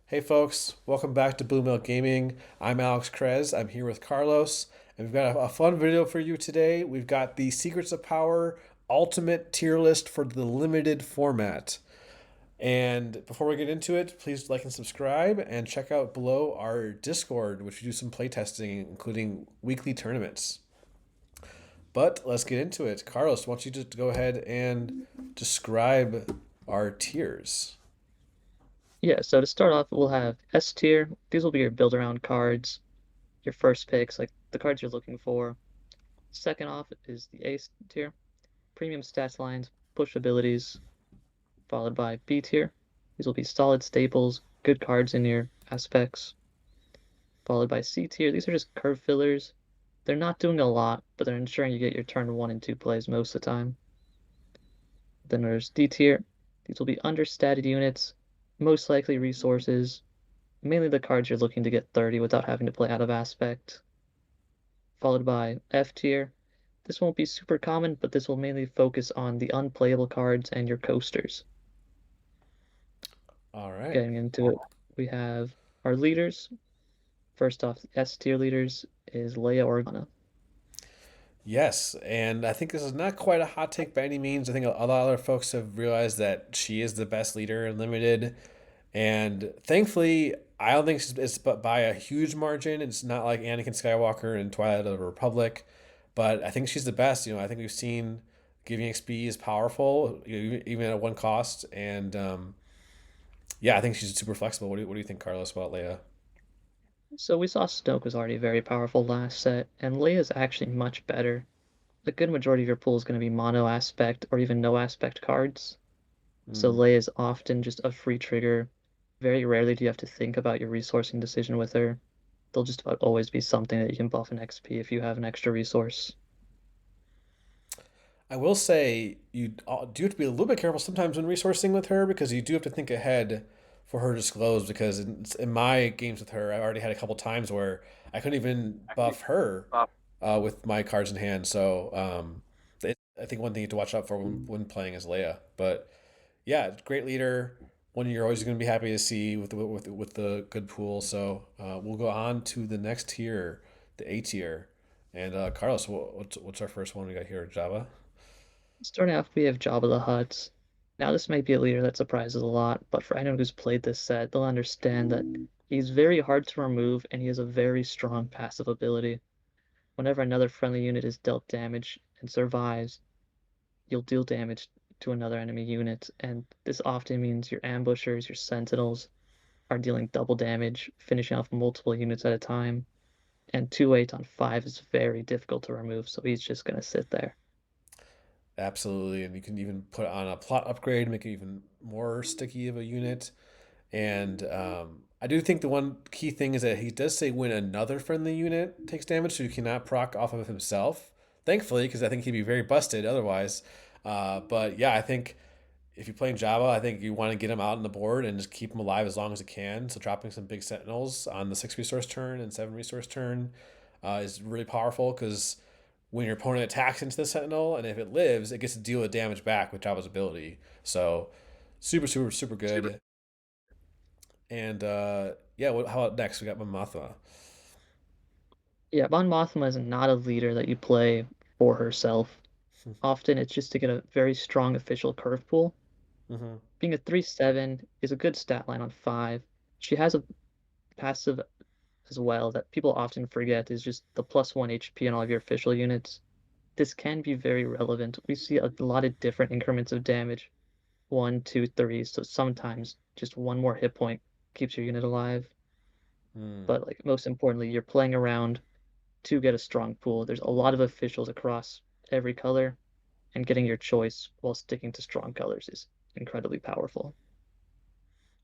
Hey folks, welcome back to Blue Milk Gaming. I'm Alex Krez. I'm here with Carlos, and we've got a fun video for you today. We've got the Secrets of Power Ultimate Tier List for the limited format. And before we get into it, please like and subscribe and check out below our Discord, which we do some playtesting, including weekly tournaments. But let's get into it. Carlos, why don't you just go ahead and describe our tiers? Yeah, so to start off, we'll have S tier. These will be your build around cards, your first picks, like the cards you're looking for. Second off is the A tier, premium stats lines, push abilities, followed by B tier. These will be solid staples, good cards in your aspects, followed by C tier. These are just curve fillers. They're not doing a lot, but they're ensuring you get your turn one and two plays most of the time. Then there's D tier. These will be understated units, most likely resources, mainly the cards you're looking to get 30 without having to play out of aspect, followed by F tier. This won't be super common, but this will mainly focus on the unplayable cards and your coasters. All right. Getting into it, we have our leaders. First off, S tier leaders is Leia Organa. Yes, and I think this is not quite a hot take by any means. I think a lot of other folks have realized that she is the best leader in limited, and thankfully, I don't think it's but by a huge margin. It's not like Anakin Skywalker in Twilight of the Republic, but I think she's the best. I think we've seen giving XP is powerful, even at one cost, and yeah, I think she's super flexible. What do you think, Carlos, about Leia? So we saw Snoke was already very powerful last set, and Leia's actually much better. The good majority of your pool is going to be mono aspect or even no aspect cards. So Hmm. Leia is often just a free trigger. Very rarely do you have to think about your resourcing decision with her. There'll just about always be something that you can buff an XP if you have an extra resource. I will say you do have to be a little bit careful sometimes when resourcing with her because you do have to think ahead for her to disclose. Because in my games with her, I already had a couple times where I couldn't even buff her with my cards in hand. So I think one thing you have to watch out for when playing is Leia. But yeah, great leader. One you're always going to be happy to see with the good pool. So we'll go on to the next tier, the A tier. And Carlos, what's our first one we got here? Java. Starting off, we have Jabba the Hutt. Now, this might be a leader that surprises a lot, but for anyone who's played this set, they'll understand that he's very hard to remove and he has a very strong passive ability. Whenever another friendly unit is dealt damage and survives, you'll deal damage to another enemy unit, and this often means your ambushers, your sentinels are dealing double damage, finishing off multiple units at a time. And 2/8 on 5 is very difficult to remove, so he's just going to sit there. Absolutely, and you can even put on a plot upgrade, make it even more sticky of a unit. And I do think the one key thing is that he does say when another friendly unit takes damage, so you cannot proc off of himself. Thankfully, because I think he'd be very busted otherwise. But yeah, I think if you're playing Java, I think you want to get him out on the board and just keep him alive as long as you can. So dropping some big sentinels on the 6 resource turn and 7 resource turn is really powerful because when your opponent attacks into the sentinel and if it lives, it gets to deal the damage back with Java's ability. So super, super, super good. And yeah, how about next? We got Mothma. Yeah, Mon Mothma is not a leader that you play for herself. Often it's just to get a very strong official curve pool. Mm-hmm. Being a 3/7 is a good stat line on 5. She has a passive as well that people often forget is just the +1 HP on all of your official units. This can be very relevant. We see a lot of different increments of damage. One, two, three. So sometimes just one more hit point keeps your unit alive. Mm. But like most importantly, you're playing around to get a strong pool. There's a lot of officials across every color, and getting your choice while sticking to strong colors is incredibly powerful.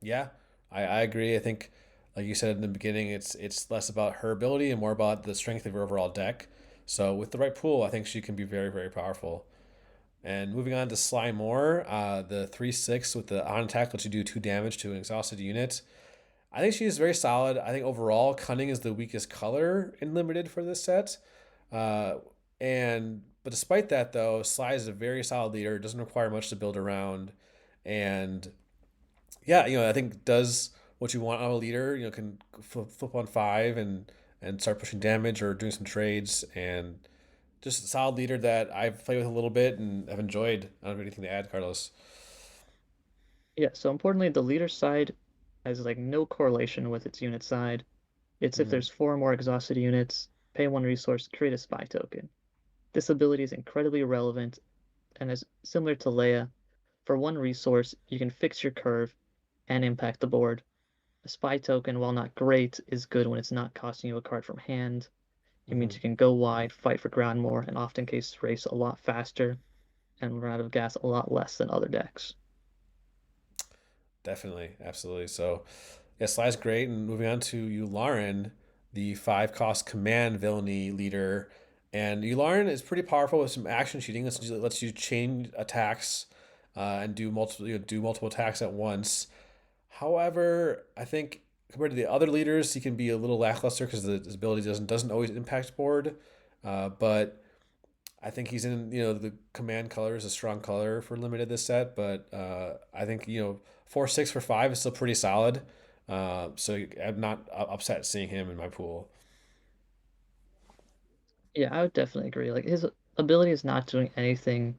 Yeah, I agree. I think, like you said in the beginning, it's less about her ability and more about the strength of her overall deck. So with the right pool, I think she can be very, very powerful. And moving on to Sly Moore, the 3/6 with the on attack lets you do 2 damage to an exhausted unit. I think she is very solid. I think overall, Cunning is the weakest color in limited for this set. Uh, and but despite that, though, Sly is a very solid leader. Doesn't require much to build around, and yeah, I think does what you want out of a leader. You know, can flip on five and start pushing damage or doing some trades, and just a solid leader that I've played with a little bit and have enjoyed. I don't have anything to add, Carlos. Yeah, so importantly, the leader side has like no correlation with its unit side. It's if Mm-hmm. there's four or more exhausted units, pay one resource, create a spy token. This ability is incredibly relevant and is similar to Leia. For one resource, you can fix your curve and impact the board. A spy token, while not great, is good when it's not costing you a card from hand. It Mm-hmm. means you can go wide, fight for ground more, and often case race a lot faster and run out of gas a lot less than other decks. Definitely, absolutely. So, yeah, Sly's great. And moving on to Yularen, the five cost command villainy leader. And Yularen is pretty powerful with some action shooting. Lets you chain attacks and do multiple attacks at once. However, I think compared to the other leaders, he can be a little lackluster because his ability doesn't always impact board. But I think he's in the command color is a strong color for limited this set, but I think 4-6 for five is still pretty solid. So I'm not upset seeing him in my pool. Yeah, I would definitely agree. Like his ability is not doing anything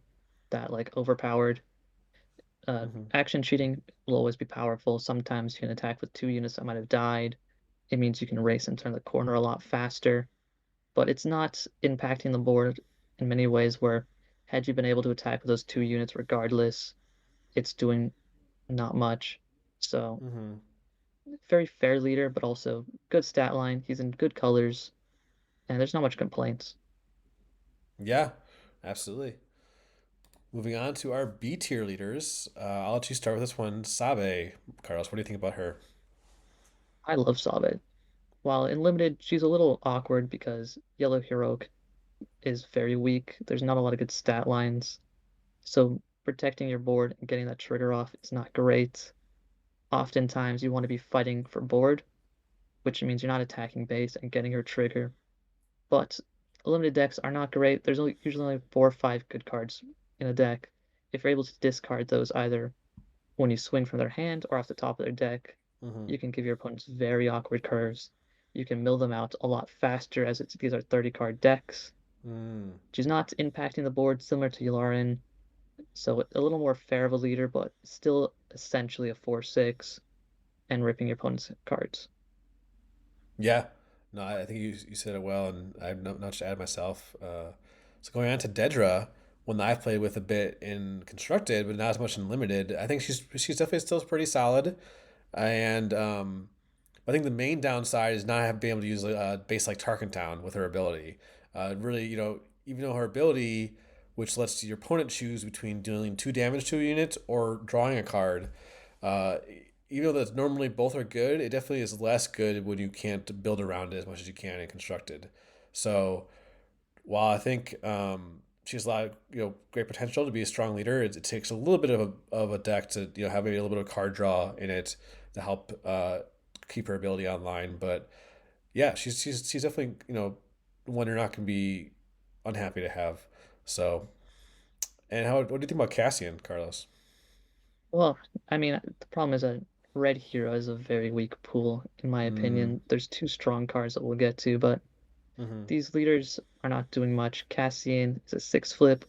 that like overpowered. Hmm. Action cheating will always be powerful. Sometimes you can attack with two units that might have died. It means you can race and turn the corner a lot faster, but it's not impacting the board in many ways where had you been able to attack with those two units regardless, it's doing not much. So Hmm. very fair leader, but also good stat line. He's in good colors, and there's not much complaints. Yeah, absolutely. Moving on to our B tier leaders, I'll let you start with this one. Sabe, Carlos, what do you think about her? I love Sabet. While in limited, she's a little awkward because Yellow Heroic is very weak. There's not a lot of good stat lines. So protecting your board and getting that trigger off is not great. Oftentimes you want to be fighting for board, which means you're not attacking base and getting her trigger. But limited decks are not great. There's usually only four or five good cards in a deck. If you're able to discard those either when you swing from their hand or off the top of their deck, Hmm. you can give your opponents very awkward curves. You can mill them out a lot faster as these are 30 card decks. Mm. She's not impacting the board similar to Yularen, so a little more fair of a leader, but still essentially a 4/6 and ripping your opponent's cards. Yeah, no, I think you said it well, and I've not much to add myself. So going on to Dedra, one that I've played with a bit in constructed, but not as much in limited. I think she's definitely still pretty solid, and I think the main downside is not being able to use a base like Tarkentown with her ability. Really, even though her ability, which lets your opponent choose between dealing two damage to a unit or drawing a card, uh, even though that's normally both are good, it definitely is less good when you can't build around it as much as you can in constructed. So while I think she has a lot of great potential to be a strong leader, it takes a little bit of a deck to have maybe a little bit of card draw in it to help keep her ability online. But yeah, she's definitely one you're not going to be unhappy to have. So and what do you think about Cassian, Carlos? Well, I mean, the problem is that Red Hero is a very weak pool, in my Mm, opinion. There's two strong cards that we'll get to, but mm-hmm, these leaders are not doing much. Cassian is a 6 flip,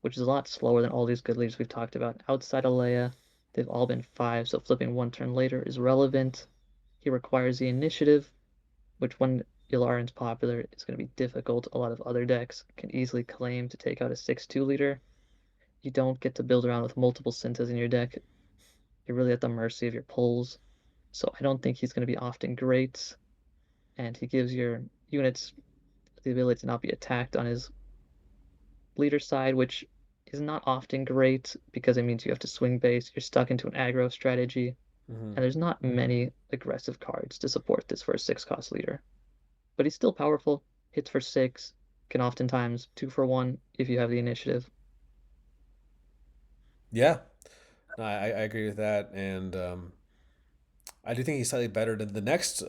which is a lot slower than all these good leaders we've talked about. Outside of Leia, they've all been 5, so flipping one turn later is relevant. He requires the initiative, which when Ilarin's popular is going to be difficult. A lot of other decks can easily claim to take out a 6/2 leader. You don't get to build around with multiple Synthas in your deck. You're really at the mercy of your pulls. So I don't think he's going to be often great. And he gives your units the ability to not be attacked on his leader side, which is not often great because it means you have to swing base. You're stuck into an aggro strategy, mm-hmm. and there's not many aggressive cards to support this for a 6 cost leader. But he's still powerful, hits for 6, can oftentimes 2 for 1 if you have the initiative. Yeah, no, I agree with that, and I do think he's slightly better than the next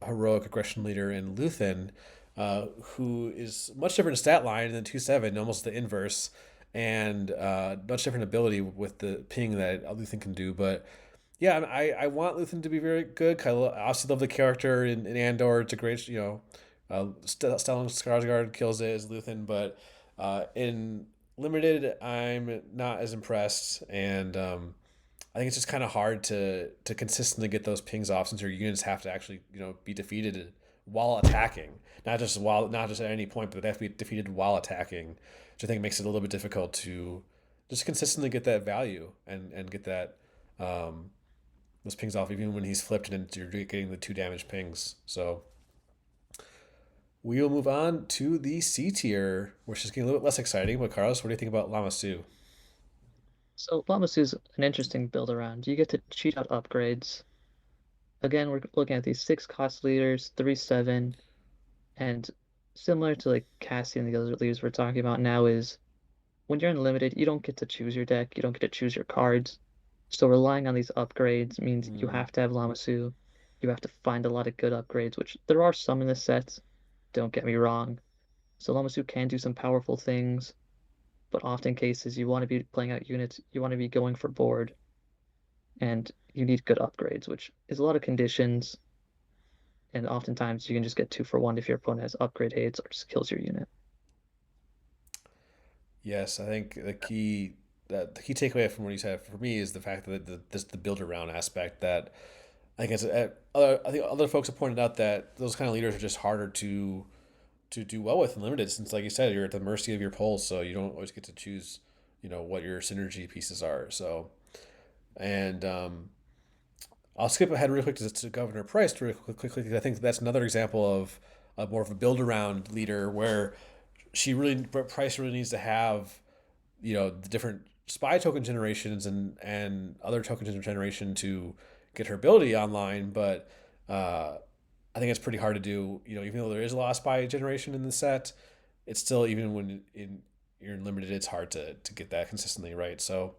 heroic aggression leader in Luthen, who is much different stat line than 2/7, almost the inverse, and much different ability with the ping that Luthen can do. But Yeah, and I want Luthen to be very good. 'Cause I also love the character in Andor. It's a great, Stellan Skarsgård kills it as Luthen, but in limited, I'm not as impressed, and I think it's just kind of hard to consistently get those pings off since your units have to actually be defeated while attacking, not just at any point, but they have to be defeated while attacking, which I think makes it a little bit difficult to just consistently get that value and get that um, those pings off even when he's flipped and you're getting the 2 damage pings. So we will move on to the C tier, which is getting a little bit less exciting. But Carlos, what do you think about Lama Su? So Lamasu's an interesting build around. You get to cheat out upgrades. Again, we're looking at these 6 cost leaders, 3/7, and similar to like Cassie and the other leaders we're talking about now is when you're unlimited, you don't get to choose your deck, you don't get to choose your cards. So relying on these upgrades means you Mm, have to have Lamasu. You have to find a lot of good upgrades, which there are some in this set, don't get me wrong. So Lamasu can do some powerful things, but often cases you want to be playing out units, you want to be going for board, and you need good upgrades, which is a lot of conditions, and oftentimes you can just get 2 for 1 if your opponent has upgrade hates or just kills your unit. yes, I think the key takeaway from what you said for me is the fact that the build around aspect that I think other folks have pointed out that those kind of leaders are just harder to do well with in limited since like you said you're at the mercy of your polls, so you don't always get to choose what your synergy pieces are. So and I'll skip ahead real quick to Governor Price real quickly because I think that's another example of more of a build around leader where Price really needs to have the different spy token generations and other token generation to get her ability online, but I think it's pretty hard to do. Even though there is a lot of spy generation in the set, it's still even when you're limited, it's hard to get that consistently right. So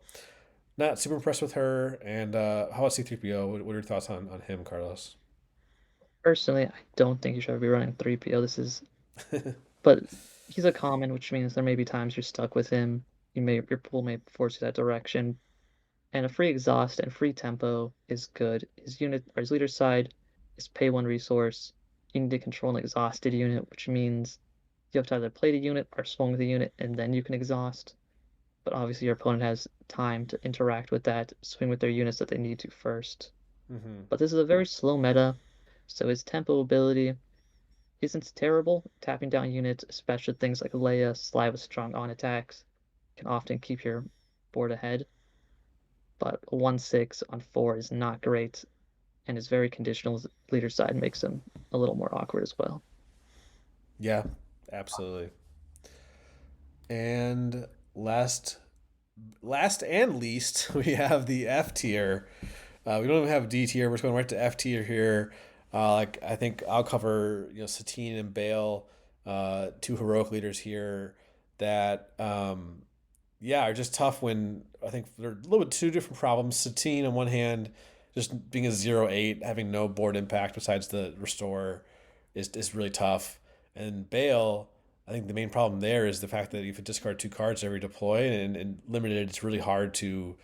not super impressed with her. And how about C3PO? What are your thoughts on him, Carlos? Personally, I don't think you should ever be running 3PO. But he's a common, which means there may be times you're stuck with him. Your pool may force you that direction. And a free exhaust and free tempo is good. His unit or his leader side is pay 1 resource. You need to control an exhausted unit, which means you have to either play the unit or swing the unit, and then you can exhaust. But obviously your opponent has time to interact with that, swing with their units that they need to first. Mm-hmm. But this is a very slow meta, so his tempo ability isn't terrible. Tapping down units, especially things like Leia, Sly with strong on attacks, can often keep your board ahead. But a 1/6 on 4 is not great, and his very conditional leader side makes him a little more awkward as well. Yeah, absolutely. And last and least, we have the F tier. We don't even have D tier. We're just going right to F tier here. Like I think I'll cover Satine and Bale, 2 heroic leaders here that yeah are just tough when I think they're a little bit 2 different problems. Satine on one hand, just being a 0/8, having no board impact besides the restore is really tough. And Bale, I think the main problem there is the fact that if you discard 2 cards every deploy and limited, it's really hard to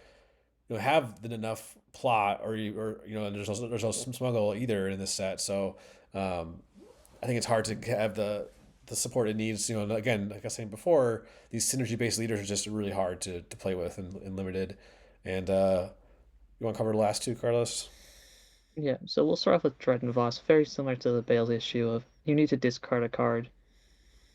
have enough plot or there's no smuggle either in this set. So I think it's hard to have the support it needs. Again, like I was saying before, these synergy based leaders are just really hard to play with in limited. And you want to cover the last 2, Carlos? Yeah, so we'll start off with Dread and Voss, very similar to the Bale's issue of you need to discard a card.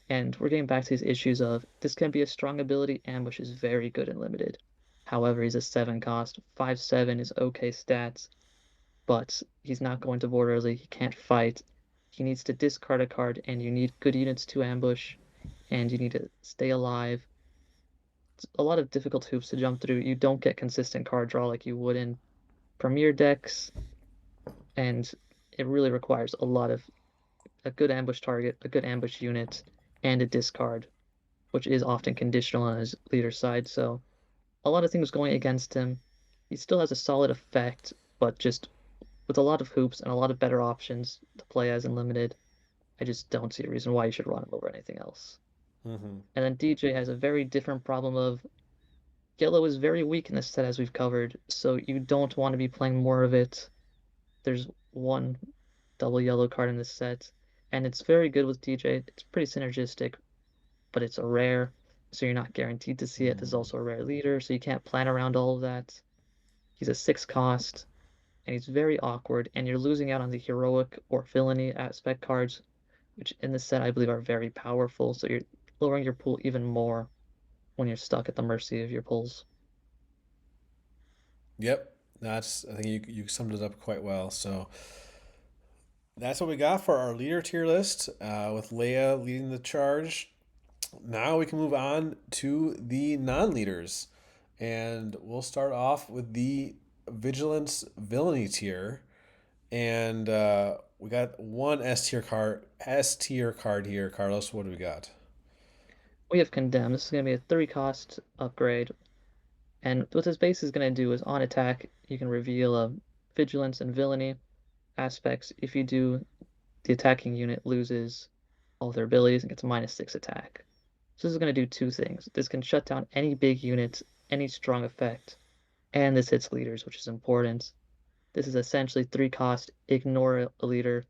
And we're getting back to these issues of this can be a strong ability. Ambush is very good and limited. However, he's a 7 cost. 5/7 is okay stats, but he's not going to board early. He can't fight. He needs to discard a card, and you need good units to ambush, and you need to stay alive. It's a lot of difficult hoops to jump through. You don't get consistent card draw like you would in Premier decks, and it really requires a good ambush target, a good ambush unit, and a discard, which is often conditional on his leader side. So a lot of things going against him. He still has a solid effect, but just with a lot of hoops and a lot of better options to play as in limited, I just don't see a reason why you should run him over anything else. Mm-hmm. And then DJ has a very different problem of Yellow is very weak in this set, as we've covered, so you don't want to be playing more of it. There's one double yellow card in this set, and it's very good with DJ. It's pretty synergistic, but it's a rare, so you're not guaranteed to see it. There's Hmm. also a rare leader, so you can't plan around all of that. He's a 6 cost, and he's very awkward, and you're losing out on the heroic or villainy aspect cards, which in this set I believe are very powerful, so you're lowering your pool even more when you're stuck at the mercy of your pulls. Yep, that's. I think you summed it up quite well. So that's what we got for our leader tier list, with Leia leading the charge. Now we can move on to the non-leaders, and we'll start off with the Vigilance Villainy tier. And we got one S tier card here. Carlos, what do we got? We have Condemn. This is going to be a 3 cost upgrade, and what this base is going to do is on attack, you can reveal a Vigilance and Villainy aspects. If you do, the attacking unit loses all of their abilities and gets -6 attack. So this is going to do two things. This can shut down any big unit, any strong effect, and this hits leaders, which is important. This is essentially 3 cost, ignore a leader,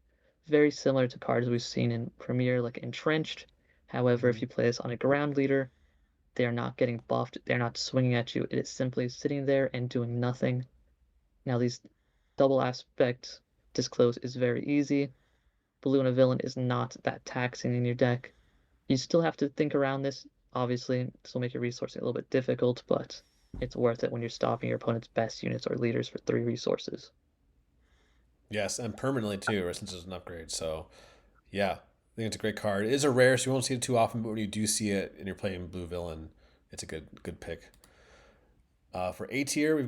very similar to cards we've seen in Premier, like Entrenched. However, if Hmm. you play this on a ground leader, they are not getting buffed, they're not swinging at you, it is simply sitting there and doing nothing. Now, these double aspect disclose is very easy. Blue and a villain is not that taxing in your deck. You still have to think around this. Obviously, this will make your resourcing a little bit difficult, but it's worth it when you're stopping your opponent's best units or leaders for 3 resources. Yes, and permanently too, since it's an upgrade. So yeah, I think it's a great card. It is a rare, so you won't see it too often. But when you do see it and you're playing blue villain, it's a good pick. For A tier,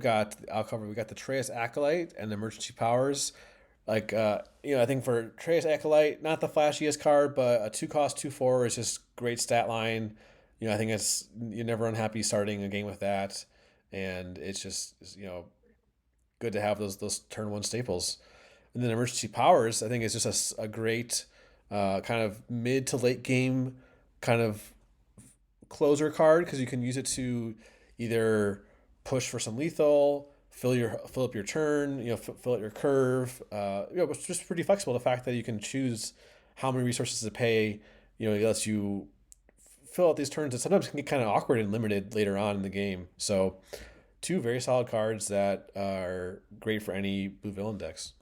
I'll cover. We got the Treus Acolyte and emergency powers. I think for Treus Acolyte, not the flashiest card, but a 2 cost 2/4 is just great stat line. I think you're never unhappy starting a game with that, and it's just good to have those turn one staples. And then emergency powers, I think, is just a great kind of mid to late game kind of closer card because you can use it to either push for some lethal, fill up your turn, fill out your curve. It's just pretty flexible. The fact that you can choose how many resources to pay, it lets you fill out these turns that sometimes can get kind of awkward and limited later on in the game. So, two very solid cards that are great for any blue villain decks.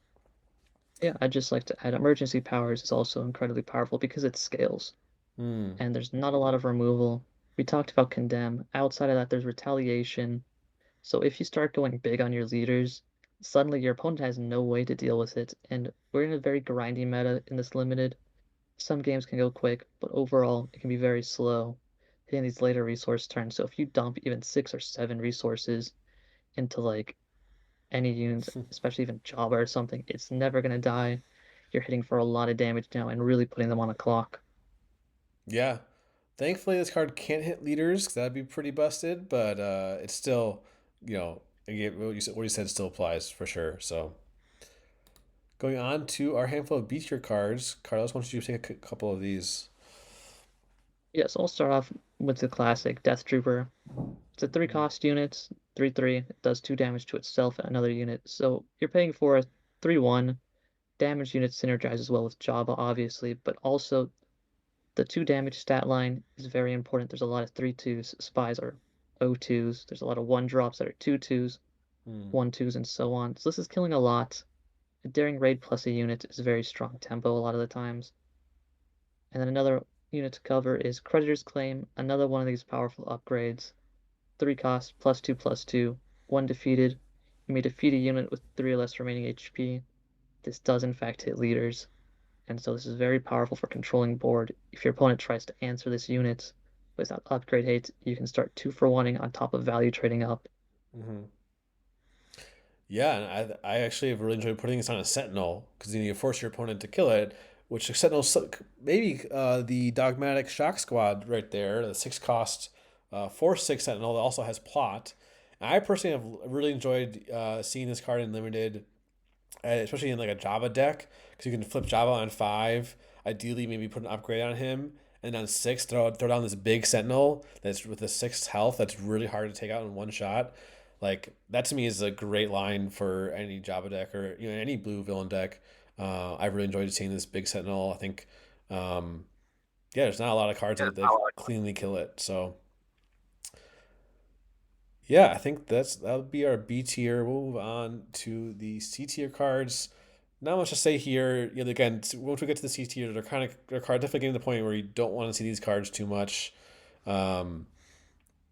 Yeah, I'd just like to add emergency powers is also incredibly powerful because it scales, Hmm. and there's not a lot of removal. We talked about condemn. Outside of that, there's retaliation. So if you start going big on your leaders, suddenly your opponent has no way to deal with it, and we're in a very grindy meta in this limited. Some games can go quick, but overall it can be very slow hitting these later resource turns. So if you dump even 6 or 7 resources into like any units, especially even Java or something, it's never gonna die. You're hitting for a lot of damage now and really putting them on a clock. Yeah. Thankfully, this card can't hit leaders because that'd be pretty busted. But it's still, again, what you said still applies for sure. So going on to our handful of B tier cards, Carlos, why don't you take a couple of these? Yes, I'll start off with the classic Death Trooper. It's a 3 cost unit, 3/3. It does 2 damage to itself and another unit. So you're paying for a 3/1. Damage unit synergizes well with Java, obviously, but also the 2 damage stat line is very important. There's a lot of 3/2s. Spies are O2s. There's a lot of 1 drops that are 2/2s, Hmm. 1/2s, and so on. So this is killing a lot. A daring raid plus a unit is very strong tempo a lot of the times. And then another unit to cover is Creditor's Claim, another one of these powerful upgrades. 3 cost, +2/+2. One defeated. You may defeat a unit with 3 or less remaining HP. This does in fact hit leaders, and so this is very powerful for controlling board. If your opponent tries to answer this unit without upgrade hate, you can start 2-for-1ing on top of value trading up. Mm-hmm. Yeah, and I actually have really enjoyed putting this on a Sentinel because then you force your opponent to kill it, which Sentinel maybe the Dogmatic Shock Squad right there, the 6 cost 4/6 Sentinel that also has plot. I personally have really enjoyed seeing this card in limited, especially in like a Java deck because you can flip Java on 5. Ideally, maybe put an upgrade on him, and on six throw down this big sentinel that's with a six health that's really hard to take out in one shot. Like that to me is a great line for any Java deck or any blue villain deck. I've really enjoyed seeing this big sentinel. I think um, yeah, there's not a lot of cards that cleanly kill it. So yeah, I think that'll be our B tier. We'll move on to the C tier cards. Not much to say here. Again, once we get to the C tier, they're definitely getting to the point where you don't want to see these cards too much. Um,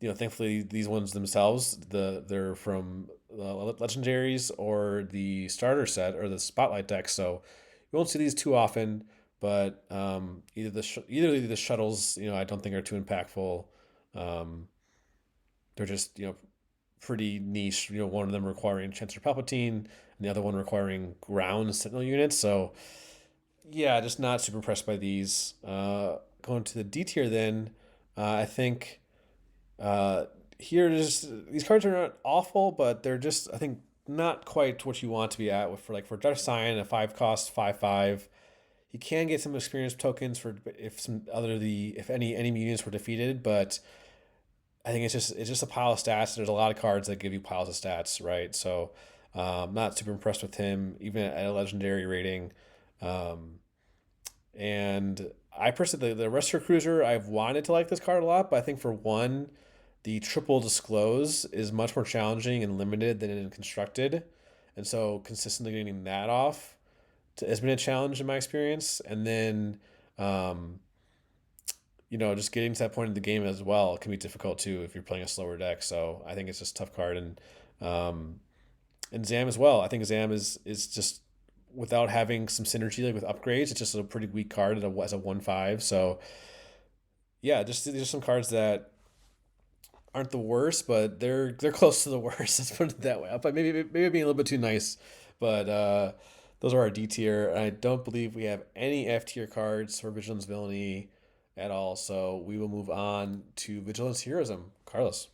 Thankfully these ones themselves, they're from legendaries or the starter set or the spotlight deck, so you won't see these too often. But either the shuttles, I don't think are too impactful. Um, they're just pretty niche. One of them requiring Chancellor Palpatine, and the other one requiring ground Sentinel units. So yeah, just not super impressed by these. Going to the D tier, then I think uh, here just these cards are not awful, but they're just I think not quite what you want to be at. For Darth Sign, a 5 cost 5/5. You can get some experience tokens for if any enemy units were defeated, but I think it's just a pile of stats. There's a lot of cards that give you piles of stats, right? So, not super impressed with him, even at a legendary rating. Um, and I personally, the Rescue Cruiser, I've wanted to like this card a lot, but I think for one, the triple disclose is much more challenging and limited than in constructed, and so consistently getting that off has been a challenge in my experience. And then, um, just getting to that point in the game as well can be difficult too if you're playing a slower deck. So I think it's just a tough card, um, and Zam as well. I think Zam is just without having some synergy like with upgrades, it's just a pretty weak card as a 1/5. So yeah, just these are some cards that aren't the worst, but they're close to the worst. Let's put it that way. But maybe being a little bit too nice. But those are our D tier. And I don't believe we have any F tier cards for Vigilance Villainy at all. So we will move on to Vigilance Heroism. Carlos.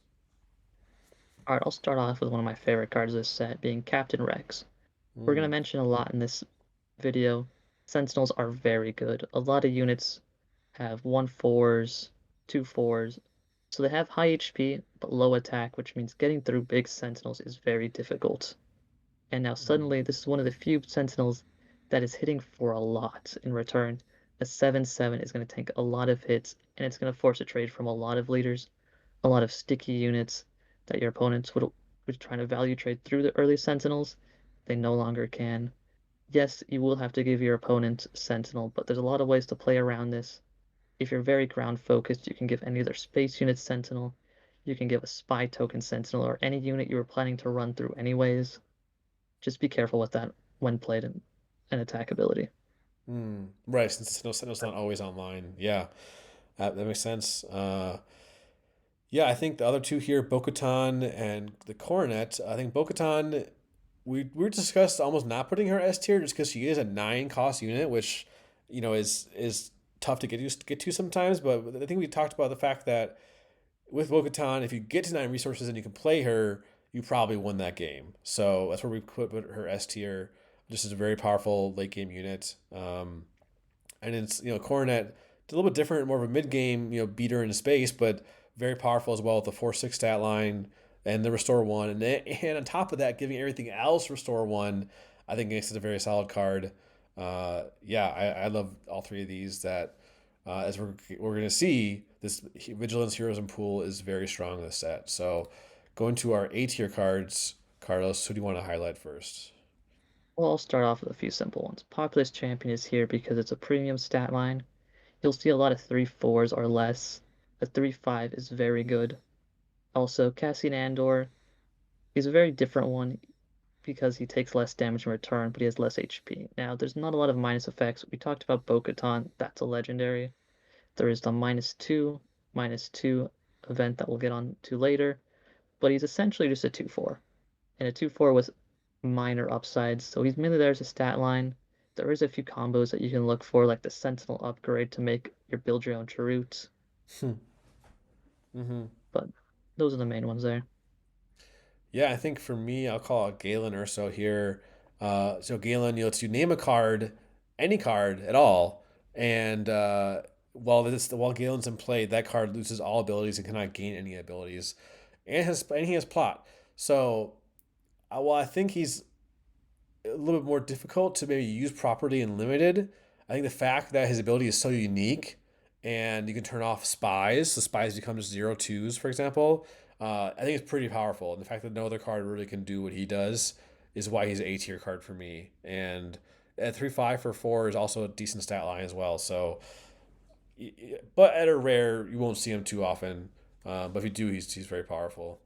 All right, I'll start off with one of my favorite cards of this set, being Captain Rex. We're going to Mm, mention a lot in this video. Sentinels are very good. A lot of units have 1/4s, 2/4s, so they have high HP but low attack, which means getting through big Sentinels is very difficult. And now mm, suddenly this is one of the few Sentinels that is hitting for a lot in return. A 7/7 is going to take a lot of hits, and it's going to force a trade from a lot of leaders, a lot of sticky units that your opponents would try to value trade through the early Sentinels. They no longer can. Yes, you will have to give your opponent Sentinel, but there's a lot of ways to play around this. If you're very ground focused, you can give any of their space units Sentinel. You can give a spy token Sentinel or any unit you were planning to run through anyways. Just be careful with that when played in an attack ability. right, since Sentinel's not always online. Yeah, that makes sense. Yeah, I think the other two here, Bo-Katan and the Coronet. I think Bo-Katan, we discussed almost not putting her S tier just because she is a 9 cost unit, which is tough to get to sometimes. But I think we talked about the fact that with Bo-Katan, if you get to 9 resources and you can play her, you probably win that game. So that's where we put her S tier. Just as a very powerful late game unit. And it's Coronet, a little bit different, more of a mid game beater in space, but very powerful as well with the 4/6 stat line and the restore one, and on top of that, giving everything else restore one. I think makes it a very solid card. Yeah, I love all three of these. That as we're gonna see, this Vigilance Heroism pool is very strong in this set. So going to our A tier cards, Carlos, who do you want to highlight first? Well, I'll start off with a few simple ones. Populous Champion is here because it's a premium stat line. You'll see a lot of 3/4s or less. A 3/5 is very good. Also, Cassian Andor is a very different one because he takes less damage in return, but he has less HP. Now, there's not a lot of minus effects. We talked about Bo-Katan, that's a legendary. There is the -2/-2 event that we'll get on to later, but he's essentially just a 2/4. And a 2/4 with minor upsides, so he's mainly there as a stat line. There is a few combos that you can look for, like the Sentinel upgrade to make your build your own Chirrut, Mm-hmm. but those are the main ones there. Yeah, I think for me, I'll call it Galen Urso here. So Galen, you name a card, any card at all, and while Galen's in play, that card loses all abilities and cannot gain any abilities, and he has plot. So, while I think he's a little bit more difficult to maybe use properly and limited, I think the fact that his ability is so unique and you can turn off spies, so spies become just 0/2s, for example. I think it's pretty powerful. And the fact that no other card really can do what he does is why he's an A tier card for me. And at 3/5 for 4 is also a decent stat line as well. So, but at a rare, you won't see him too often. But if you do, he's very powerful.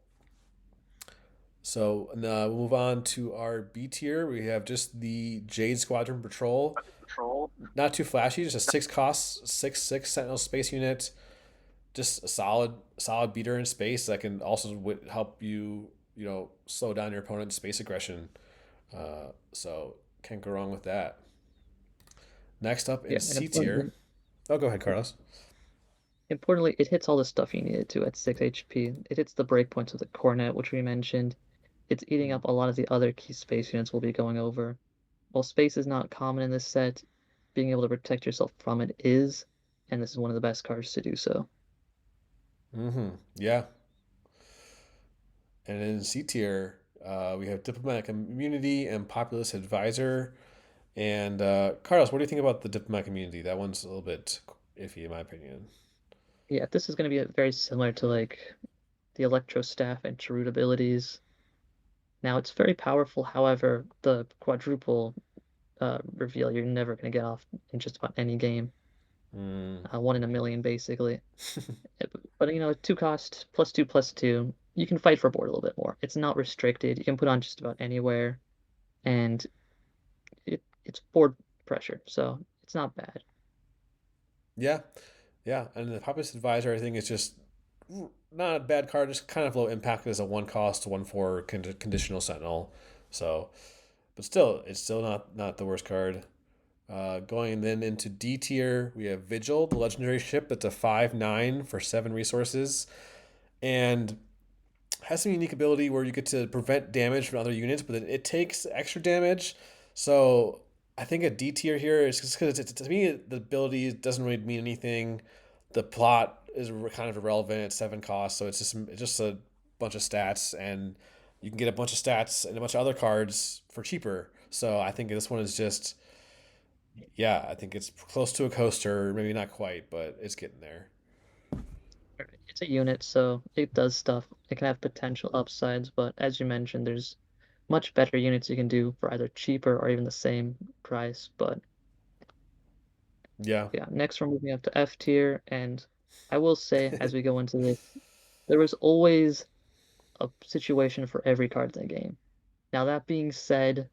So we'll move on to our B tier. We have just the Jade Squadron Patrol. Not too flashy, just a 6 cost, 6/6 Sentinel space unit. Just a solid beater in space that can also help you, slow down your opponent's space aggression. So can't go wrong with that. Next up in Yeah, and C tier. Oh, go ahead, Carlos. importantly, it hits all the stuff you need it to at 6 HP. It hits the breakpoints of the Cornet, which we mentioned. It's eating up a lot of the other key space units we'll be going over. While space is not common in this set, being able to protect yourself from it is, and this is one of the best cards to do so. Mm-hmm. Yeah. And in C tier, we have Diplomatic Immunity and Populist Advisor. And Carlos, what do you think about the Diplomatic Immunity? That one's a little bit iffy, in my opinion. Yeah, this is going to be very similar to like the Electro Staff and Chirrut abilities. Now, it's very powerful, however, the quadruple reveal you're never going to get off in just about any game. Mm. One in a million, basically. But, 2 cost, +2/+2, you can fight for board a little bit more. It's not restricted. You can put on just about anywhere, and it's board pressure, so it's not bad. Yeah, yeah. And the Populist Advisor, I think, is just not a bad card, just kind of low impact as a 1 cost, 1/4 conditional Sentinel. So, but still, it's still not the worst card. Going then into D tier, we have Vigil, the legendary ship. That's a 5/9 for 7 resources, and has some unique ability where you get to prevent damage from other units, but then it takes extra damage. So I think a D tier here is just because to me the ability doesn't really mean anything. The plot is kind of irrelevant. It's 7 costs, so it's just a bunch of stats, and you can get a bunch of stats and a bunch of other cards for cheaper. So I think this one is just, yeah, I think it's close to a coaster, maybe not quite, but it's getting there. It's a unit, so it does stuff. It can have potential upsides, but as you mentioned, there's much better units you can do for either cheaper or even the same price. But Yeah. yeah, next we're moving up to F tier, and I will say as we go into this, there is always a situation for every card in the game. Now that being said,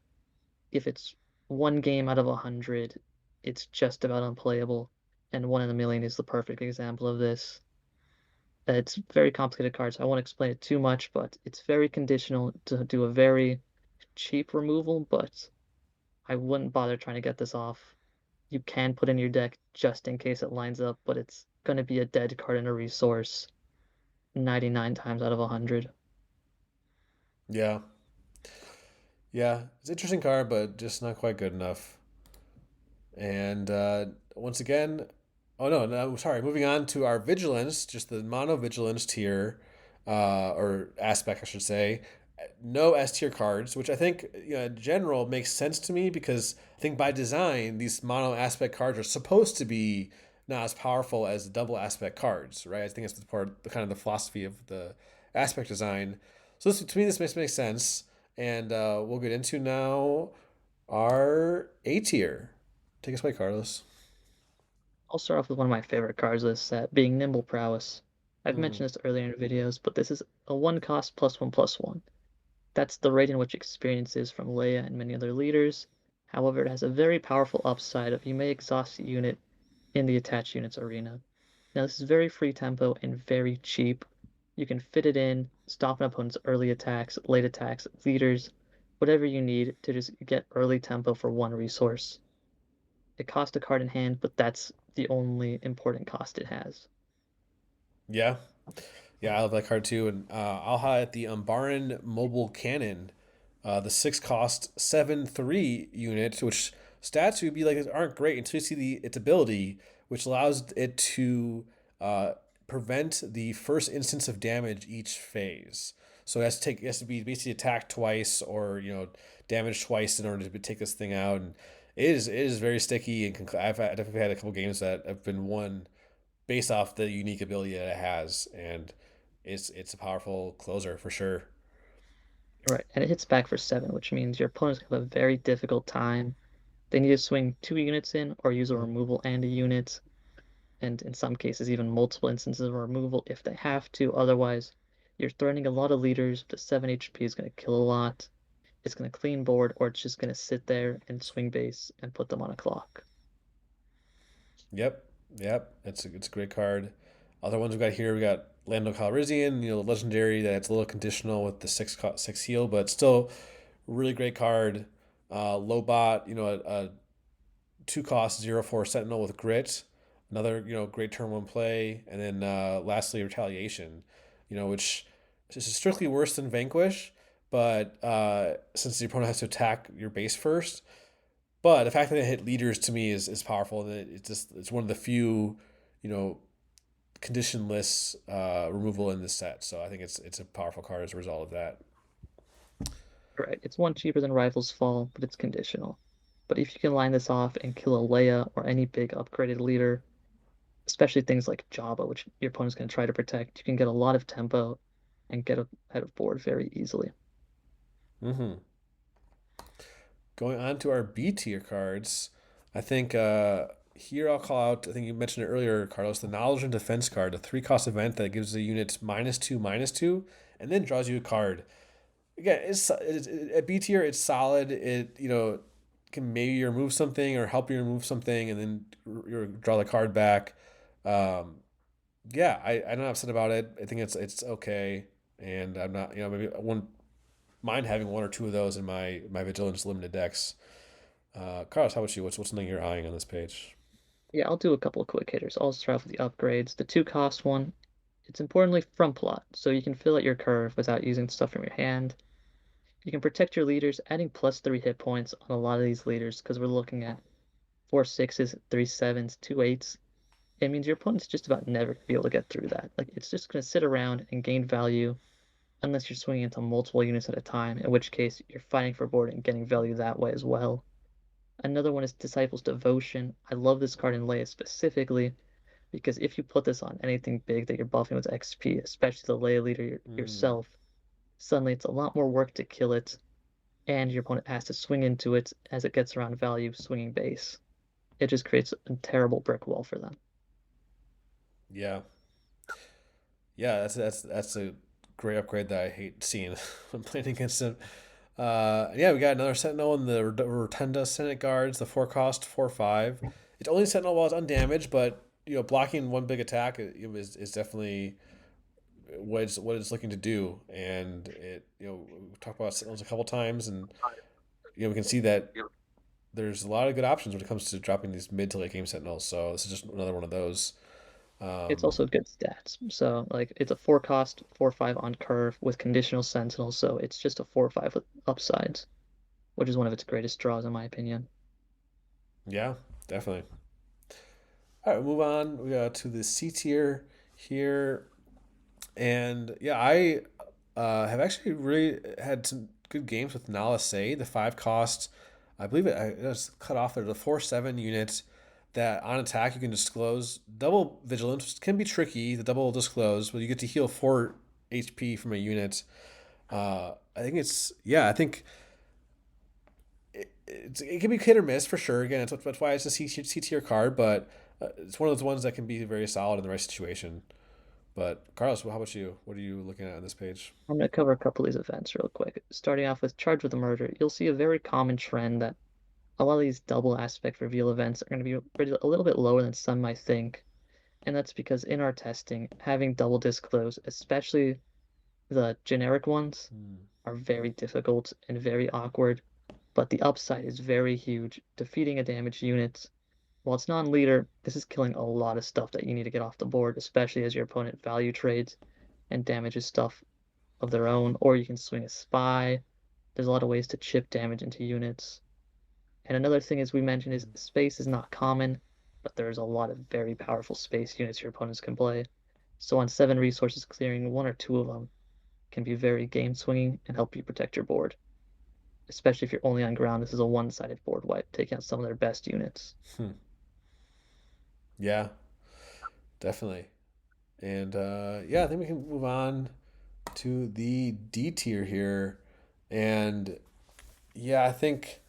if it's one game out of 100, it's just about unplayable, and one in a million is the perfect example of this. It's very complicated cards. I won't explain it too much, but it's very conditional to do a very cheap removal, but I wouldn't bother trying to get this off. You can put in your deck just in case it lines up, but it's going to be a dead card and a resource 99 times out of 100. Yeah. Yeah. It's an interesting card, but just not quite good enough. And once again, oh no, sorry. Moving on to our vigilance, just the mono vigilance tier, or aspect, I should say. No S tier cards, which I think in general makes sense to me because I think by design these mono aspect cards are supposed to be not as powerful as the double aspect cards, right? I think that's the part, the kind of the philosophy of the aspect design. So to me, this makes sense, and we'll get into now our A tier. Take us away, Carlos. I'll start off with one of my favorite cards of this set, being Nimble Prowess. I've Hmm. mentioned this earlier in videos, but this is a 1 cost +1/+1. That's the rate in which experience is from Leia and many other leaders. However, it has a very powerful upside of you may exhaust a unit in the attached units arena. Now, this is very free tempo and very cheap. You can fit it in, stop an opponent's early attacks, late attacks, leaders, whatever you need to just get early tempo for one resource. It costs a card in hand, but that's the only important cost it has. Yeah, yeah, I love that card too. And I'll highlight the Umbaran Mobile Cannon, the 6 cost 7/3 unit, which stats would be like aren't great until you see its ability, which allows it to uh, prevent the first instance of damage each phase. So it has to be basically attacked twice or damaged twice in order to take this thing out, and it is very sticky. And I've definitely had a couple games that have been won based off the unique ability that it has, and it's a powerful closer for sure. Right, and it hits back for 7, which means your opponents have a very difficult time. They need to swing 2 units in or use a removal and a unit, and in some cases even multiple instances of removal if they have to. Otherwise, you're threatening a lot of leaders. The 7 HP is going to kill a lot. It's going to clean board, or it's just going to sit there and swing base and put them on a clock. Yep, yep, it's a great card. Other ones we got here, we got Lando Calrissian, legendary that's a little conditional with the six heal, but still really great card. Low bot, a 2 cost 0/4 Sentinel with grit, another great turn one play, and then lastly retaliation, which is strictly worse than Vanquish, but since the opponent has to attack your base first, but the fact that it hit leaders to me is powerful, and it's one of the few you know conditionless removal in this set. So I think it's a powerful card as a result of that. Right, it's 1 cheaper than Rifles Fall, but it's conditional. But if you can line this off and kill a Leia or any big upgraded leader, especially things like Jabba, which your opponent's going to try to protect, you can get a lot of tempo and get ahead of board very easily. Mm-hmm. Going on to our B tier cards, I think here I'll call out. I think you mentioned it earlier, Carlos. The Knowledge and Defense card, a 3 cost event that gives the units -2/-2, and then draws you a card. Again, it's at B tier. It's solid. It can maybe remove something or help you remove something, and then you draw the card back. Um, yeah, I'm not upset about it. I think it's okay, and I'm not maybe I wouldn't mind having one or two of those in my Vigilance limited decks. Carlos, how about you? What's something you're eyeing on this page? Yeah, I'll do a couple of quick hitters. I'll start off with the upgrades. The 2 cost one, it's importantly front plot, so you can fill out your curve without using stuff from your hand. You can protect your leaders, adding +3 hit points on a lot of these leaders because we're looking at 4 sixes, 3 sevens, 2 eights. It means your opponent's just about never gonna be able to get through that. Like it's just gonna sit around and gain value unless you're swinging into multiple units at a time, in which case you're fighting for board and getting value that way as well. Another one is Disciples Devotion. I love this card in Leia specifically because if you put this on anything big that you're buffing with XP, especially the Leia leader Mm, yourself, suddenly it's a lot more work to kill it, and your opponent has to swing into it as it gets around value swinging base. It just creates a terrible brick wall for them. yeah, yeah. That's a great upgrade that I hate seeing when playing against him. Yeah, we got another Sentinel in the Rotunda Senate Guards, the 4 cost 4/5. It's only Sentinel while it's undamaged, but blocking one big attack is definitely what it's looking to do. And we've talked about Sentinels a couple times, and we can see that there's a lot of good options when it comes to dropping these mid to late game Sentinels. So this is just another one of those. It's Um, also good stats. So like it's a 4 cost 4/5 on curve with conditional sentinel, so it's just a 4/5 with upsides, which is one of its greatest draws in my opinion. yeah, definitely. All right, we'll move on. We got to the C tier here. And yeah, I have actually really had some good games with Nala Say, the 5 cost. I believe it was cut off at the 4/7 unit that on attack you can disclose double vigilance, which can be tricky, the double disclose, but you get to heal 4 HP from a unit. I think I think it can be hit or miss for sure. Again, that's why it's a C tier card, but it's one of those ones that can be very solid in the right situation. But Carlos, how about you? What are you looking at on this page? I'm going to cover a couple of these events real quick. Starting off with Charge with a Murder, you'll see a very common trend that a lot of these double aspect reveal events are going to be rated a little bit lower than some might think. And that's because in our testing, having double disclose, especially the generic ones, Hmm. are very difficult and very awkward, but the upside is very huge. Defeating a damaged unit, while it's non-leader, this is killing a lot of stuff that you need to get off the board, especially as your opponent value trades and damages stuff of their own, or you can swing a spy. There's a lot of ways to chip damage into units. And another thing, as we mentioned, is space is not common. but there's a lot of very powerful space units your opponents can play. So on 7 resources, clearing one or two of them can be very game swinging and help you protect your board. Especially if you're only on ground, this is a one-sided board wipe, taking out some of their best units. Hmm. Yeah, definitely. And yeah, I think we can move on to the D tier here. And yeah, I think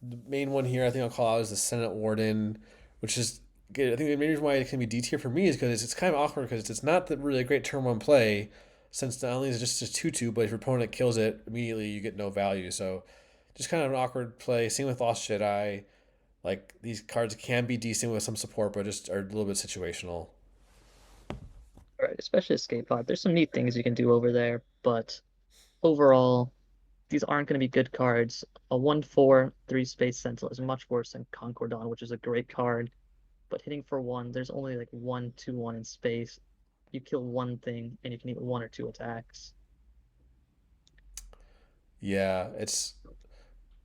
the main one here I think I'll call out is the Senate Warden, which is good. I think the main reason why it can be D tier for me is because it's kind of awkward because it's not the really a great turn one play, since not only is it just a 2/2, but if your opponent kills it immediately, you get no value. So just kind of an awkward play. Same with Lost Jedi. Like these cards can be decent with some support, but just are a little bit situational. Right, especially Escape Pod. There's some neat things you can do over there, but overall, these aren't going to be good cards. A 1/4 3 space Sentinel is much worse than Concordon, which is a great card. But hitting for one, there's only like 1/2/1 in space. You kill one thing, and you can eat one or two attacks. Yeah, it's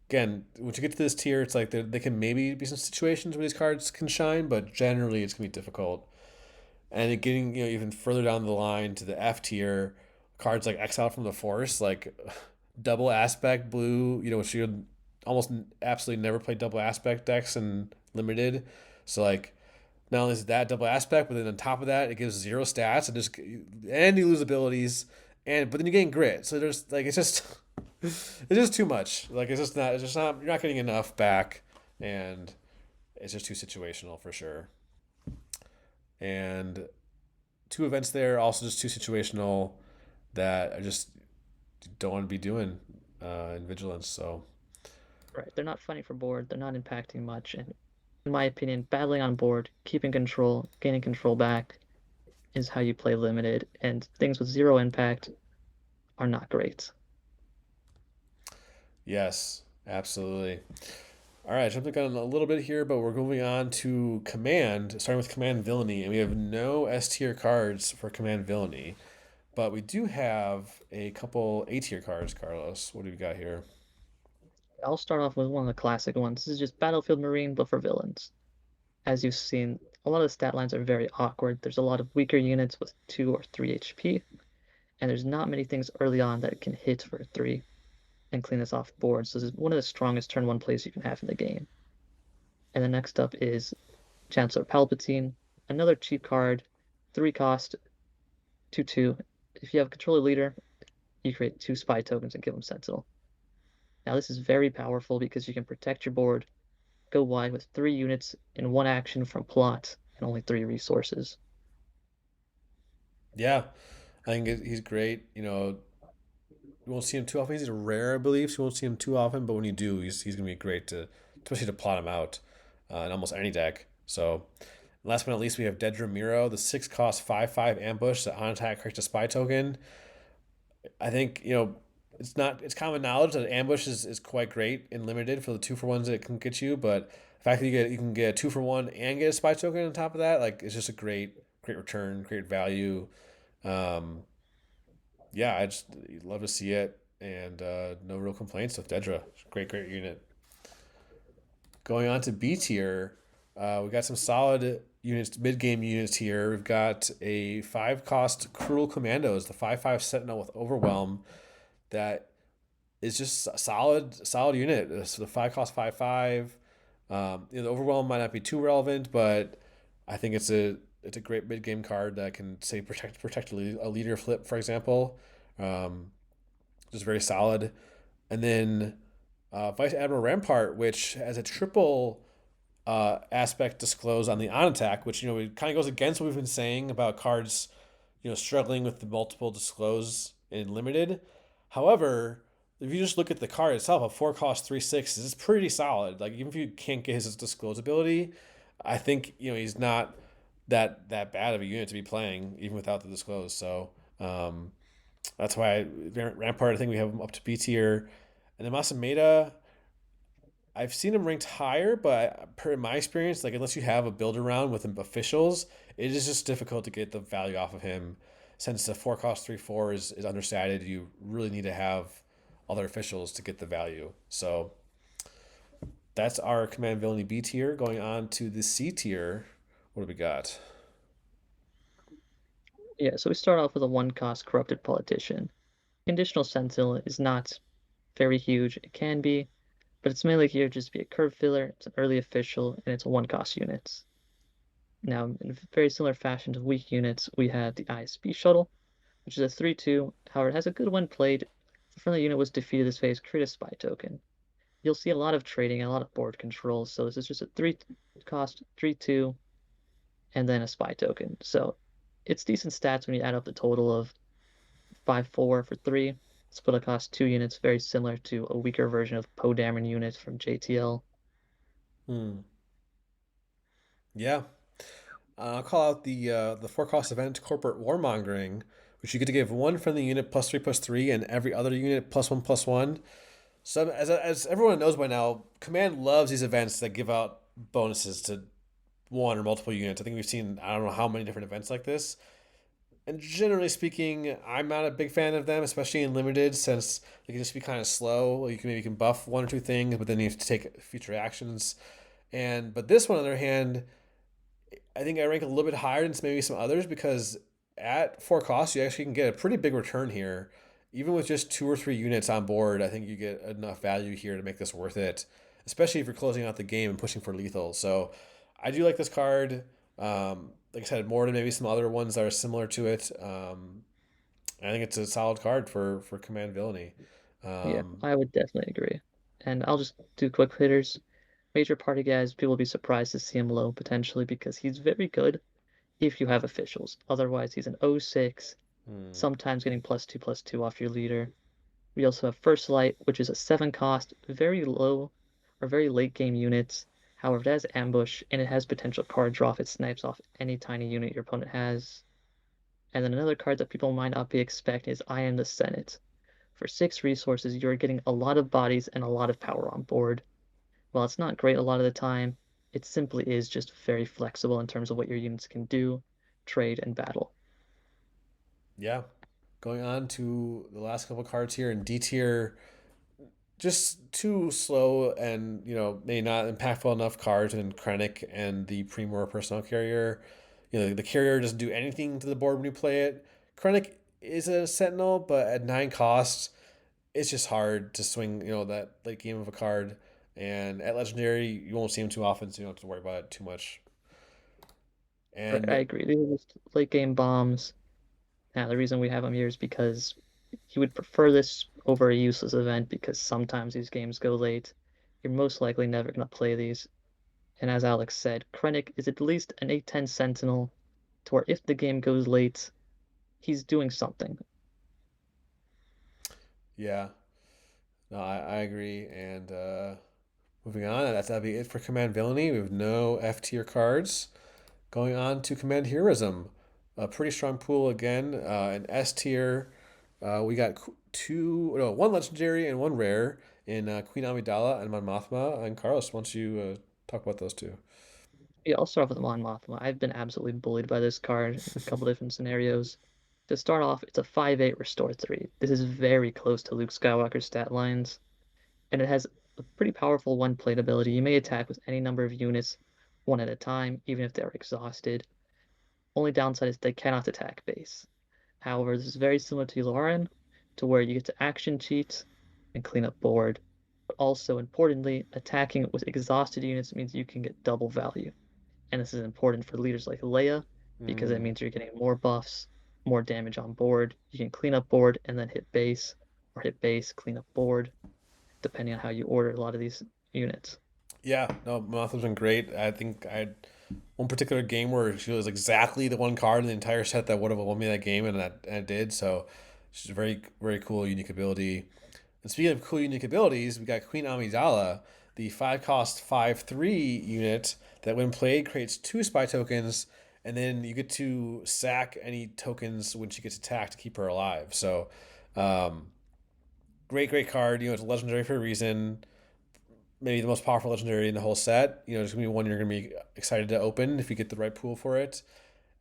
again, once you get to this tier, it's like there can maybe be some situations where these cards can shine, but generally it's gonna be difficult. And it getting even further down the line to the F tier, cards like Exile from the Forest, like double aspect blue, which you almost absolutely never play double aspect decks in limited. So like not only is that double aspect, but then on top of that, it gives 0 stats and you lose abilities, but then you gain grit. So there's like it's just too much. Like it's just not you're not getting enough back, and it's just too situational for sure. And two events there also just too situational that I just don't want to be doing in Vigilance. So Right, they're not funny for board. They're not impacting much, and in my opinion, battling on board, keeping control, gaining control back is how you play limited. And things with zero impact are not great. yes, absolutely. All right, jumping on a little bit here, but we're moving on to Command, starting with Command Villainy, and we have no S tier cards for Command Villainy, but we do have a couple A tier cards. Carlos, what do we got here? I'll start off with one of the classic ones. This is just Battlefield Marine, but for villains. As you've seen, a lot of the stat lines are very awkward. There's a lot of weaker units with 2 or 3 HP, and there's not many things early on that can hit for 3 and clean this off the board. So this is one of the strongest turn 1 plays you can have in the game. And the next up is Chancellor Palpatine, another cheap card, 3 cost, 2/2. If you have a controller leader, you create 2 spy tokens and give them Sentinel. Now this is very powerful because you can protect your board, go wide with 3 units in 1 action from plot and only 3 resources. Yeah, I think he's great. You won't see him too often. He's a rare, I believe, so you won't see him too often. But when you do, he's going to be great especially to plot him out in almost any deck. So, last but not least, we have Dead Ramiro, the 6 cost 5/5 ambush that on attack creates a spy token. I think it's common knowledge that ambush is quite great and limited for the 2-for-1s that it can get you, but the fact that you can get a 2-for-1 and get a spy token on top of that, like it's just a great return, great value. Um, yeah, I just love to see it, and no real complaints with Dedra. Great unit. Going on to B tier, we got some solid units, mid game units here. We've got a 5 cost Cruel Commandos, the 5/5 Sentinel with Overwhelm that is just a solid unit. So the 5 cost 5/5. The Overwhelm might not be too relevant, but I think it's a great mid game card that can say protect a leader flip, for example. Um, just very solid. And then Vice Admiral Rampart, which has a triple aspect disclose on the on attack, which it kind of goes against what we've been saying about cards, struggling with the multiple disclose in limited. However, if you just look at the card itself, a 4 cost 3/6 is pretty solid. Like even if you can't get his disclose ability, I think he's not that bad of a unit to be playing even without the disclose. So that's why Rampart, I think we have him up to B tier. And then Masameda, I've seen him ranked higher, but in my experience, like unless you have a build around with officials, it is just difficult to get the value off of him. Since the 4 cost 3/4 is understated, you really need to have other officials to get the value. So That's our Command Villainy B tier. Going on to the C tier. What do we got? Yeah, so we start off with a one cost corrupted politician. Conditional Sentinel is not very huge. It can be, but it's mainly here just to be a curve filler. It's an early official, and it's a one cost unit. Now, in very similar fashion to weak units, we have the ISB shuttle, which is a 3/2. However, it has a good when played. If the friendly unit was defeated this phase, create a spy token. You'll see a lot of trading and a lot of board control. So this is just a 3 cost, 3/2, and then a spy token. So it's decent stats when you add up the total of 5/4 for 3. Split cost 2 units, very similar to a weaker version of Poe Dameron unit from JTL. Hmm. Yeah. I'll call out the four cost event corporate warmongering, which you get to give one friendly unit +3/+3 and every other unit +1/+1. So as everyone knows by now, Command loves these events that give out bonuses to one or multiple units. I think we've seen I don't know how many different events like this. And generally speaking, I'm not a big fan of them, especially in limited, since they can just be kind of slow. You can buff one or two things, but then you have to take future actions. And but this one, on the other hand, I think I rank a little bit higher than maybe some others because at four costs, you actually can get a pretty big return here. Even with just two or three units on board, I think you get enough value here to make this worth it, especially if you're closing out the game and pushing for lethal. So I do like this card. Like I said, more than maybe some other ones that are similar to it. I think it's a solid card for Command Villainy. Yeah, Um, I would definitely agree. And I'll just do quick hitters. Major party guys, people will be surprised to see him low potentially because he's very good if you have officials. Otherwise, he's an 0/6, hmm, sometimes getting +2/+2 off your leader. We also have First Light, which is a 7 cost, very low or very late game units. However, it has ambush and it has potential card draw if it snipes off any tiny unit your opponent has. And then another card that people might not be expecting is I Am the Senate. For 6 resources, you're getting a lot of bodies and a lot of power on board. While it's not great a lot of the time, it simply is just very flexible in terms of what your units can do, trade, and battle. yeah. Going on to the last couple cards here in D tier, just too slow and maybe not impactful enough cards in Krennic and the Premier Personnel Carrier. The carrier doesn't do anything to the board when you play it. Krennic is a Sentinel, but at 9 costs, it's just hard to swing that late game of a card. And at Legendary, you won't see him too often, so you don't have to worry about it too much. Right, I And agree. These are just late game bombs. Now, the reason we have him here is because he would prefer this over a useless event because sometimes these games go late. You're most likely never going to play these. And as Alex said, Krennic is at least an 8/10 Sentinel to where if the game goes late, he's doing something. yeah, no, I agree. And moving on, that'll be it for Command Villainy. We have no F tier cards. Going on to Command Heroism, a pretty strong pool again. An S tier, we got one legendary and one rare in Queen Amidala and Mon Mothma. And Carlos, why don't you talk about those two? Yeah, I'll start off with Mon Mothma. I've been absolutely bullied by this card in a couple different scenarios. To start off, it's a 5/8 Restore 3. This is very close to Luke Skywalker's stat lines, and it has a pretty powerful one-plate ability. You may attack with any number of units, one at a time, even if they're exhausted. Only downside is they cannot attack base. However, this is very similar to Lauren, to where you get to action cheat and clean up board. But also, importantly, attacking with exhausted units means you can get double value. And this is important for leaders like Leia because it Hmm. means you're getting more buffs, more damage on board. You can clean up board and then hit base, or hit base, clean up board, depending on how you order a lot of these units. Yeah, no, Mothma's been great. I think I had one particular game where she was exactly the one card in the entire set that would have won me that game, and it did. So she's a very, very cool, unique ability. And speaking of cool unique abilities, we got Queen Amidala, the 5 cost 5/3 unit that when played creates 2 spy tokens, and then you get to sack any tokens when she gets attacked to keep her alive. So um, great, great card. It's a legendary for a reason. Maybe the most powerful legendary in the whole set. It's gonna be one you're gonna be excited to open if you get the right pool for it.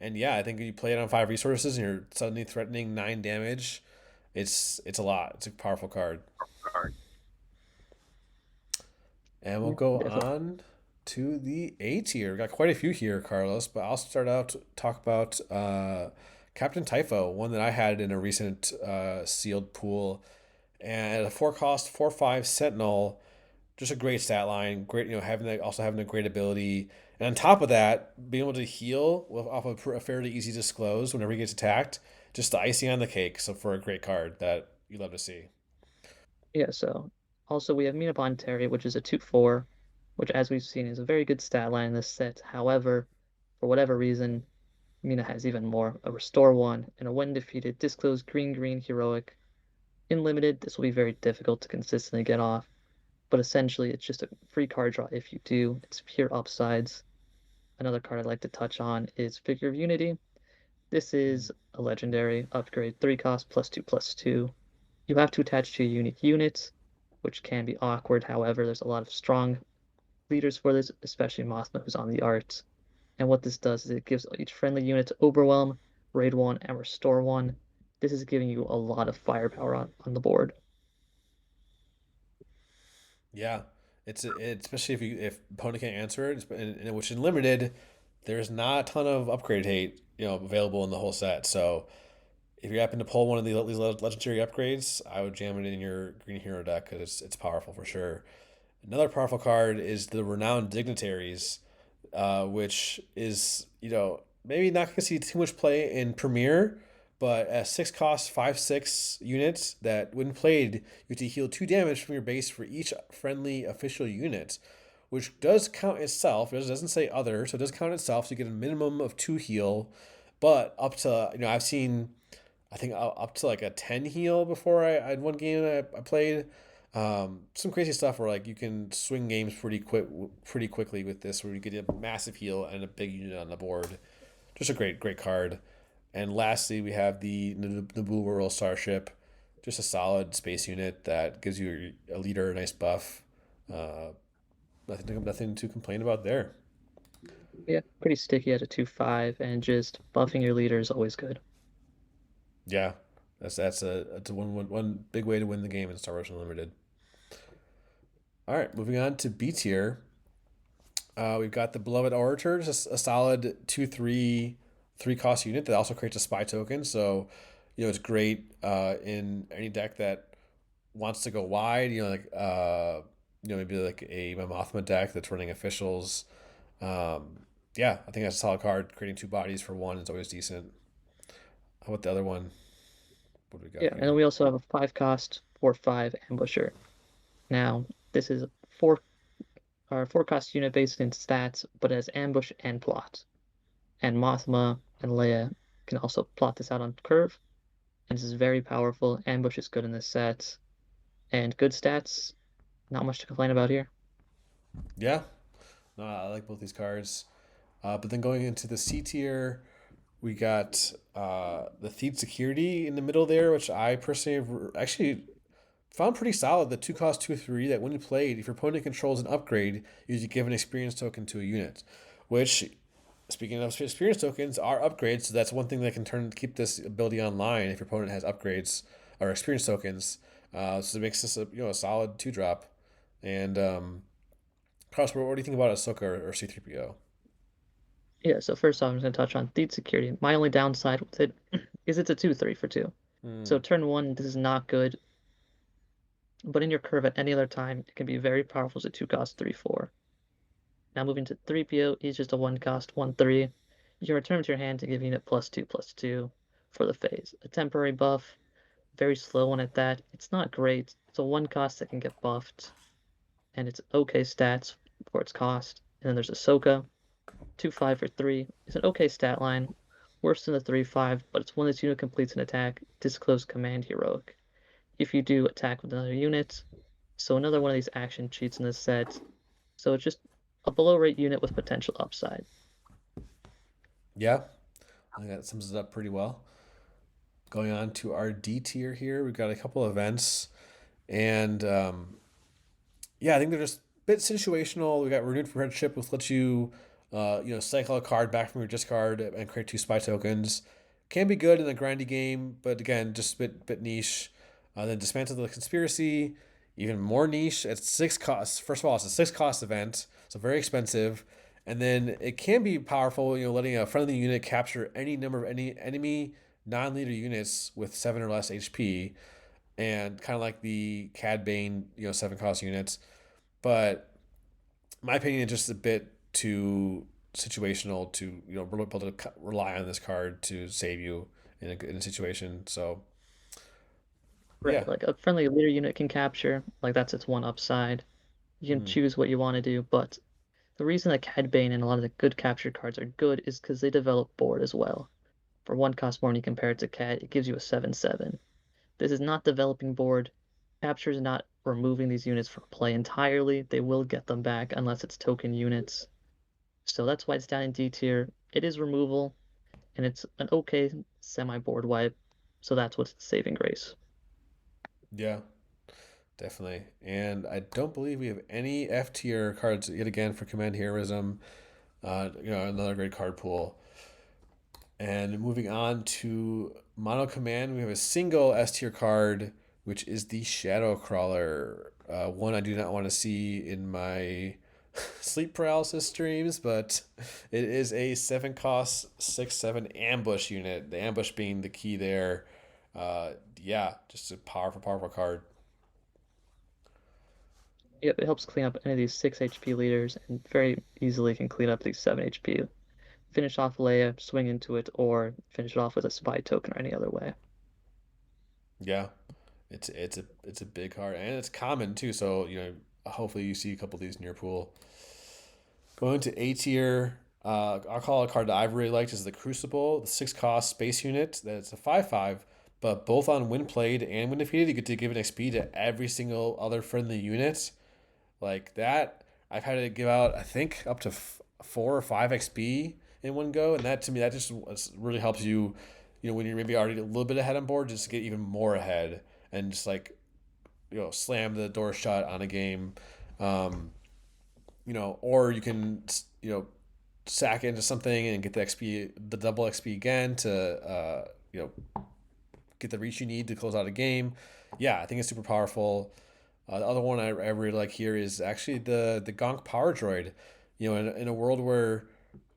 And yeah, I think when you play it on 5 resources and you're suddenly threatening 9 damage, it's a lot. It's a powerful card. And we'll Yeah, go definitely. on to the A tier. We got quite a few here, Carlos, but I'll start out to talk about Captain Typho, one that I had in a recent sealed pool. And at a 4 cost, 4/5 Sentinel, just a great stat line. Great, having that, also having a great ability. And on top of that, being able to heal off of a fairly easy disclose whenever he gets attacked, just the icing on the cake. So for a great card that you love to see. Yeah, so also we have Mina Terry, which is a 2/4, which as we've seen is a very good stat line in this set. However, for whatever reason, Mina has even more, a restore one and a when defeated disclose green green heroic. In limited, this will be very difficult to consistently get off, but essentially it's just a free card draw if you do. It's pure upsides. Another card I'd like to touch on is Figure of Unity. This is a legendary upgrade, 3 cost +2/+2. You have to attach to a unique unit, which can be awkward. However, there's a lot of strong leaders for this, especially Mothma, who's on the art. And what this does is it gives each friendly unit Overwhelm, Raid 1, and Restore 1. This is giving you a lot of firepower on the board. Yeah, especially if opponent can't answer it, which in limited, there's not a ton of upgrade hate available in the whole set. So if you happen to pull one of these legendary upgrades, I would jam it in your green hero deck because it's powerful for sure. Another powerful card is the Renowned Dignitaries, which is maybe not going to see too much play in Premiere, but at 6 cost 5/6 units that when played you get to heal 2 damage from your base for each friendly official unit, which does count itself. It doesn't say other, so it does count itself. So you get a minimum of 2 heal, but up to I've seen I think up to like a 10 heal before I had one game I played. Some crazy stuff where like you can swing games pretty quickly with this, where you get a massive heal and a big unit on the board. Just a great card. And lastly, we have the Naboo World Starship, just a solid space unit that gives you a leader, a nice buff. Uh, nothing to complain about there. Yeah, pretty sticky at a 2/5, and just buffing your leader is always good. Yeah, that's a one big way to win the game in Star Wars Unlimited. All right, moving on to B tier. We've got the Beloved Orator, just a solid 2/3 cost unit that also creates a spy token. So, it's great in any deck that wants to go wide. Maybe like a Mothma deck that's running officials. Yeah, I think that's a solid card. Creating 2 bodies for one is always decent. How about the other one? What do we got Yeah, and then here? we also have a 5 cost 4/5 Ambusher. Now, this is a 4 cost unit based in stats, but it has ambush and plot. And Mothma and Leia can also plot this out on curve, and this is very powerful. Ambush is good in this set, and good stats, not much to complain about here. Yeah, no, I like both these cards. But then going into the C tier, we got the Thief Security in the middle there, which I personally have actually found pretty solid. The 2 cost 2/3 that when you played, if your opponent controls an upgrade, you give an experience token to a unit. Which, speaking of experience tokens, are upgrades. So that's one thing that can keep this ability online if your opponent has upgrades or experience tokens. So it makes this a solid 2 drop. And Carlos, what do you think about Ahsoka or C3PO? Yeah, so first off, I'm just going to touch on Thief Security. My only downside with it is it's a 2/3 for 2. Hmm. So turn 1, this is not good, but in your curve at any other time, it can be very powerful as a 2 cost 3/4. Now moving to 3PO, he's just a 1 cost 1/3. You can return him to your hand to give unit +2/+2 for the phase. A temporary buff, very slow one at that. It's not great. It's a 1 cost that can get buffed, and it's okay stats for its cost. And then there's Ahsoka, 2/5 for 3. It's an okay stat line, worse than the 3/5, but it's when this unit completes an attack, disclose command heroic. If you do attack with another unit, so another one of these action cheats in this set. So it's just a below rate unit with potential upside. Yeah, I think that sums it up pretty well. Going on to our D tier here, we've got a couple events, and yeah, I think they're just a bit situational. We got renewed friendship, which lets you, cycle a card back from your discard and create 2 spy tokens. Can be good in a grindy game, but again, just a bit niche. Then dismantle the conspiracy. Even more niche. It's six costs. First of all, it's a six cost event, so very expensive. And then it can be powerful, letting a friendly unit capture any number of any enemy non-leader units with 7 or less HP, and kind of like the Cad Bane, 7 cost units. But in my opinion, it's just a bit too situational to really able to rely on this card to save you in a situation. So Right, yeah. like a friendly leader unit can capture, like that's its one upside. You can Hmm. choose what you want to do, but the reason that Cad Bane and a lot of the good capture cards are good is because they develop board as well. For one cost more when you compare it to Cad, it gives you a 7/7. This is not developing board. Capture is not removing these units from play entirely. They will get them back unless it's token units. So that's why it's down in D tier. It is removal, and it's an okay semi-board wipe. So that's what's the saving grace. Yeah, definitely. And I don't believe we have any F tier cards yet again for Command Heroism. Another great card pool. And moving on to Mono Command, we have a single S tier card, which is the Shadow Crawler. One I do not want to see in my sleep paralysis streams, but it is a 7 cost 6/7 ambush unit. The ambush being the key there. Yeah, just a powerful, powerful card. Yep, it helps clean up any of these 6 HP leaders and very easily can clean up these 7 HP. Finish off Leia, swing into it, or finish it off with a spy token or any other way. Yeah, it's a big card and it's common too. So hopefully you see a couple of these in your pool. Going to A tier, I'll call a card that I've really liked is the Crucible, the 6 cost space unit. That's a 5/5, but both on when played and when defeated, you get to give an XP to every single other friendly unit. Like that, I've had to give out I think up to 4 or 5 XP in one go, and that to me that just really helps you. When you're maybe already a little bit ahead on board, just to get even more ahead and just like slam the door shut on a game. Um, or you can sack into something and get the XP, the double XP again to get the reach you need to close out a game. Yeah, I think it's super powerful. The other one I really like here is actually the Gonk Power Droid. In a world where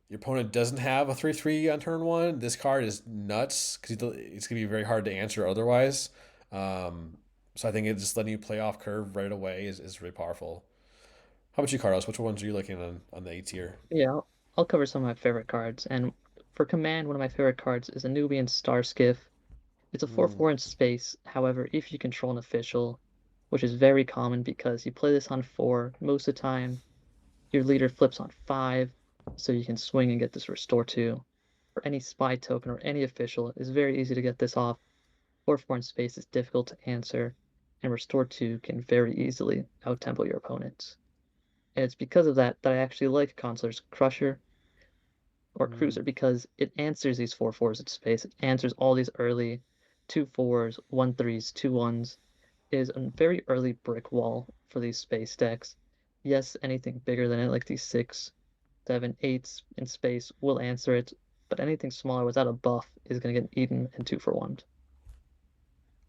your opponent doesn't have a 3/3 on turn one, this card is nuts because it's gonna be very hard to answer otherwise. Um, so I think it's just letting you play off curve right away is really powerful. How about you, Carlos? Which ones are you looking on the A tier? Yeah, I'll cover some of my favorite cards. And for Command, one of my favorite cards is a Nubian Star Skiff. It's a Mm, 4/4 in space. However, if you control an official, which is very common because you play this on 4 most of the time, your leader flips on 5, so you can swing and get this Restore 2. For any spy token or any official, it's very easy to get this off. 4/4 in space is difficult to answer, and Restore 2 can very easily outtempo your opponents. And it's because of that that I actually like Consular's Crusher or mm. Cruiser because it answers these 4/4s in space. It answers all these early 2/4s, 1/3s, 2/1s. It is a very early brick wall for these space decks. Yes, anything bigger than it, like these 6, 7, 8s in space, will answer it, but anything smaller without a buff is going to get eaten and 2-for-1.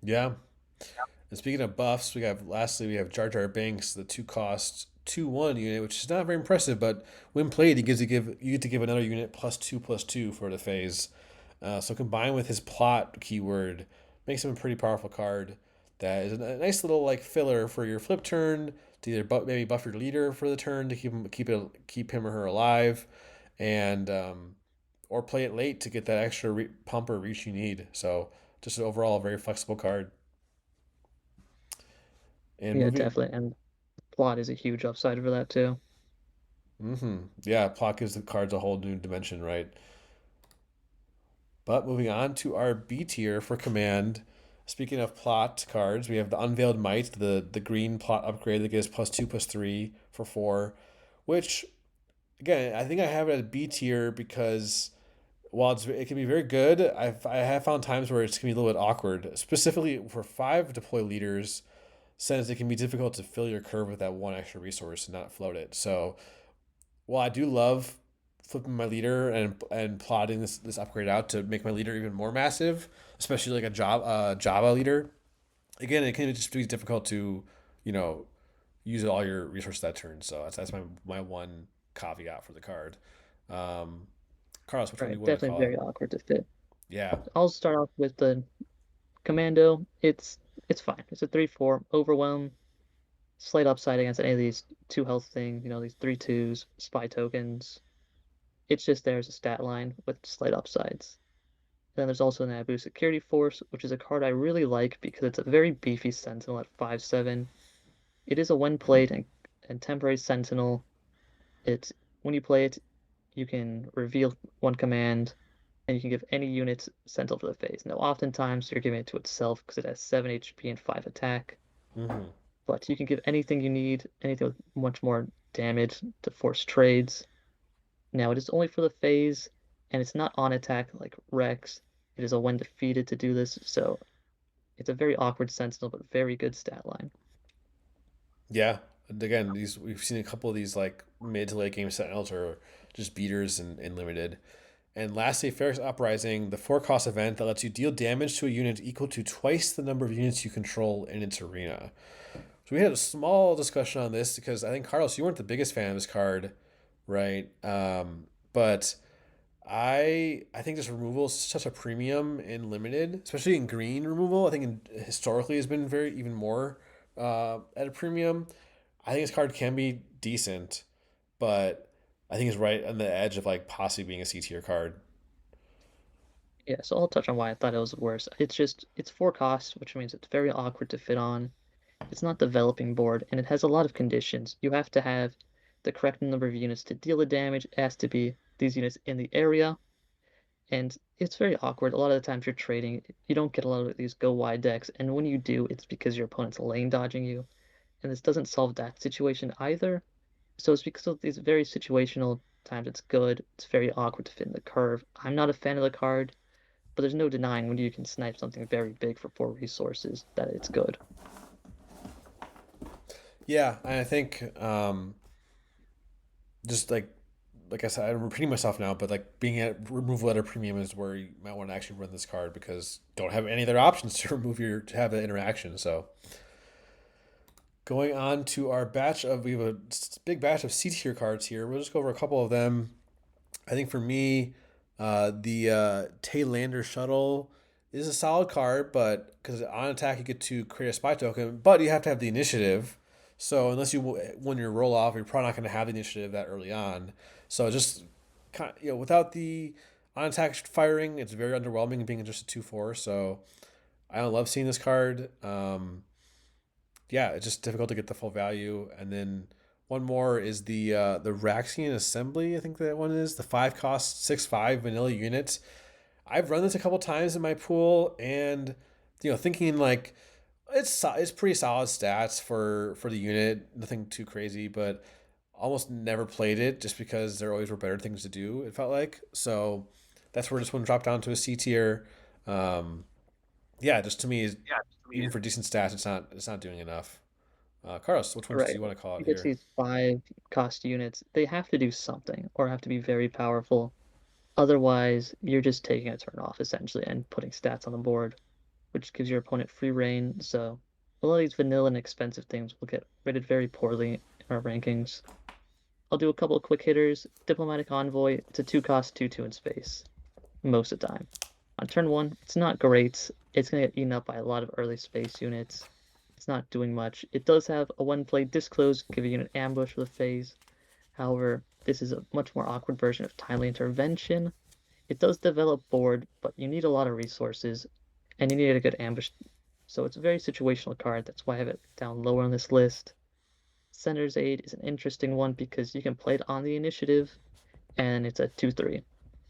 Yeah. And speaking of buffs, we have Jar Jar Binks, the 2 cost 2/1 unit, which is not very impressive, but when played, you get to give another unit +2/+2 for the phase. So combined with his plot keyword, makes him a pretty powerful card. That is a nice little like filler for your flip turn to either maybe buff your leader for the turn to keep him or her alive, and or play it late to get that extra pump or reach you need. So just an overall a very flexible card. And Yeah, moving, definitely. And plot is a huge upside for that too. yeah, plot gives the cards a whole new dimension, right? But moving on to our B tier for command. Speaking of plot cards, we have the Unveiled Might, the green plot upgrade that gives +2/+3 for 4, which again I think I have it at B tier because while it can be very good, I have found times where it's can be a little bit awkward, specifically for 5 deploy leaders, since it can be difficult to fill your curve with that one extra resource and not float it. So while I do love flipping my leader and plotting this upgrade out to make my leader even more massive, especially like a Java leader. Again, it can just be difficult to you know, use all your resources that turn. So that's my one caveat for the card. Um, Carlos, which one do Right, you want to definitely call it? very awkward to fit. Yeah. I'll start off with the Commando. It's fine. It's a 3/4 overwhelm, slight upside against any of these two health things, these 3/2s, spy tokens. It's just there as a stat line with slight upsides. Then there's also Naboo Security Force, which is a card I really like because it's a very beefy Sentinel at 5/7. It is a when played and temporary Sentinel. It's when you play it, you can reveal one command, and you can give any unit Sentinel for the phase. Now, oftentimes you're giving it to itself because it has 7 HP and 5 attack, Hmm. but you can give anything you need, anything with much more damage to force trades. Now, it is only for the phase, and it's not on attack like Rex. It is a when defeated to do this, so it's a very awkward Sentinel, but very good stat line. Yeah. And again, these we've seen a couple of these like mid to late game sentinels are just beaters and limited. And lastly, Ferris Uprising, the four cost event that lets you deal damage to a unit equal to twice the number of units you control in its arena. So we had a small discussion on this because I think Carlos, you weren't the biggest fan of this card, right? But I think this removal is such a premium in limited, especially in green removal. I think historically has been very even more at a premium. I think this card can be decent, but I think it's right on the edge of like possibly being a C tier card. Yeah, so I'll touch on why I thought it was worse. It's 4 cost, which means it's very awkward to fit on. It's not developing board, and it has a lot of conditions. You have to have the correct number of units to deal the damage. It has to be these units in the area, and it's very awkward. A lot of the times you're trading, you don't get a lot of these go wide decks, and when you do, it's because your opponent's lane dodging you, and this doesn't solve that situation either. So it's because of these very situational times it's good. It's very awkward to fit in the curve. I'm not a fan of the card, but there's no denying when you can snipe something very big for 4 resources that it's good. Yeah, and I think just like I said, I'm repeating myself now, but like being at removal at a premium is where you might want to actually run this card because you don't have any other options to remove your to have the interaction. So going on to our batch of we have a big batch of C tier cards here. We'll just go over a couple of them. I think for me, the Taylander shuttle is a solid card, but because on attack you get to create a spy token, but you have to have the initiative. So unless you win your roll off, you're probably not going to have the initiative that early on. So just kind of, without the on attack firing, it's very underwhelming being just a 2/4. So I don't love seeing this card. Yeah, it's just difficult to get the full value. And then one more is the Raxian Assembly. I think that one is the 5 cost 6/5 vanilla unit. I've run this a couple times in my pool, and thinking like it's pretty solid stats for the unit. Nothing too crazy, but almost never played it just because there always were better things to do. It felt like so. That's where this one dropped down to a C tier. Um, yeah, just to me, even for decent stats, it's not doing enough. Carlos, which ones do Right. you want to call You out get here? these 5 cost units. They have to do something or have to be very powerful. Otherwise, you're just taking a turn off essentially and putting stats on the board, which gives your opponent free reign. So a lot of these vanilla and expensive things will get rated very poorly in our rankings. I'll do a couple of quick hitters. Diplomatic Envoy, it's a 2 cost 2/2 in space most of the time. On turn 1, it's not great. It's going to get eaten up by a lot of early space units. It's not doing much. It does have a one play disclose, give a unit ambush for the phase. However, this is a much more awkward version of timely intervention. It does develop board, but you need a lot of resources and you need a good ambush. So it's a very situational card. That's why I have it down lower on this list. Senator's Aid is an interesting one because you can play it on the initiative and it's a 2/3.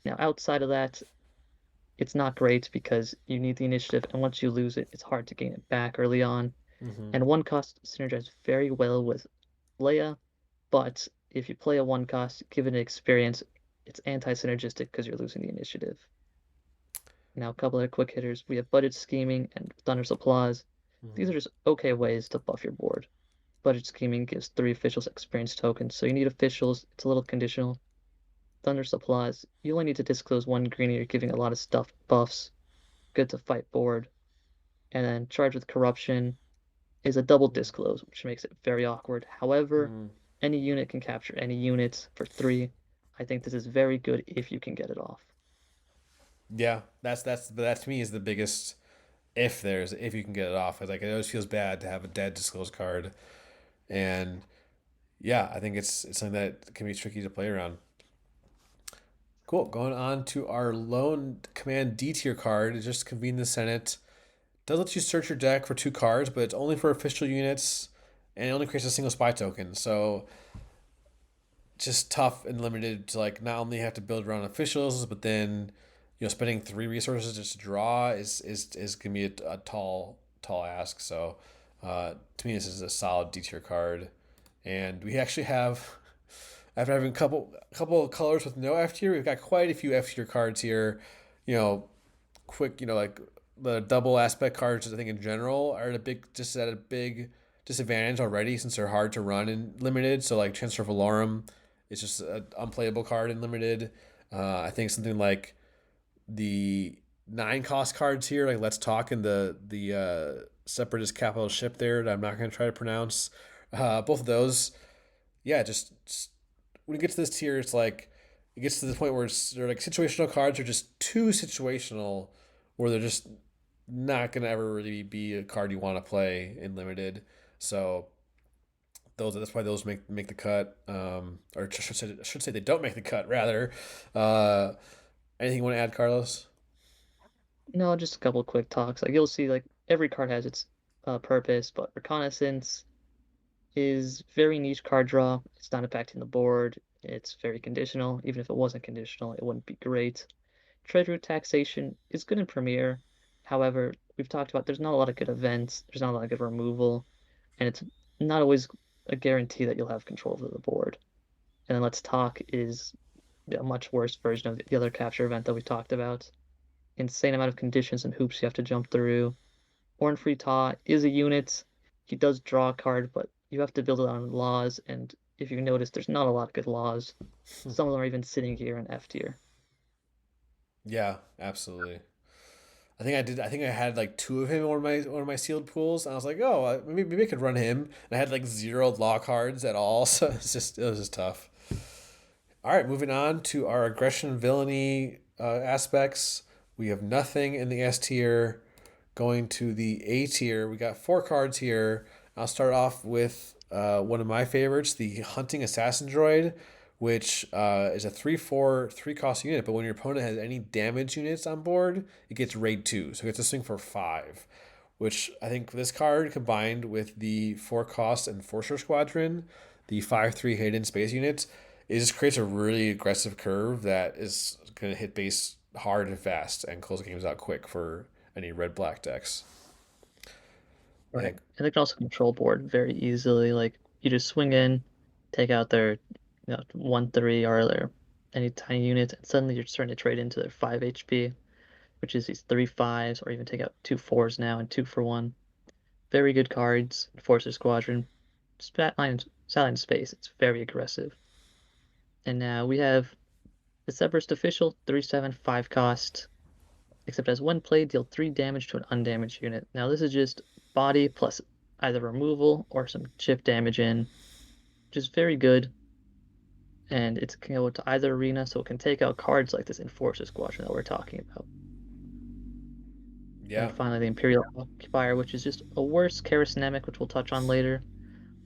Now, outside of that, it's not great because you need the initiative, and once you lose it, it's hard to gain it back early on. Mm-hmm. And one cost synergizes very well with Leia, but if you play a one cost, given experience, it's anti-synergistic because you're losing the initiative. Now, a couple other quick hitters. We have Budget Scheming and Thunder's Applause. These Mm-hmm. are just okay ways to buff your board. Budget Scheming gives 3 officials experience tokens, so you need officials. It's a little conditional. Thunder's Applause. You only need to disclose one green, you're giving a lot of stuff buffs. Good to fight board. And then Charge with Corruption. is a double disclose, which makes it very awkward. However, Mm. any unit can capture any unit for 3. I think this is very good if you can get it off. Yeah, that to me is the biggest if you can get it off. It's like it always feels bad to have a dead disclosed card, and yeah, I think it's something that can be tricky to play around. Cool. Going on to our lone command D tier card. It just convene the Senate. Does let you search your deck for 2 cards, but it's only for official units, and it only creates a single spy token. So just tough and limited to like not only have to build around officials, but then spending 3 resources just to draw is gonna be a tall ask. So to me, this is a solid D tier card, and we actually have after having a couple of colors with no F tier, we've got quite a few F tier cards here. You know, quick, like the double aspect cards. I think in general are at a big disadvantage already since they're hard to run in limited. So like Transfer Valorum is just an unplayable card in limited. I think something like the 9 cost cards here, like Let's Talk and the Separatist Capital Ship there that I'm not going to try to pronounce. Both of those, yeah, just when you get to this tier, it's like it gets to the point where they're like situational cards are just too situational, where they're just not gonna ever really be a card you want to play in limited. So that's why those make the cut, or I should say they don't make the cut rather. Uh, Anything you want to add, Carlos? No, just a couple quick talks. Like you'll see, like every card has its purpose, but Reconnaissance is very niche card draw. It's not impacting the board. It's very conditional. Even if it wasn't conditional, it wouldn't be great. Trade route taxation is good in Premiere. However, we've talked about there's not a lot of good events, there's not a lot of good removal, and it's not always a guarantee that you'll have control of the board. And then Let's Talk is a much worse version of the other capture event that we talked about. Insane amount of conditions and hoops you have to jump through. Orn Free Ta is a unit. He does draw a card, but you have to build it on laws, and if you notice, there's not a lot of good laws. Some of them are even sitting here in F tier. Yeah, absolutely. I think I did. I think I had like 2 of him in one of my sealed pools, and I was like, oh, maybe I could run him. And I had like 0 law cards at all, so it was just tough. All right, moving on to our aggression villainy aspects. We have nothing in the S tier. Going to the A tier, we got 4 cards here. I'll start off with one of my favorites, the Hunting Assassin Droid, which is a 3/4 3 cost unit. But when your opponent has any damage units on board, it gets raid 2, so it gets to swing for 5. Which I think this card combined with the 4 cost Enforcer Squadron, the 5/3 hidden space units, it just creates a really aggressive curve that is going to hit base hard and fast and close games out quick for any red black decks. Right. And And they can also control board very easily. Like you just swing in, take out their 1/3 or their any tiny unit, and suddenly you're starting to trade into their 5 HP, which is these 3/5s, or even take out 2/4s now and 2 for 1. Very good cards. Enforcer Squadron, Satline Space. It's very aggressive. And now we have the Severest Official, 3/7 5 cost. Except as when played, deal 3 damage to an undamaged unit. Now this is just body plus either removal or some chip damage in, which is very good, and it can go to either arena, so it can take out cards like this Enforcer Squadron that we're talking about. And then yeah, finally the Imperial Occupier, which is just a worse Charismatic, which we'll touch on later,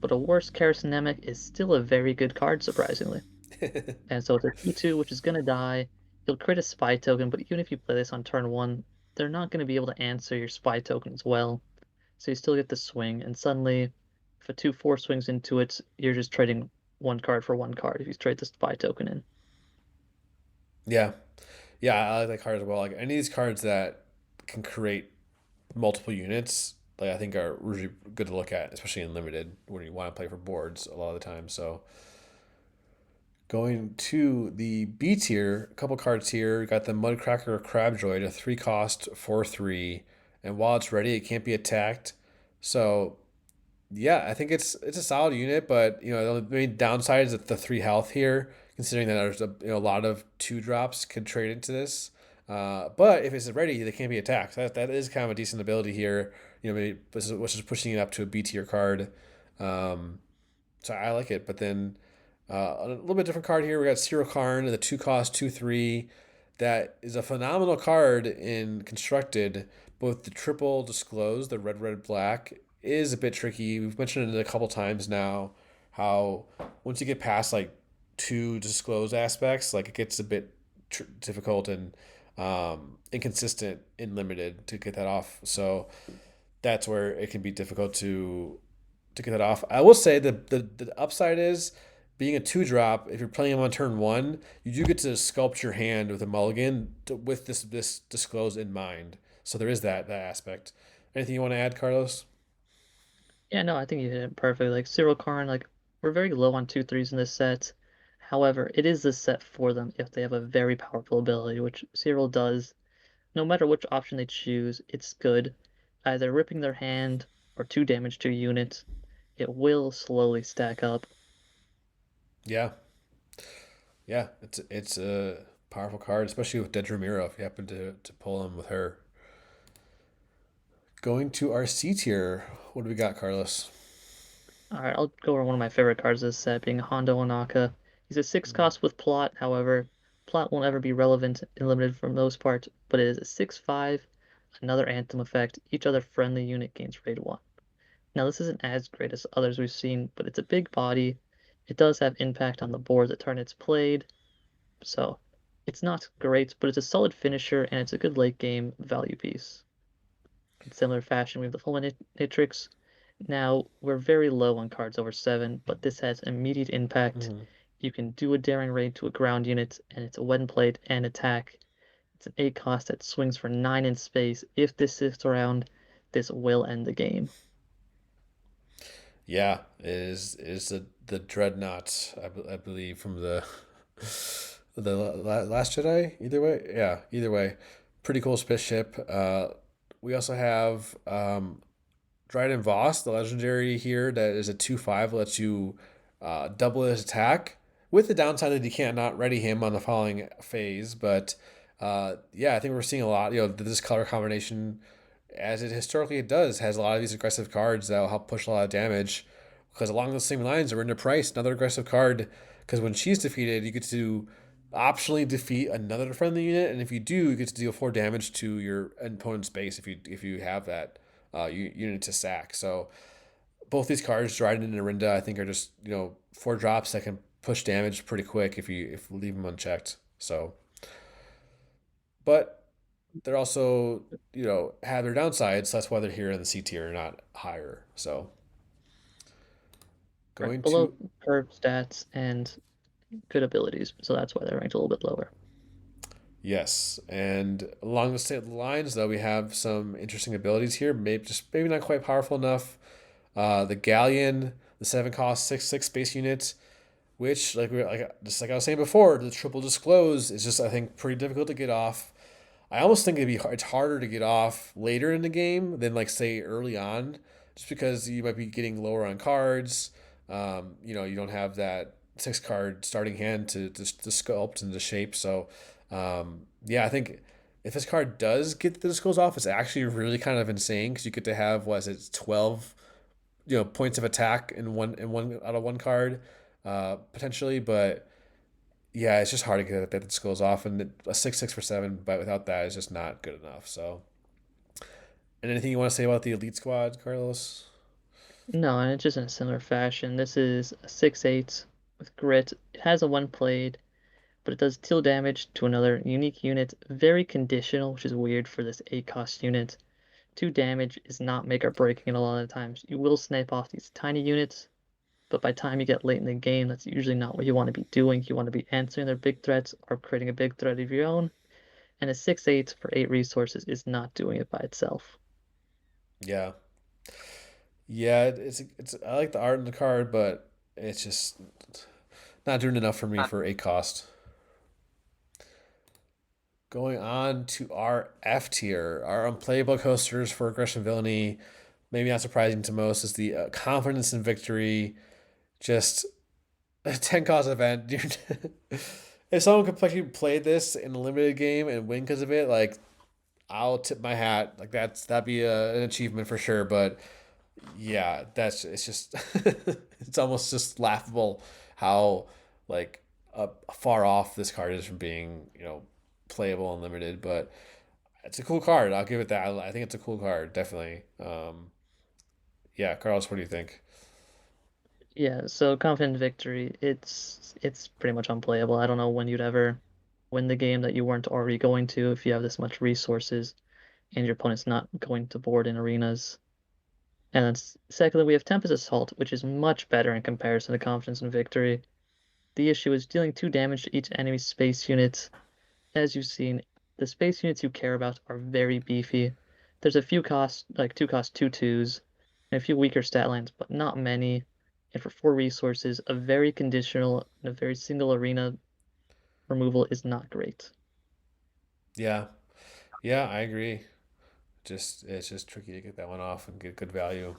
but a worse Charismatic is still a very good card, surprisingly. And so it's a 2/2, which is going to die. You'll create a spy token, but even if you play this on turn 1, they're not going to be able to answer your spy token as well. So you still get the swing, and suddenly, if a 2/4 swings into it, you're just trading 1 card for 1 card if you trade the spy token in. yeah, yeah. I like that card as well. Like any of these cards that can create multiple units, like I think are really good to look at, especially in limited when you want to play for boards a lot of the time. So going to the B tier, a couple cards here. We got the Mudcracker Crab Droid, a 3 cost 4/3, and while it's ready, it can't be attacked. So yeah, I think it's a solid unit, but the main downside is the 3 health here, considering that there's a lot of 2 drops could trade into this. But if it's ready, they can't be attacked. That is kind of a decent ability here. maybe which is pushing it up to a B tier card. Um, so I like it. But then a little bit different card here. We got Cyril Karn, the 2 cost 2/3. That is a phenomenal card in constructed. Both the triple disclose, the red, red, black, is a bit tricky. We've mentioned it a couple times now. How once you get past like two disclose aspects, like it gets a bit difficult and inconsistent in limited to get that off. So that's where it can be difficult to get that off. I will say the upside is being a 2 drop. If you're playing him on turn one, you do get to sculpt your hand with a mulligan with this disclose in mind. So there is that aspect. Anything you want to add, Carlos? Yeah, no, I think you hit it perfect. Like Cyril Karn, like we're very low on 2/3s in this set. However, it is the set for them if they have a very powerful ability, which Cyril does. No matter which option they choose, it's good. Either ripping their hand or 2 damage to a unit. It will slowly stack up. Yeah, yeah. It's a powerful card, especially with Dedramiro if you happen to pull him with her. Going to our C tier. What do we got, Carlos? Alright, I'll go over one of my favorite cards of this set, being Hondo Onaka. He's a 6 cost with plot, however, plot won't ever be relevant and limited for the most part, but it is a 6/5, another Anthem effect. Each other friendly unit gains raid 1. Now, this isn't as great as others we've seen, but it's a big body. It does have impact on the board the turn it's played, so it's not great, but it's a solid finisher and it's a good late game value piece. In similar fashion, we have the Fulminatrix. Now, we're very low on cards over 7, but this has immediate impact. Mm-hmm. You can do a daring raid to a ground unit, and it's a when played and attack. It's an 8 cost that swings for 9 in space. If this sits around, this will end the game. Yeah, it is the dreadnought, I believe, from the Last Jedi. Either way, yeah, either way, pretty cool spaceship. We also have Dryden Voss, the legendary here, that is a 2/5, lets you double his attack with the downside that you can't not ready him on the following phase. But yeah, I think we're seeing a lot. This color combination, as it historically it does, has a lot of these aggressive cards that will help push a lot of damage. Because along those same lines, Arinda Price, another aggressive card. Because when she's defeated, you get to optionally defeat another friendly unit, and if you do, you get to deal 4 damage to your opponent's base if you have that unit to sack. So both these cards, Dryden and Arinda, I think are just 4 drops that can push damage pretty quick if you leave them unchecked. So, but they're also have their downsides. So that's why they're here in the C tier, not higher. So Right going below to curve stats and good abilities, so that's why they're ranked a little bit lower. yes, and along the same lines though, we have some interesting abilities here. Maybe not quite powerful enough. The Galleon, the 7 cost 6/6 space unit, which like I was saying before, the triple disclose is just I think pretty difficult to get off. I almost think it's harder to get off later in the game than like say early on, just because you might be getting lower on cards. You don't have that 6 card starting hand to sculpt and to shape. So yeah, I think if this card does get the disclose off, it's actually really kind of insane because you get to have what is it 12 points of attack in one out of one card potentially, but yeah, it's just hard to get that skills off, and a 6/6 for 7, but without that, is just not good enough. So, and anything you want to say about the elite squad, Carlos? No, and it's just in a similar fashion. This is a 6/8 with grit. It has a one played, but it does deal damage to another unique unit. Very conditional, which is weird for this 8 cost unit. 2 damage is not make or breaking it a lot of times. You will snipe off these tiny units, but by the time you get late in the game, that's usually not what you want to be doing. You want to be answering their big threats or creating a big threat of your own. And a 6/8 for 8 resources is not doing it by itself. Yeah, yeah, it's I like the art in the card, but it's just not doing enough for me for 8 cost. Going on to our F tier, our unplayable coasters for aggression villainy. Maybe not surprising to most is the confidence in victory. Just a 10 cost event, dude. If someone could actually play this in a limited game and win because of it, like I'll tip my hat. Like that'd be an achievement for sure. But yeah, that's it's just it's almost just laughable how like far off this card is from being playable and limited. But it's a cool card. I'll give it that. I think it's a cool card, definitely. Yeah, Carlos, what do you think? Yeah, so Confident Victory, it's pretty much unplayable. I don't know when you'd ever win the game that you weren't already going to if you have this much resources and your opponent's not going to board in arenas. And then secondly, we have Tempest Assault, which is much better in comparison to Confidence and Victory. The issue is dealing 2 damage to each enemy space unit. As you've seen, the space units you care about are very beefy. There's a few cost, like 2 cost 2/2s, and a few weaker stat lines, but not many. And for 4 resources, a very conditional and a very single arena removal is not great. Yeah, yeah, I agree. Just it's just tricky to get that one off and get good value.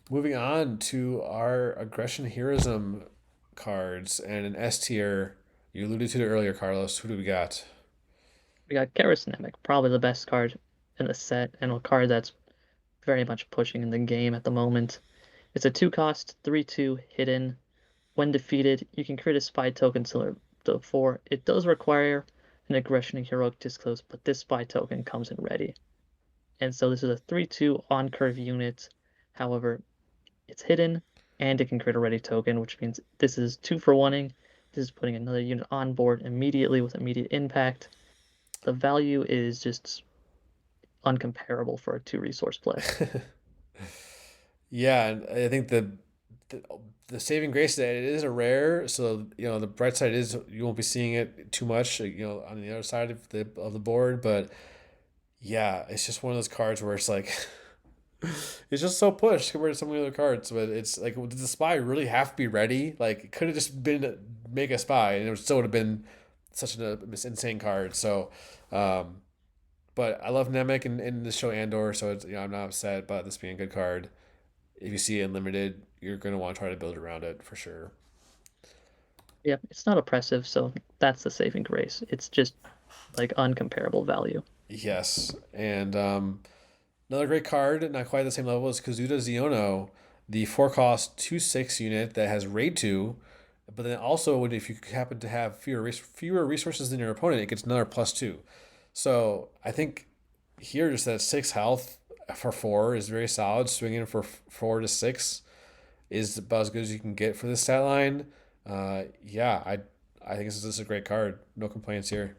Moving on to our aggression heroism cards and an S tier. You alluded to it earlier, Carlos. Who do we got? We got Karasnemic, probably the best card in the set, and a card that's very much pushing in the game at the moment. It's a 2 cost 3/2 hidden. When defeated, you can create a spy token similar to 4. It does require an aggression and heroic disclose, but this spy token comes in ready. And so this is a 3/2 on curve unit. However, it's hidden and it can create a ready token, which means this is 2 for 1ing. This is putting another unit on board immediately with immediate impact. The value is just uncomparable for a 2 resource play. Yeah, and I think the the saving grace is that it is a rare. So the bright side is you won't be seeing it too much. On the other side of the board, but yeah, it's just one of those cards where it's like it's just so pushed compared to some of the other cards. But it's like, did the spy really have to be ready? Like, it could have just been make a spy, and it still would have been such an insane card. So, um, but I love Nemec in the show Andor, so I'm not upset about this being a good card. If you see it in limited, you're gonna want to try to build around it for sure. Yeah, it's not oppressive, so that's the saving grace. It's just like uncomparable value. Yes, and another great card, not quite the same level as Kazuda Ziono, the 4 cost 2/6 unit that has raid 2, but then also if you happen to have fewer resources than your opponent, it gets another +2. So I think here just that 6 health for 4 is very solid. Swinging for 4 to 6 is about as good as you can get for this stat line. Yeah, I think this is a great card. No complaints here.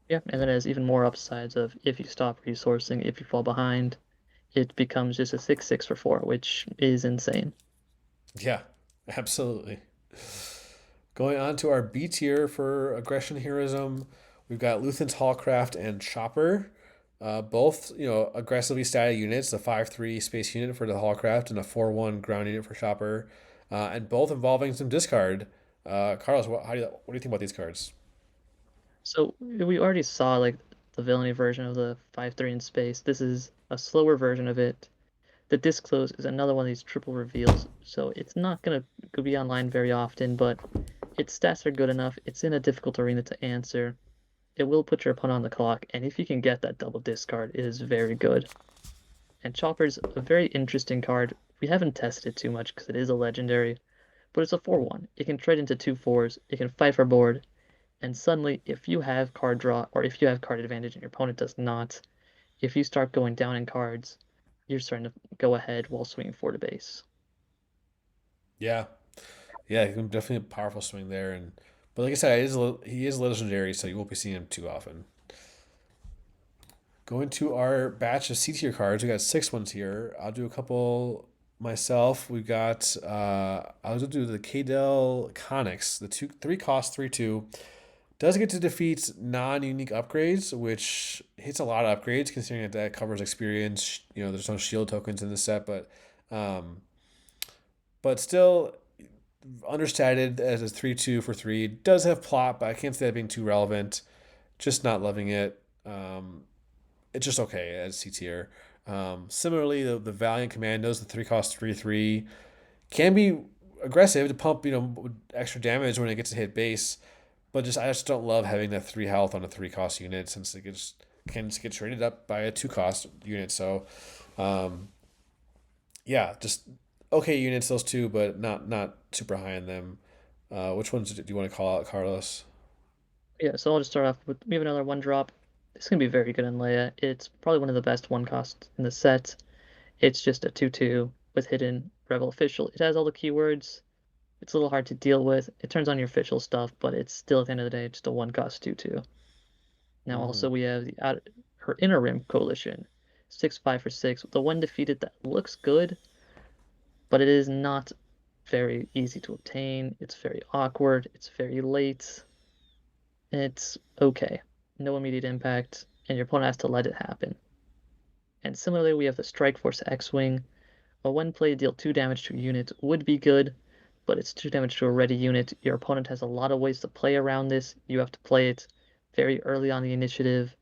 Yeah, and then it has even more upsides of if you stop resourcing, if you fall behind, it becomes just a 6/6 for 4, which is insane. Yeah, absolutely. Going on to our B tier for aggression heroism, we've got Luthen's Hallcraft and Chopper. Both, aggressively statted units, a 5/3 space unit for the Hallcraft and a 4/1 ground unit for Chopper, and both involving some discard. Carlos, what do you think about these cards? So we already saw like the villainy version of the 5/3 in space. This is a slower version of it. The disclose is another one of these triple reveals, so it's not gonna be online very often, but its stats are good enough. It's in a difficult arena to answer. It will put your opponent on the clock, and if you can get that double discard, it is very good. And Chopper's a very interesting card. We haven't tested it too much because it is a legendary, but it's a 4/1. It can trade into 2/4s. It can fight for board, and suddenly, if you have card draw or if you have card advantage and your opponent does not, if you start going down in cards, you're starting to go ahead while swinging for the base. Yeah, yeah, definitely a powerful swing there, and but like I said, he is legendary, so you won't be seeing him too often. Going to our batch of C tier cards, we got 6 ones here. I'll do a couple myself. We've got I'll do the Kadel Conics, the 3 cost 3/2. Does get to defeat non-unique upgrades, which hits a lot of upgrades considering that covers experience. There's no shield tokens in the set, but still understated as a 3/2 for 3. Does have plot, but I can't say that being too relevant. Just not loving it. It's just okay as C tier. Similarly, the Valiant Commandos, the 3 cost 3/3, can be aggressive to pump extra damage when it gets to hit base. but just I just don't love having that 3 health on a 3 cost unit since it gets can just get traded up by a 2 cost unit. So um, yeah, just okay units those two, but not super high in them. Which ones do you want to call out, Carlos? Yeah, so I'll just start off with we have another one drop. It's gonna be very good in Leia. It's probably one of the best one costs in the set. It's just a 2/2 with hidden Rebel official. It has all the keywords. It's a little hard to deal with. It turns on your official stuff, but it's still at the end of the day just a one cost 2/2. Now Mm-hmm. also we have her Inner Rim Coalition. 6/5 for 6. The one defeated that looks good, but it is not very easy to obtain. It's very awkward. It's very late. It's okay. No immediate impact, and your opponent has to let it happen. And similarly, we have the Strike Force X-Wing. A when played, deal 2 damage to a unit would be good, but it's 2 damage to a ready unit. Your opponent has a lot of ways to play around this. You have to play it very early on the initiative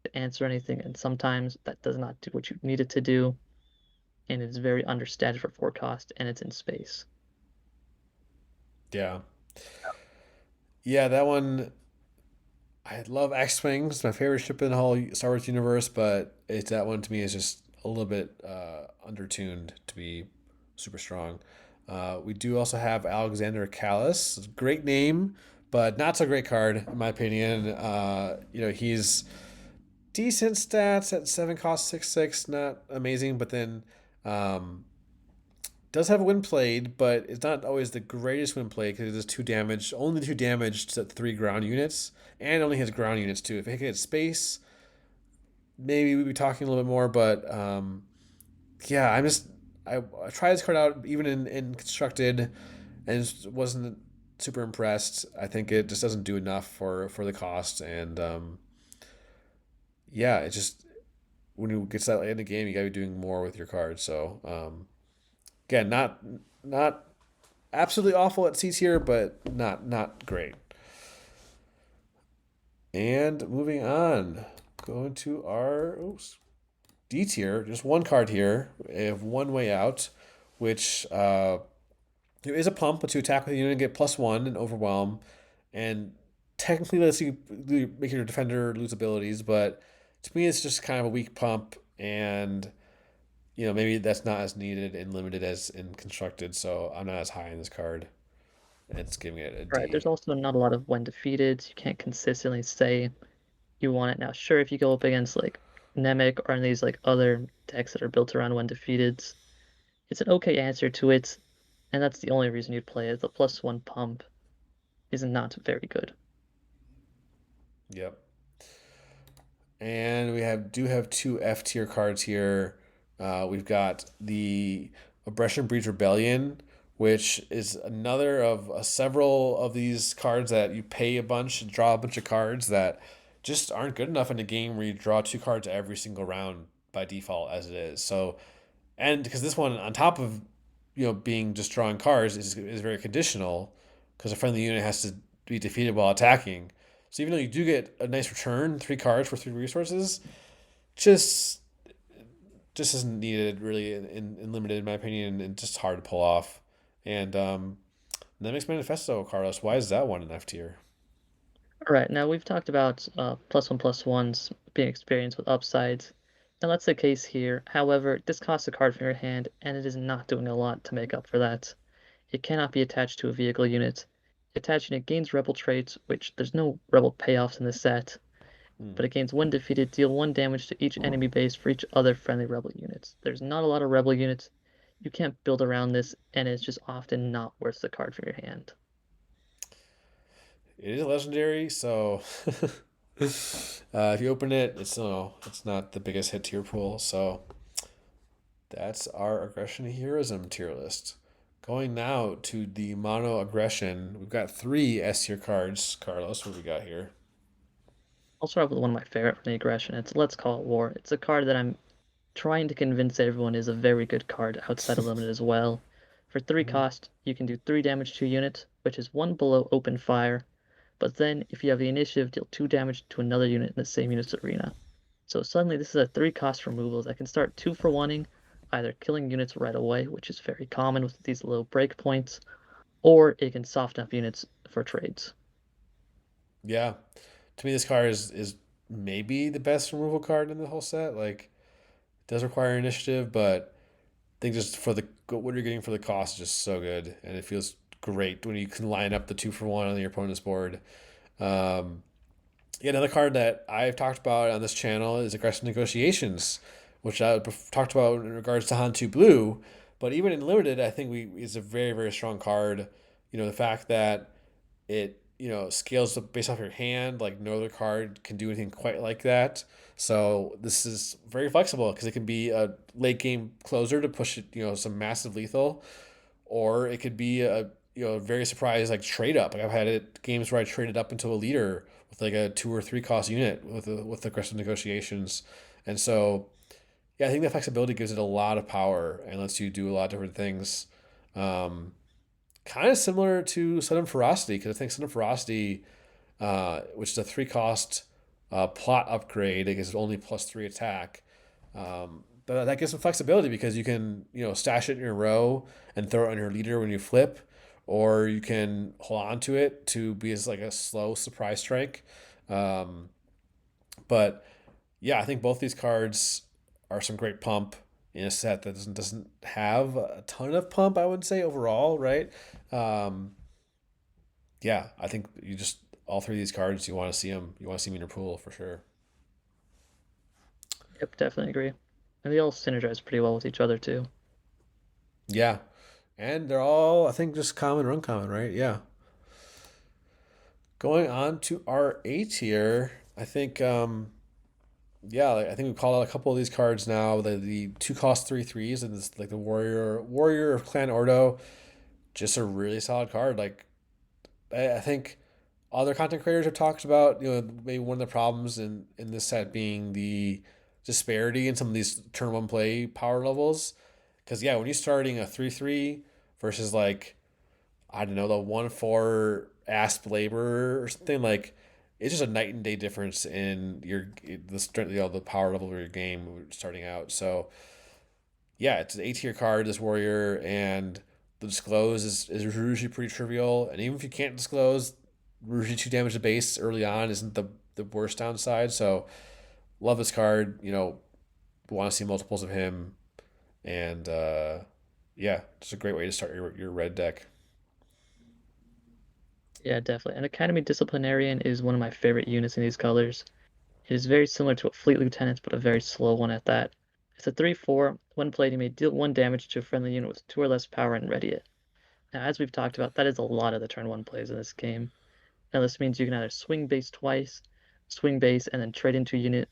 to answer anything, and sometimes that does not do what you need it to do, and it's very understated for 4 cost, and it's in space. Yeah, yeah, that one. I love X Wing. It's my favorite ship in the whole Star Wars universe, but it's that one to me is just a little bit undertuned to be super strong. We do also have Alexander Callis. Great name, but not so great card in my opinion. He's decent stats at 7 cost 6/6, not amazing, but then um, does have win played, but it's not always the greatest win played because it does 2 damage, only 2 damage to 3 ground units, and only has ground units too. If it hit space, maybe we'd be talking a little bit more, but yeah, I tried this card out even in constructed, and just wasn't super impressed. I think it just doesn't do enough for the cost, and yeah, it just when you get to that late in the game, you got to be doing more with your cards. So again, not absolutely awful at C tier, but not great. And moving on, going to our D tier, just one card here. We have one way out, which there is a pump to attack with a unit and get +1 and overwhelm, and technically lets you make your defender lose abilities, but to me it's just kind of a weak pump, and maybe that's not as needed and limited as in constructed, so I'm not as high in this card. It's giving it a Right, D. there's also not a lot of when defeated. You can't consistently say you want it now. Sure, if you go up against like Nemec or these like other decks that are built around when defeated, it's an okay answer to it, and that's the only reason you'd play it. The +1 pump is not very good. Yep. And we have two F tier cards here. We've got the Aggression Breeds Rebellion, which is another of several of these cards that you pay a bunch and draw a bunch of cards that just aren't good enough in a game where you draw 2 cards every single round by default as it is. So, and because this one, on top of being just drawing cards, is very conditional because a friendly unit has to be defeated while attacking. So even though you do get a nice return, 3 cards for 3 resources, just just isn't needed really in limited in my opinion, and just hard to pull off. And that makes Manifesto, Carlos. Why is that one in F tier? All right, now we've talked about +1/+1s being experienced with upsides, and that's the case here. However, this costs a card from your hand, and it is not doing a lot to make up for that. It cannot be attached to a vehicle unit. Attaching it gains rebel traits, which there's no rebel payoffs in this set, Hmm. but it gains when defeated, deal 1 damage to each enemy base for each other friendly rebel units. There's not a lot of rebel units. You can't build around this, and it's just often not worth the card from your hand. It is legendary, so if you open it, it's not the biggest hit to your pool. So that's our aggression heroism tier list. Going now to the mono aggression, we've got 3 S tier cards. Carlos, what we got here? I'll start off with one of my favorite from the aggression. It's Let's Call It War. It's a card that I'm trying to convince everyone is a very good card outside of limited as well. For 3 Mhm. cost, you can do 3 damage to a unit, which is 1 below open fire, but then if you have the initiative, deal 2 damage to another unit in the same unit's arena. So suddenly this is a 3 cost removal that can start 2 for 1ing, either killing units right away, which is very common with these low break points, or it can soften up units for trades. Yeah, to me, this card is maybe the best removal card in the whole set. Like, it does require initiative, but I think just for the what you're getting for the cost is just so good, and it feels great when you can line up the 2 for 1 on your opponent's board. Um, yeah, another card that I've talked about on this channel is Aggressive Negotiations, which I talked about in regards to Hantu Blue. But even in limited, I think we is a very strong card. The fact that it scales up based off your hand, like no other card can do anything quite like that. So this is very flexible because it can be a late game closer to push it, some massive lethal, or it could be a very surprise like trade up. Like I've had it games where I traded up into a leader with like a 2 or 3 cost unit with aggressive negotiations, and so yeah, I think the flexibility gives it a lot of power and lets you do a lot of different things. Um, Kind of similar to Sudden Ferocity because I think Sudden Ferocity, which is a 3 cost plot upgrade, it gives only +3 attack. But that gives some flexibility because you can stash it in your row and throw it on your leader when you flip, or you can hold on to it to be as like a slow surprise strike. Um, but yeah, I think both these cards are some great pump in a set that doesn't have a ton of pump. I would say overall, right? Um, yeah, I think you just all three of these cards you want to see them. You want to see them in your pool for sure. Yep, definitely agree. And they all synergize pretty well with each other too. Yeah, and they're all I think just common or uncommon, right? Yeah. Going on to our A tier, I think yeah, like, I think we've called out a couple of these cards now. The 2 cost 3/3s and this like the warrior of Clan Ordo, just a really solid card. Like I think other content creators have talked about maybe one of the problems in this set being the disparity in some of these turn one play power levels. Because yeah, when you're starting a 3/3 versus like I don't know the 1/4 asp labor or something like. It's just a night and day difference in the strength, the power level of your game starting out. So yeah, it's an A tier card, this warrior, and the disclose is usually pretty trivial. And even if you can't disclose, usually 2 damage to base early on isn't the worst downside. So love this card. Want to see multiples of him, and yeah, it's a great way to start your red deck. Yeah, definitely. And Academy Disciplinarian is one of my favorite units in these colors. It is very similar to a Fleet Lieutenant, but a very slow one at that. It's a 3/4. When played, you may deal 1 damage to a friendly unit with 2 or less power and ready it. Now, as we've talked about, that is a lot of the turn 1 plays in this game. Now, this means you can either swing base twice, swing base, and then trade into a unit,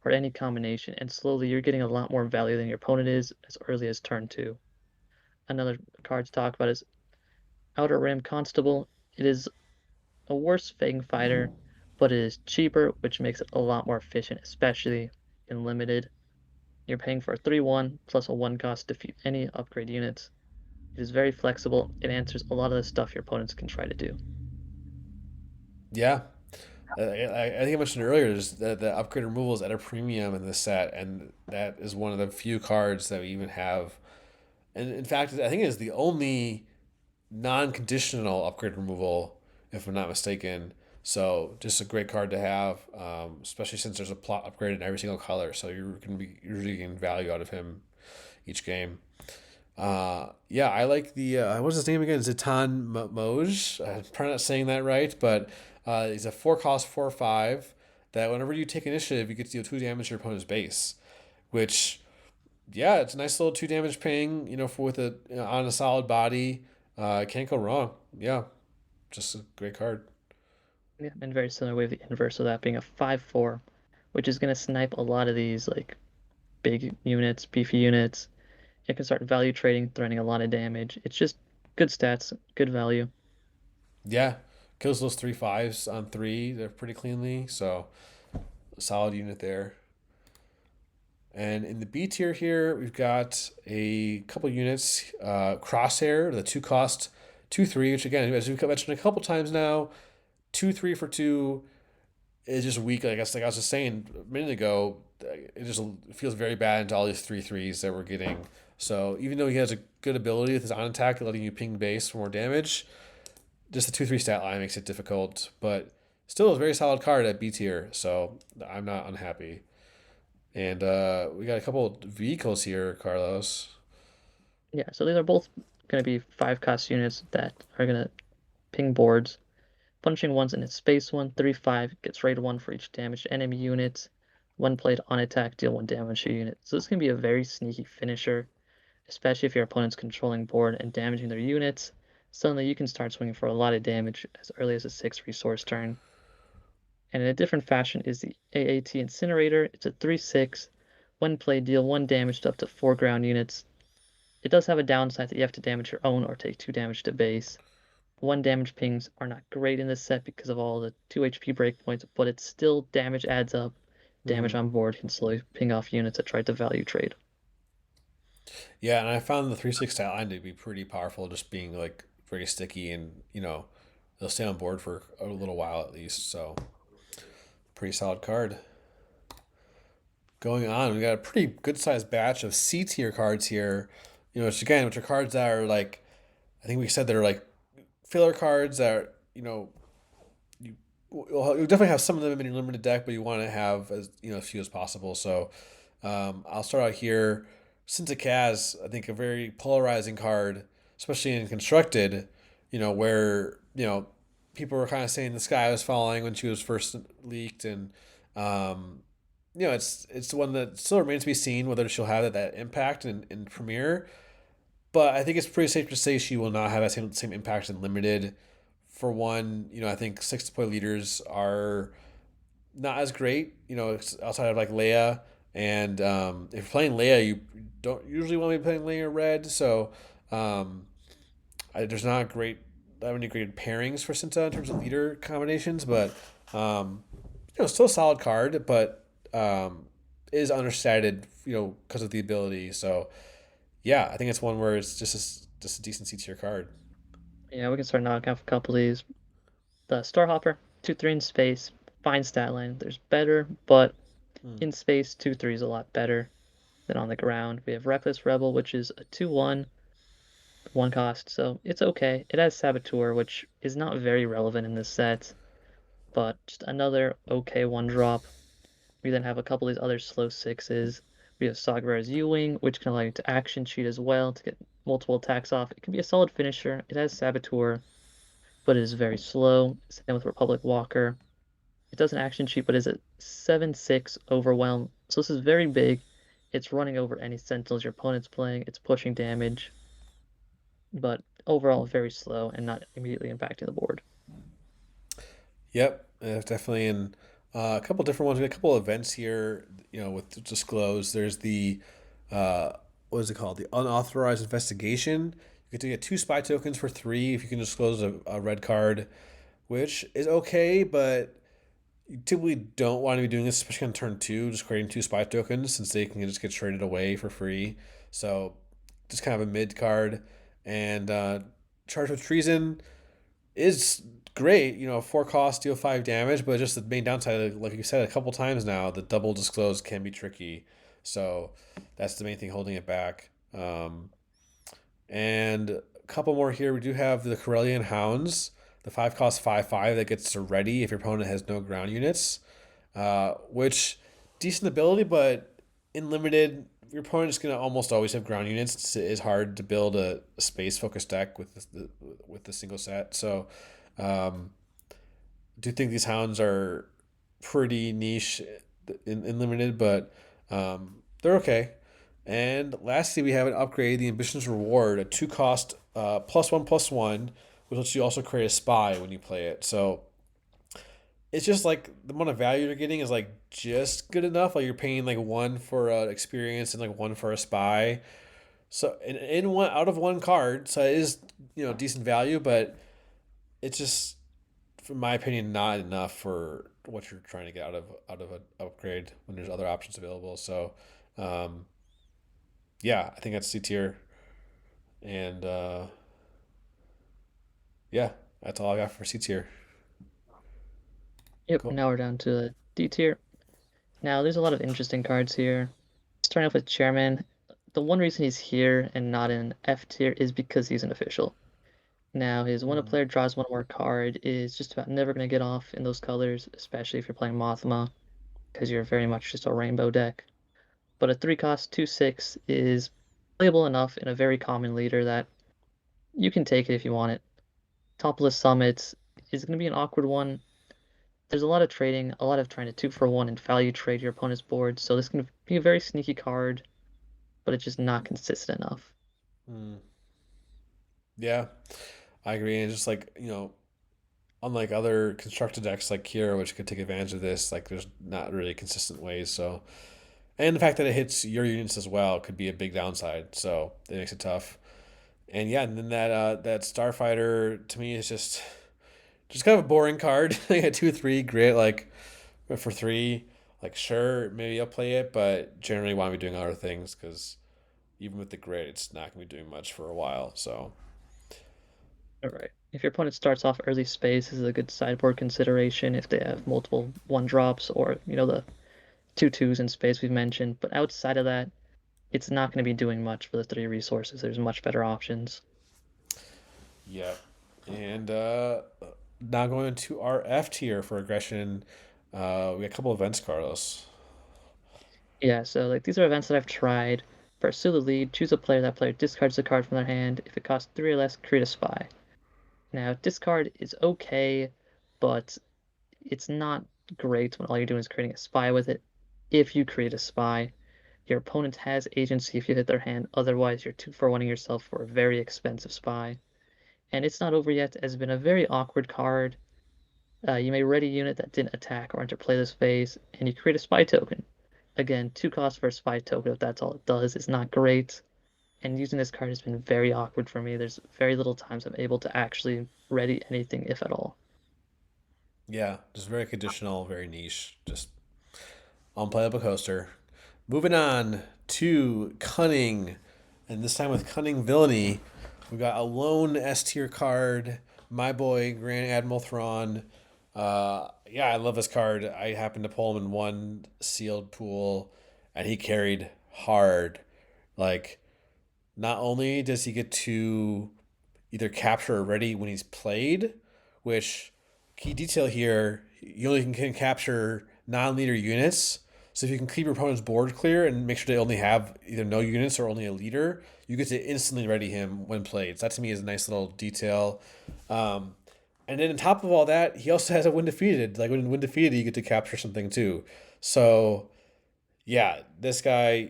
or any combination, and slowly you're getting a lot more value than your opponent is as early as turn 2. Another card to talk about is Outer Rim Constable. It is a worse Fang fighter, but it is cheaper, which makes it a lot more efficient, especially in limited. You're paying for a 3/1 plus a 1 cost to defeat any upgrade units. It is very flexible. It answers a lot of the stuff your opponents can try to do. Yeah, I think I mentioned earlier is that the upgrade removal is at a premium in this set, and that is one of the few cards that we even have. And in fact, I think it is the only non-conditional upgrade removal, if I'm not mistaken. So just a great card to have, especially since there's a plot upgrade in every single color. So you're going to be usually getting value out of him each game. Yeah, I like the what's his name again? Zatan Moj. I'm probably not saying that right, but he's a 4 cost 4/5 that whenever you take initiative, you get to deal 2 damage to your opponent's base. Which yeah, it's a nice little 2 damage ping. For with a on a solid body, can't go wrong. Yeah, just a great card. Yeah, in very similar way, the inverse of that being a 5/4, which is going to snipe a lot of these like big units, beefy units. It can start value trading, threatening a lot of damage. It's just good stats, good value. Yeah, kills those 3/5s on three. They're pretty cleanly. So a solid unit there. And in the B tier here, we've got a couple units. Crosshair, the 2 cost 2/3, which again, as we've mentioned a couple times now, 2/3 for 2 is just weak. I guess like I was just saying a minute ago, it just feels very bad into all these 3/3s that we're getting. So even though he has a good ability with his on attack, letting you ping base for more damage, just the 2/3 stat line makes it difficult. But Still a very solid card at B tier, so I'm not unhappy. And we got a couple of vehicles here, Carlos. Yeah, so these are both going to be 5 cost units that are going to ping boards. Punching one's in its space one, 3/5, gets rated 1 for each damaged enemy unit. When played on attack, deal 1 damage to unit. So this can be a very sneaky finisher, especially if your opponent's controlling board and damaging their units. Suddenly you can start swinging for a lot of damage as early as a 6 resource turn. And in a different fashion is the AAT Incinerator. It's a 3/6. When played, deal 1 damage to up to 4 ground units. It does have a downside that you have to damage your own or take 2 damage to base. 1 damage pings are not great in this set because of all the 2 HP breakpoints, but it's still damage adds up. Damage Hmm. on board can slowly ping off units that try to value trade. Yeah, and I found the 3/6 stat line to be pretty powerful, just being like very sticky and they'll stay on board for a little while at least. So pretty solid card. Going on, we got a pretty good sized batch of C tier cards here. Which are cards that are like, I think we said they're like filler cards that are, you you definitely have some of them in your limited deck, but you want to have as few as possible. So I'll start out here. Syntacaz, I think a very polarizing card, especially in constructed. Where people were kind of saying the sky was falling when she was first leaked, and um, it's the one that still remains to be seen whether she'll have that impact in Premiere. But I think it's pretty safe to say she will not have that same impact in limited. For one, I think 6 to play leaders are not as great. Outside of like Leia, and if you're playing Leia, you don't usually want to be playing Leia red. So um, there's not great that many great pairings for Cinta in terms of leader combinations, but um, still a solid card, but is understated. Because of the ability. So yeah, I think it's one where it's just a decent C tier card. Yeah, we can start knocking off a couple of these. The Starhopper, 2/3 in space, fine stat line. There's better, but Hmm. in space, 2/3 is a lot better than on the ground. We have Reckless Rebel, which is a 2/1, 1 cost, so it's okay. It has Saboteur, which is not very relevant in this set, but just another okay 1 drop. We then have a couple of these other slow 6s. We have Sagara's U-Wing, which can allow you to action cheat as well to get multiple attacks off. It can be a solid finisher. It has Saboteur, but it is very slow. Same with Republic Walker. It does an action cheat, but is a 7/6 overwhelm. So this is very big. It's running over any sentinels your opponent's playing. It's pushing damage, but overall very slow and not immediately impacting the board. Yep, definitely. And a couple different ones. We got a couple events here. With disclose. There's the what is it called? The unauthorized investigation. You get to get 2 spy tokens for 3 if you can disclose a red card, which is okay, but you typically don't want to be doing this, especially on turn 2, just creating 2 spy tokens since they can just get traded away for free. So just kind of a mid card. And charged with treason is great. 4 cost, deal 5 damage, but just the main downside, like you said a couple times now, the double disclose can be tricky. So that's the main thing holding it back. And a couple more here. We do have the Corellian Hounds, the 5 cost 5/5 that gets to ready if your opponent has no ground units, which decent ability, but in limited, your opponent is going to almost always have ground units. It's hard to build a space focused deck with the single set. So um, do think these hounds are pretty niche in limited, but they're okay. And lastly, we have an upgrade, the Ambitions Reward, a 2 cost +1/+1, which lets you also create a spy when you play it. So it's just like the amount of value you're getting is like just good enough. Like you're paying like 1 for experience and like 1 for a spy. So in one out of 1 card, so it is decent value, but it's just, from my opinion, not enough for what you're trying to get out of an upgrade when there's other options available. So, um, yeah, I think that's C tier, and yeah, that's all I got for C tier. Yep, Cool. now we're down to the D tier. Now there's a lot of interesting cards here. Starting off with Chairman. The one reason he's here and not in F tier is because he's an official. Now, his when a Mm, player draws one more card is just about never going to get off in those colors, especially if you're playing Mothma, because you're very much just a rainbow deck. But a 3 cost 2/6 is playable enough in a very common leader that you can take it if you want it. Topless Summit is going to be an awkward one. There's a lot of trading, a lot of trying to 2 for 1 and value trade your opponent's board, so this can be a very sneaky card, but it's just not consistent enough. mm. Yeah, I agree. And just like, unlike other constructed decks like Kira, which could take advantage of this, like there's not really consistent ways. So, and the fact that it hits your units as well could be a big downside. So it makes it tough. And yeah, and then that Starfighter to me is just kind of a boring card. Like a 2/3, great. Like for three, like sure, maybe I'll play it, but generally want to be doing other things because even with the grid, it's not gonna be doing much for a while. So Alright. If your opponent starts off early space, this is a good sideboard consideration if they have multiple 1 drops or, the 2/2s in space we've mentioned. But outside of that, it's not going to be doing much for the 3 resources. There's much better options. yeah, and now going into our F tier for aggression, we got a couple events, Carlos. Yeah, so like these are events that I've tried. Pursue the lead, choose a player. That player discards a card from their hand. If it costs 3 or less, create a spy. Now, discard is okay, but it's not great when all you're doing is creating a spy with it. If you create a spy, your opponent has agency if you hit their hand, otherwise you're 2 for 1ing yourself for a very expensive spy. And it's not over yet has been a very awkward card. You may ready a unit that didn't attack or enter play this phase, and you create a spy token. Again, 2 costs for a spy token if that's all it does. It's not great. And using this card has been very awkward for me. There's very little times I'm able to actually ready anything, if at all. Yeah, just very conditional, very niche, just unplayable coaster. Moving on to Cunning, and this time with Cunning Villainy, we got a lone S tier card. My boy Grand Admiral Thrawn. Yeah, I love this card. I happened to pull him in one sealed pool, and he carried hard. Like, not only does he get to either capture or ready when he's played, which key detail here, you only can capture non-leader units. So if you can keep your opponent's board clear and make sure they only have either no units or only a leader, you get to instantly ready him when played. So that to me is a nice little detail. Um, and then on top of all that, he also has a when defeated. Like when defeated, you get to capture something too. So yeah, this guy,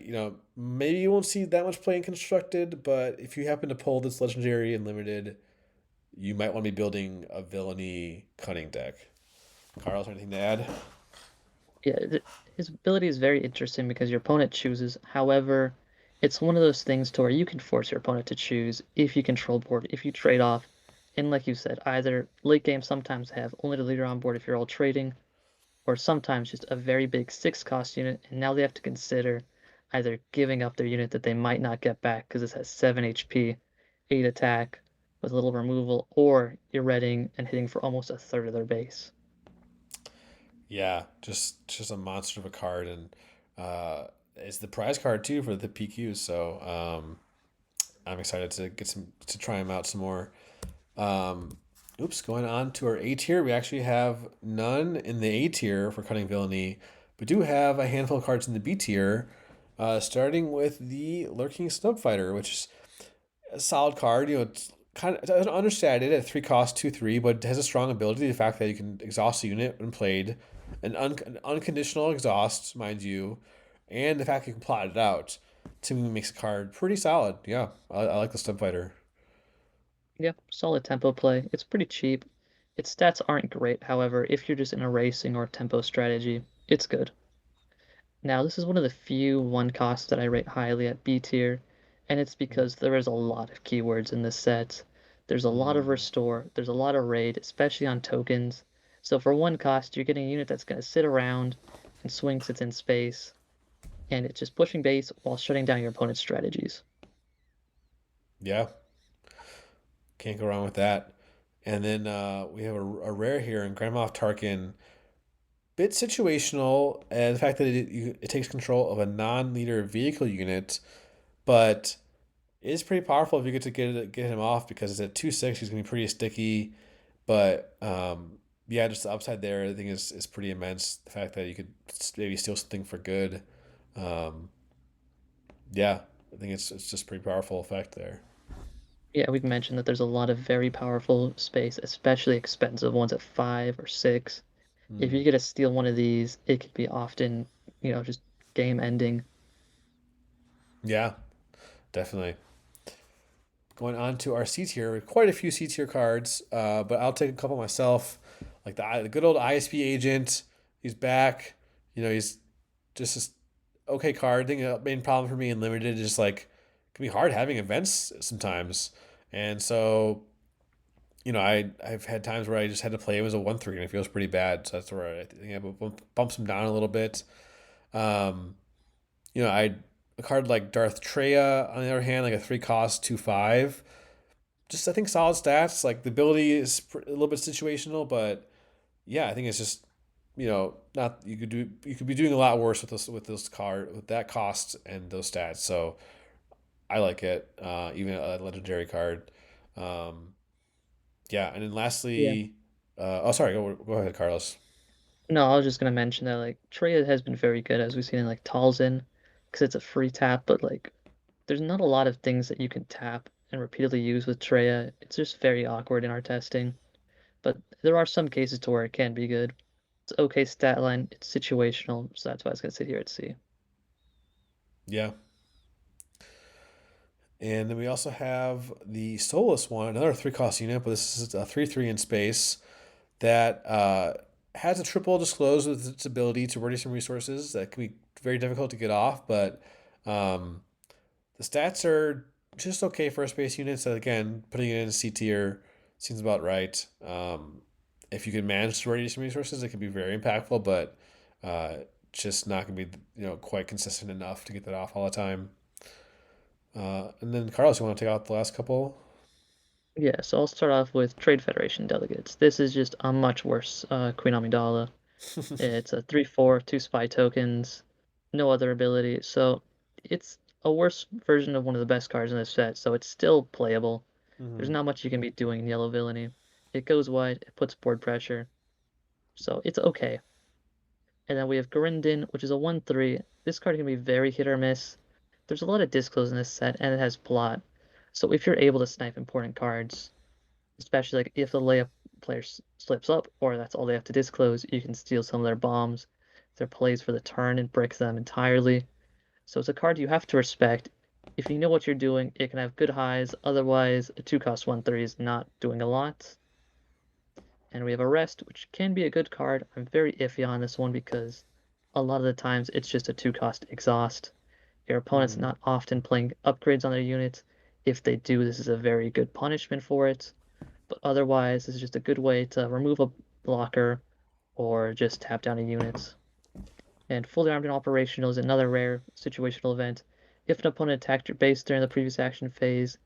maybe you won't see that much playing constructed, but if you happen to pull this legendary and limited, you might want to be building a villainy cunning deck. Carlos, anything to add? Yeah, his ability is very interesting because your opponent chooses. However, it's one of those things to where you can force your opponent to choose if you control board, if you trade off. And like you said, either late game sometimes have only the leader on board if you're all trading, or sometimes just a very big 6 cost unit, and now they have to consider either giving up their unit that they might not get back because this has 7 HP, 8 attack with little removal, or you're readying and hitting for almost a third of their base. Yeah, just a monster of a card, and it's the prize card too for the PQ. So I'm excited to try him out some more. Um, oops, going on to our A tier, we actually have none in the A tier for cutting villainy, but do have a handful of cards in the B tier. Starting with the Lurking Snub Fighter, which is a solid card. It's kind of it's understated at 3 cost 2/3, but it has a strong ability. The fact that you can exhaust a unit when played, an unconditional exhaust, mind you, and the fact you can plot it out to me makes a card pretty solid. Yeah, I like the Snub Fighter. Yep, solid tempo play. It's pretty cheap. Its stats aren't great, however, if you're just in a racing or tempo strategy, it's good. Now, this is one of the few 1 costs that I rate highly at B tier, and it's because there is a lot of keywords in this set. There's a lot of Mm, restore, there's a lot of raid, especially on tokens. So for 1 cost, you're getting a unit that's going to sit around and swing sits in space, and it's just pushing base while shutting down your opponent's strategies. yeah, can't go wrong with that. And then we have a rare here in Grand Moff Tarkin. Bit situational, and the fact that it takes control of a non-leader vehicle unit, but It is pretty powerful if you get to get him off because it's at 2/6. He's gonna be pretty sticky, but yeah, just the upside there I think is pretty immense. The fact that you could maybe steal something for good, um, yeah, I think it's just pretty powerful effect there. Yeah, we've mentioned that there's a lot of very powerful space, especially expensive ones at 5 or 6. If Hmm. you get to steal one of these, it could be often, just game ending. Yeah, definitely. Going on to our C tier, quite a few C tier cards, but I'll take a couple myself. Like the good old ISP agent, he's back. He's just this okay card. I think the main problem for me in limited is just like it can be hard having events sometimes, and so I've had times where I just had to play him as a 1/3 and it feels pretty bad. So that's where I think I bumps him down a little bit. Um, I a card like Darth Treya on the other hand, like a 3 cost 2/5. Just I think solid stats. Like the ability is a little bit situational, but yeah, I think it's just not you could be doing a lot worse with this card with that cost and those stats. So I like it, even a legendary card. Um, yeah, and then Yeah. lastly, oh sorry, go ahead, Carlos. No, I was just gonna mention that like Treya has been very good as we've seen in like Talzin, because it's a free tap, but like there's not a lot of things that you can tap and repeatedly use with Treya. It's just very awkward in our testing. But there are some cases to where it can be good. It's okay stat line, it's situational, so that's why I was gonna sit here at C. Yeah, and then we also have the Soulless one, another 3 cost unit, but this is a 3/3 in space that has a triple disclose with its ability to ready some resources that can be very difficult to get off, but um, the stats are just okay for a space unit. So again, putting it in C tier seems about right. If you can manage to ready some resources, it can be very impactful, but uh, just not going to be quite consistent enough to get that off all the time. And then Carlos, you want to take out the last couple? Yeah, so I'll start off with Trade Federation delegates. This is just a much worse Queen Amidala. It's a 3/4, 2 spy tokens, no other ability. So it's a worse version of one of the best cards in this set, so it's still playable. There's Hmm. not much you can be doing in Yellow Villainy. It goes wide, it puts board pressure, so it's okay. And then we have Garindin, which is a 1/3. This card can be very hit or miss. There's a lot of disclose in this set, and it has plot. So if you're able to snipe important cards, especially like if the layup player slips up, or that's all they have to disclose, you can steal some of their bombs, their plays for the turn, and brick them entirely. So it's a card you have to respect. If you know what you're doing, it can have good highs. Otherwise, a 2 cost 1/3 is not doing a lot. And we have Arrest, which can be a good card. I'm very iffy on this one because a lot of the times it's just a 2 cost exhaust. Your opponent's Hmm. not often playing upgrades on their units. If they do, this is a very good punishment for it. But otherwise, this is just a good way to remove a blocker or just tap down a unit. And fully armed and operational is another rare situational event. If an opponent attacked your base during the previous action phase,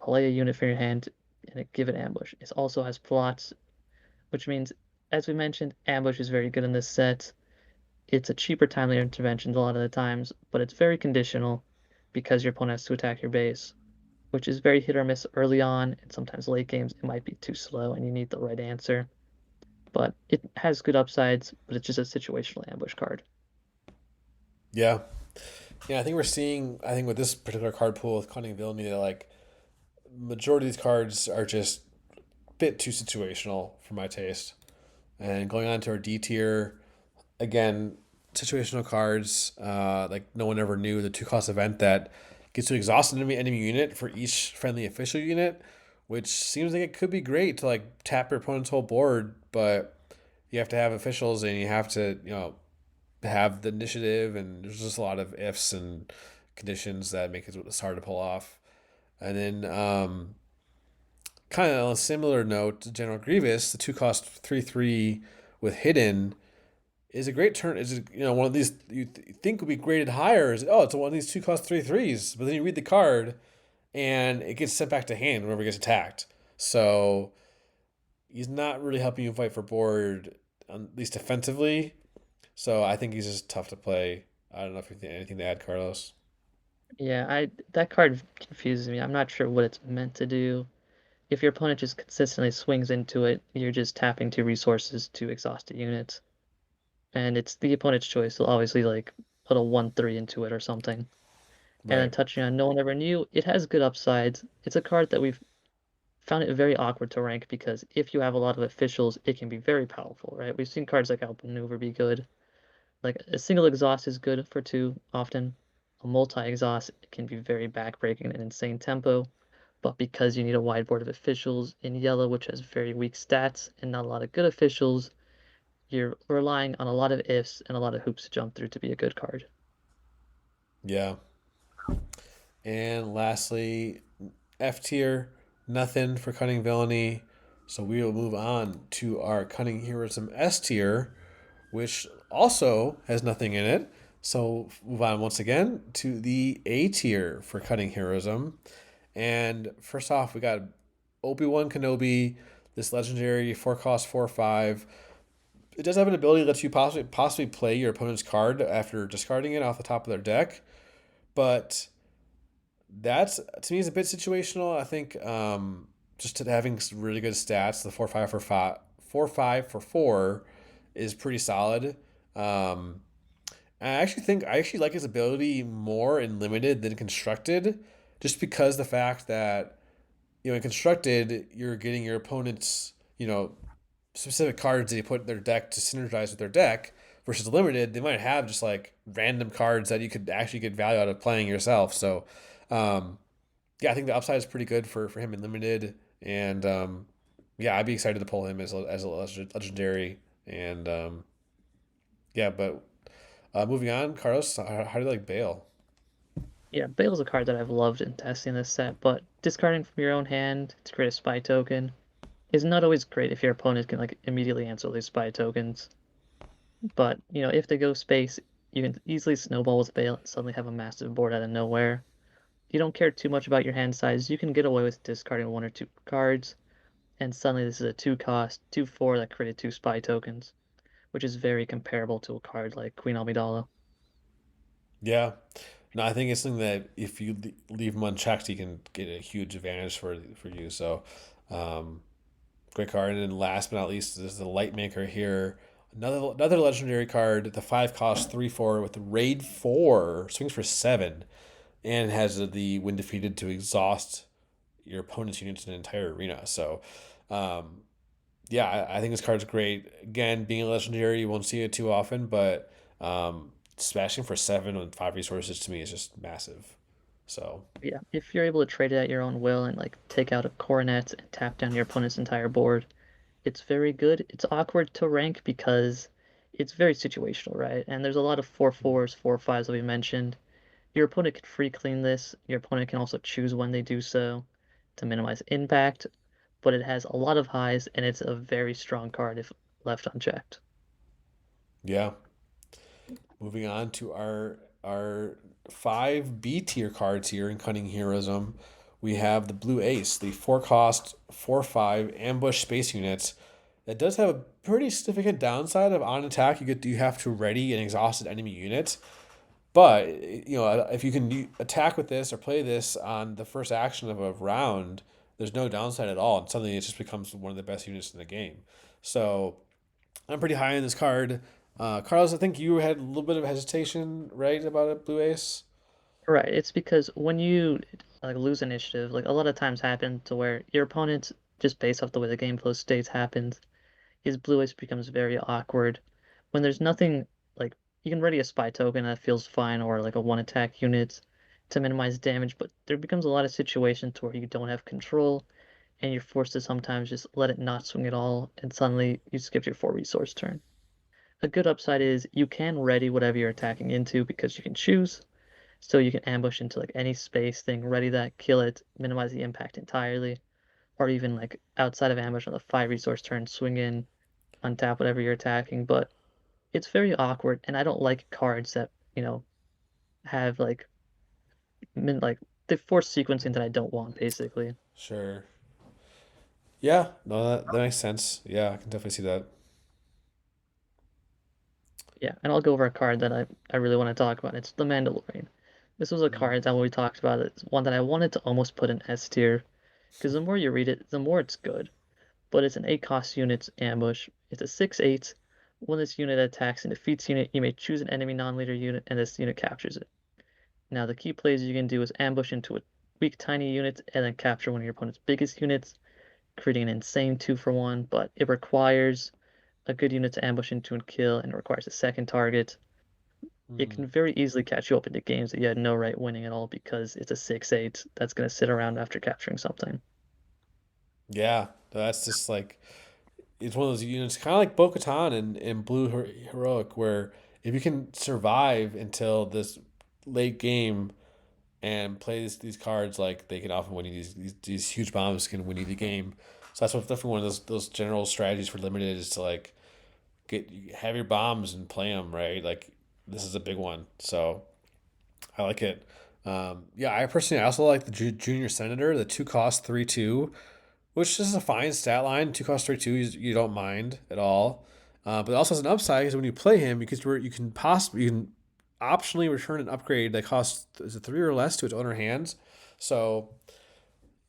play a unit from your hand and give it ambush. It also has plots, which means, as we mentioned, ambush is very good in this set. It's a cheaper timely intervention a lot of the times, but it's very conditional because your opponent has to attack your base, which is very hit or miss early on, and sometimes late games it might be too slow and you need the right answer. But it has good upsides, but it's just a situational ambush card. Yeah, yeah. I think we're seeing. I think with this particular card pool with Cunning and Villainy, that like majority of these cards are just a bit too situational for my taste. And going on to our D tier, again, situational cards. Like no one ever knew the 2 cost event that gets to exhaust an enemy unit for each friendly official unit, which seems like it could be great to like tap your opponent's whole board, but you have to have officials and you have to have the initiative, and there's just a lot of ifs and conditions that make it hard to pull off. And then kind of on a similar note, General Grievous, the 2 cost 3/3 with hidden is a great turn. Is one of these you think would be graded higher? Is oh, it's one of these 2 cost 3/3s, but then you read the card and it gets sent back to hand whenever it gets attacked. So he's not really helping you fight for board, at least defensively. So I think he's just tough to play. I don't know if you think anything to add, Carlos. Yeah, I that card confuses me. I'm not sure what it's meant to do. If your opponent just consistently swings into it, you're just tapping two resources to exhaust a unit. And it's the opponent's choice. They'll obviously like put a 1/3 into it or something. And then Right. touching on No One Ever Knew, it has good upsides. It's a card that we've found it very awkward to rank because if you have a lot of officials, it can be very powerful, right? We've seen cards like Outmaneuver be good. Like a single exhaust is good for two often. A multi-exhaust can be very backbreaking and insane tempo. But because you need a wide board of officials in yellow, which has very weak stats and not a lot of good officials, you're relying on a lot of ifs and a lot of hoops to jump through to be a good card. Yeah. And lastly, F tier, nothing for Cunning Villainy. So we will move on to our Cunning Heroism S tier, which also has nothing in it. So move on once again to the A tier for Cunning Heroism. And first off, we got Obi-Wan Kenobi, this legendary 4 cost 4/5. It does have an ability that lets you possibly play your opponent's card after discarding it off the top of their deck, but that's to me is a bit situational. I think just to having really good stats, the 4/5 for 4/5 is pretty solid. Um, I actually like his ability more in limited than constructed, just because the fact that in constructed you're getting your opponent's specific cards that you put in their deck to synergize with their deck. Versus limited, they might have just like random cards that you could actually get value out of playing yourself. So, um, yeah, I think the upside is pretty good for him in limited, and yeah, I'd be excited to pull him as a legendary. And yeah, but moving on, Carlos, how do you like Bale? Yeah, Bale's a card that I've loved in testing this set, but discarding from your own hand to create a spy token is not always great if your opponent can like immediately answer these spy tokens. But if they go space, you can easily snowball with Bale and suddenly have a massive board out of nowhere. You don't care too much about your hand size, you can get away with discarding one or two cards, and suddenly this is a 2 cost, 2/4 that created two spy tokens, which is very comparable to a card like Queen Amidala. Yeah, no, I think it's something that if you leave him unchecked, he can get a huge advantage for you. So, um, great card. And then last but not least, this is the Light Maker here. Another legendary card. The 5 cost 3/4 with raid 4 swings for 7, and has the when defeated to exhaust your opponent's units in an entire arena. So, um, yeah, I think this card's great. Again, being a legendary, you won't see it too often, but smashing for 7 on 5 resources to me is just massive. So, Yeah, if you're able to trade it at your own will and like take out a coronet and tap down your opponent's entire board, it's very good. It's awkward to rank because it's very situational, right? And there's a lot of 4/4s, 4/5s that we mentioned. Your opponent can free clean this. Your opponent can also choose when they do so to minimize impact, but it has a lot of highs and it's a very strong card if left unchecked. yeah. Moving on to our 5 B tier cards here in Cunning Heroism. We have the Blue Ace, the 4 cost 4/5 ambush space units. That does have a pretty significant downside of on attack. You have to ready an exhausted enemy unit. But if you can attack with this or play this on the first action of a round, there's no downside at all. And suddenly it just becomes one of the best units in the game. So I'm pretty high on this card. Carlos, I think you had a little bit of hesitation, right, about a blue ace. Right, it's because when you like lose initiative, like a lot of times happen to where your opponent, just based off the way the game flow states happens, his blue ace becomes very awkward. When there's nothing like you can ready a spy token that feels fine or like a one attack unit to minimize damage, but there becomes a lot of situations where you don't have control and you're forced to sometimes just let it not swing at all and suddenly you skip your 4 resource turn. A good upside is you can ready whatever you're attacking into because you can choose. So you can ambush into like any space thing, ready that, kill it, minimize the impact entirely, or even like outside of ambush on the 5 resource turn, swing in, untap whatever you're attacking. But it's very awkward, and I don't like cards that have like they force sequencing that I don't want, basically. Sure. Yeah, no, that makes sense. Yeah, I can definitely see that. Yeah, and I'll go over a card that I really want to talk about. It's the Mandalorian. This was a Mm. card that when we talked about it, one that I wanted to almost put in S tier, because the more you read it, the more it's good. But it's an 8 cost unit ambush. It's a 6/8. When this unit attacks and defeats unit, you may choose an enemy non-leader unit and this unit captures it. Now the key plays you can do is ambush into a weak tiny unit and then capture one of your opponent's biggest units, creating an insane 2-for-1, but it requires a good unit to ambush into and kill, and it requires a second target. It Mm. can very easily catch you up into games that you had no right winning at all because it's a 6/8 that's going to sit around after capturing something. Yeah, that's just like it's one of those units, kind of like Bo-Katan in Blue Heroic, where if you can survive until this late game and play these cards, like they can often win you these huge bombs can win you the game. So that's what definitely one of those general strategies for limited is to like have your bombs and play them right. Like this is a big one, so I like it. Yeah, I personally also like the junior senator, the 2 cost 3/2, which is a fine stat line. 2 cost 3/2, you don't mind at all. But it also has an upside because when you play him, you can optionally return an upgrade that costs is it 3 or less to its owner hands. So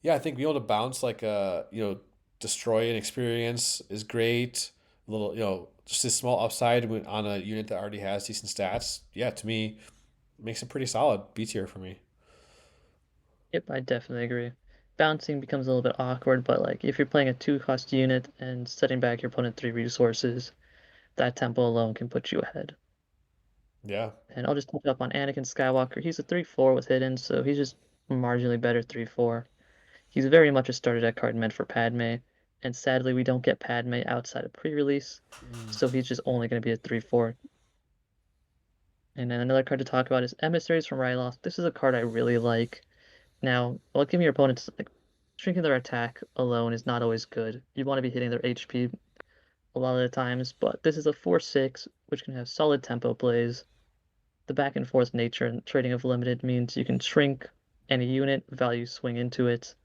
yeah, I think being able to bounce like destroy an experience is great. A little just a small upside on a unit that already has decent stats. Yeah, to me makes it pretty solid B tier for me. Yep, I definitely agree. Bouncing becomes a little bit awkward, but like if you're playing a 2 cost unit and setting back your opponent 3 resources, that tempo alone can put you ahead. Yeah. And I'll just touch up on Anakin Skywalker. He's a 3/4 with hidden, so he's just marginally better 3/4. He's very much a starter deck card meant for Padme, and sadly we don't get Padme outside of pre-release, Mm. so he's just only going to be a 3/4. And then another card to talk about is Emissaries from Ryloth. This is a card I really like. Now, while giving your opponents like shrinking their attack alone is not always good. You want to be hitting their HP a lot of the times, but this is a 4/6 which can have solid tempo plays. The back and forth nature and trading of limited means you can shrink any unit, value swing into it,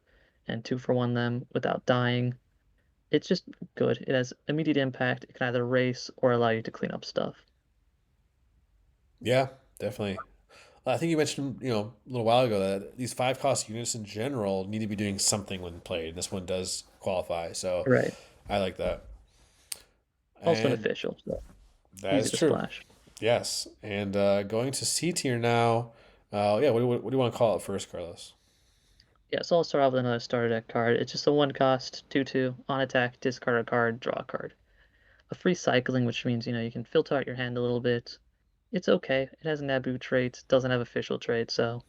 and 2-for-1 them without dying. It's just good. It has immediate impact. It can either race or allow you to clean up stuff. Yeah, definitely. I think you mentioned, a little while ago that these 5 cost units in general need to be doing something when played. This one does qualify, so Right. I like that. Also an And official, so that easy is to true. splash. Yes. And going to C tier now. Yeah, what do you want to call it first, Carlos? Yeah, so I'll start off with another starter deck card. It's just a 1 cost, 2/2, on attack, discard a card, draw a card. A free cycling, which means, you can filter out your hand a little bit. It's okay. It has Naboo traits, doesn't have official traits, so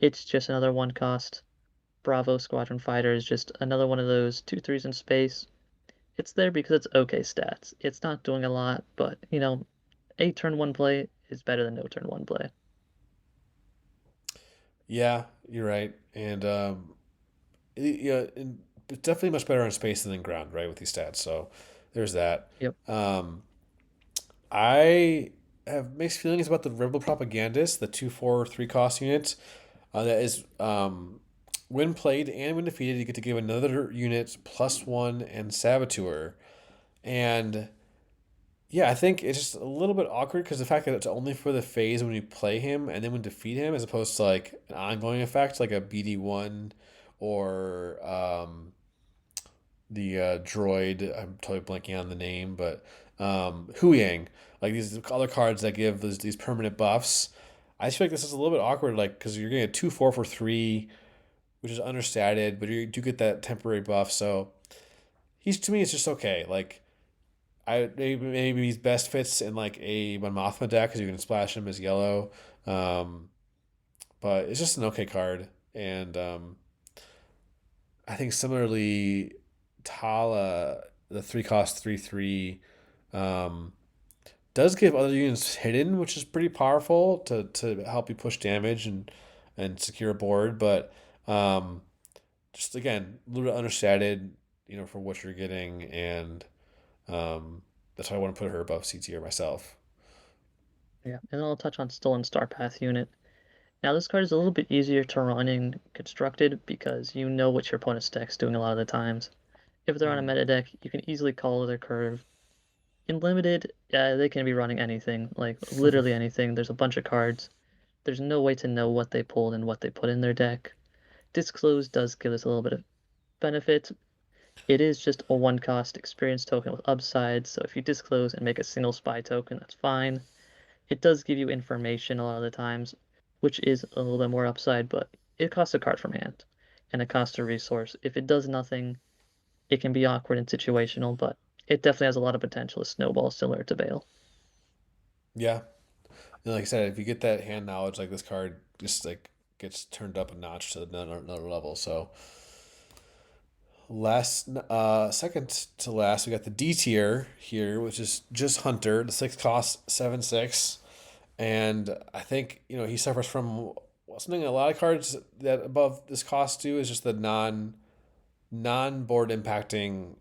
it's just another 1 cost. Bravo Squadron Fighter is just another one of those 2/3s in space. It's there because it's okay stats. It's not doing a lot, but, a turn 1 play is better than no turn 1 play. Yeah, you're right. And yeah, and it's definitely much better on space than in ground, right, with these stats. So there's that. Yep. Um, I have mixed feelings about the Rebel Propagandist, the 2/4 3 cost unit. That is, when played and when defeated, you get to give another unit +1 and Saboteur. And yeah, I think it's just a little bit awkward because the fact that it's only for the phase when you play him and then when defeat him, as opposed to like an ongoing effect like a BD1 or the droid. I'm totally blanking on the name, but Huyang, like these other cards that give these permanent buffs. I just feel like this is a little bit awkward, like because you're getting a 2/4 for 3, which is understated, but you do get that temporary buff. So he's to me, it's just okay. Like maybe he's best fits in like a Mon Mothma deck because you can splash him as yellow. Um, but it's just an okay card, and I think similarly, Tala, the 3 cost 3/3, um, does give other units hidden, which is pretty powerful to help you push damage and secure a board. But just again, a little bit understated, for what you're getting, and that's why I want to put her above C tier myself. Yeah. And then I'll touch on Stolen Starpath unit. Now this card is a little bit easier to run in constructed because you know what your opponent's deck's doing a lot of the times. If they're on a Mm. meta deck, you can easily call their curve. In limited, they can be running anything, like literally anything. There's a bunch of cards. There's no way to know what they pulled and what they put in their deck. Disclose does give us a little bit of benefit. It is just a one cost experience token with upside, so if you disclose and make a single spy token, that's fine. It does give you information a lot of the times, which is a little bit more upside, but it costs a card from hand and it costs a resource. If it does nothing, it can be awkward and situational, but it definitely has a lot of potential to snowball similar to Bale. Yeah, and like I said, if you get that hand knowledge, like this card just like gets turned up a notch to another level. So second to last, we got the D tier here, which is just Hunter. The six cost 7/6, and I think he suffers from something a lot of cards that above this cost do is just the non board impacting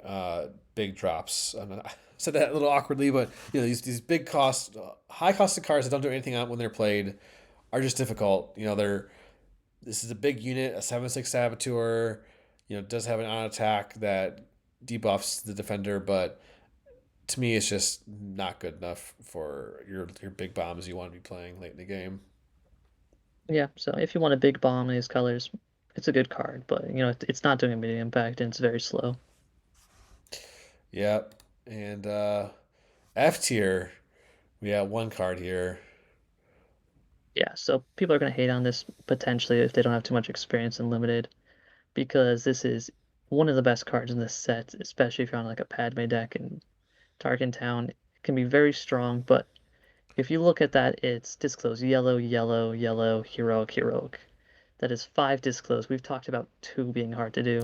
big drops. I said that a little awkwardly, but these big cost, high costed cards that don't do anything when they're played are just difficult. They're this is a big unit, a 7/6 saboteur. Does have an on attack that debuffs the defender, but to me, it's just not good enough for your big bombs you want to be playing late in the game. Yeah, so if you want a big bomb in these colors, it's a good card, but it's not doing immediate impact and it's very slow. Yep, and F tier, we have one card here. Yeah, so people are going to hate on this potentially if they don't have too much experience in limited, because this is one of the best cards in this set, especially if you're on like a Padme deck in Tarkin Town. It can be very strong, but if you look at that, it's disclose yellow, yellow, yellow, heroic, heroic. That is five disclose. We've talked about two being hard to do.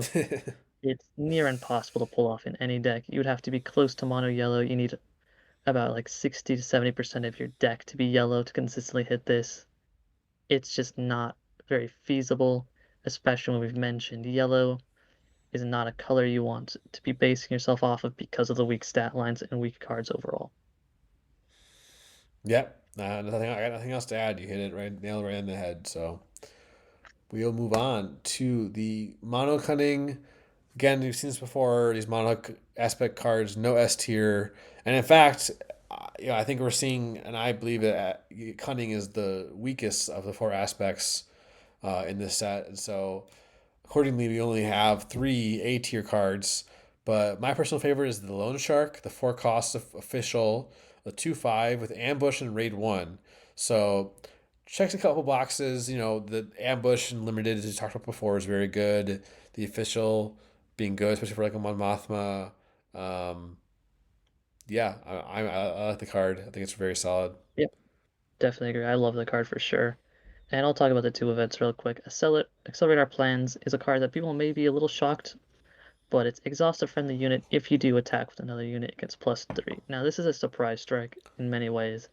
It's near impossible to pull off in any deck. You would have to be close to mono yellow. You need about like 60 to 70% of your deck to be yellow to consistently hit this. It's just not very feasible, especially when we've mentioned yellow is not a color you want to be basing yourself off of because of the weak stat lines and weak cards overall. Yep. I got nothing else to add. You hit it right, nailed right in the head. So we'll move on to the mono cunning. Again, we've seen this before. These mono aspect cards, no S tier, and in fact, I think we're seeing, and I believe that cunning is the weakest of the four aspects in this set, and so accordingly, we only have three A tier cards. But my personal favorite is the Loan Shark, the four cost of official, the 2/5 with ambush and raid one. So checks a couple boxes. The ambush and limited, as we talked about before, is very good. The official being good, especially for like a Mon Mothma. Um, yeah, I like the card. I think it's very solid. Yep, definitely agree. I love the card for sure. And I'll talk about the two events real quick. Accelerate Our Plans is a card that people may be a little shocked, but it's exhaust a friendly unit. If you do attack with another unit, it gets +3. Now, this is a surprise strike in many ways.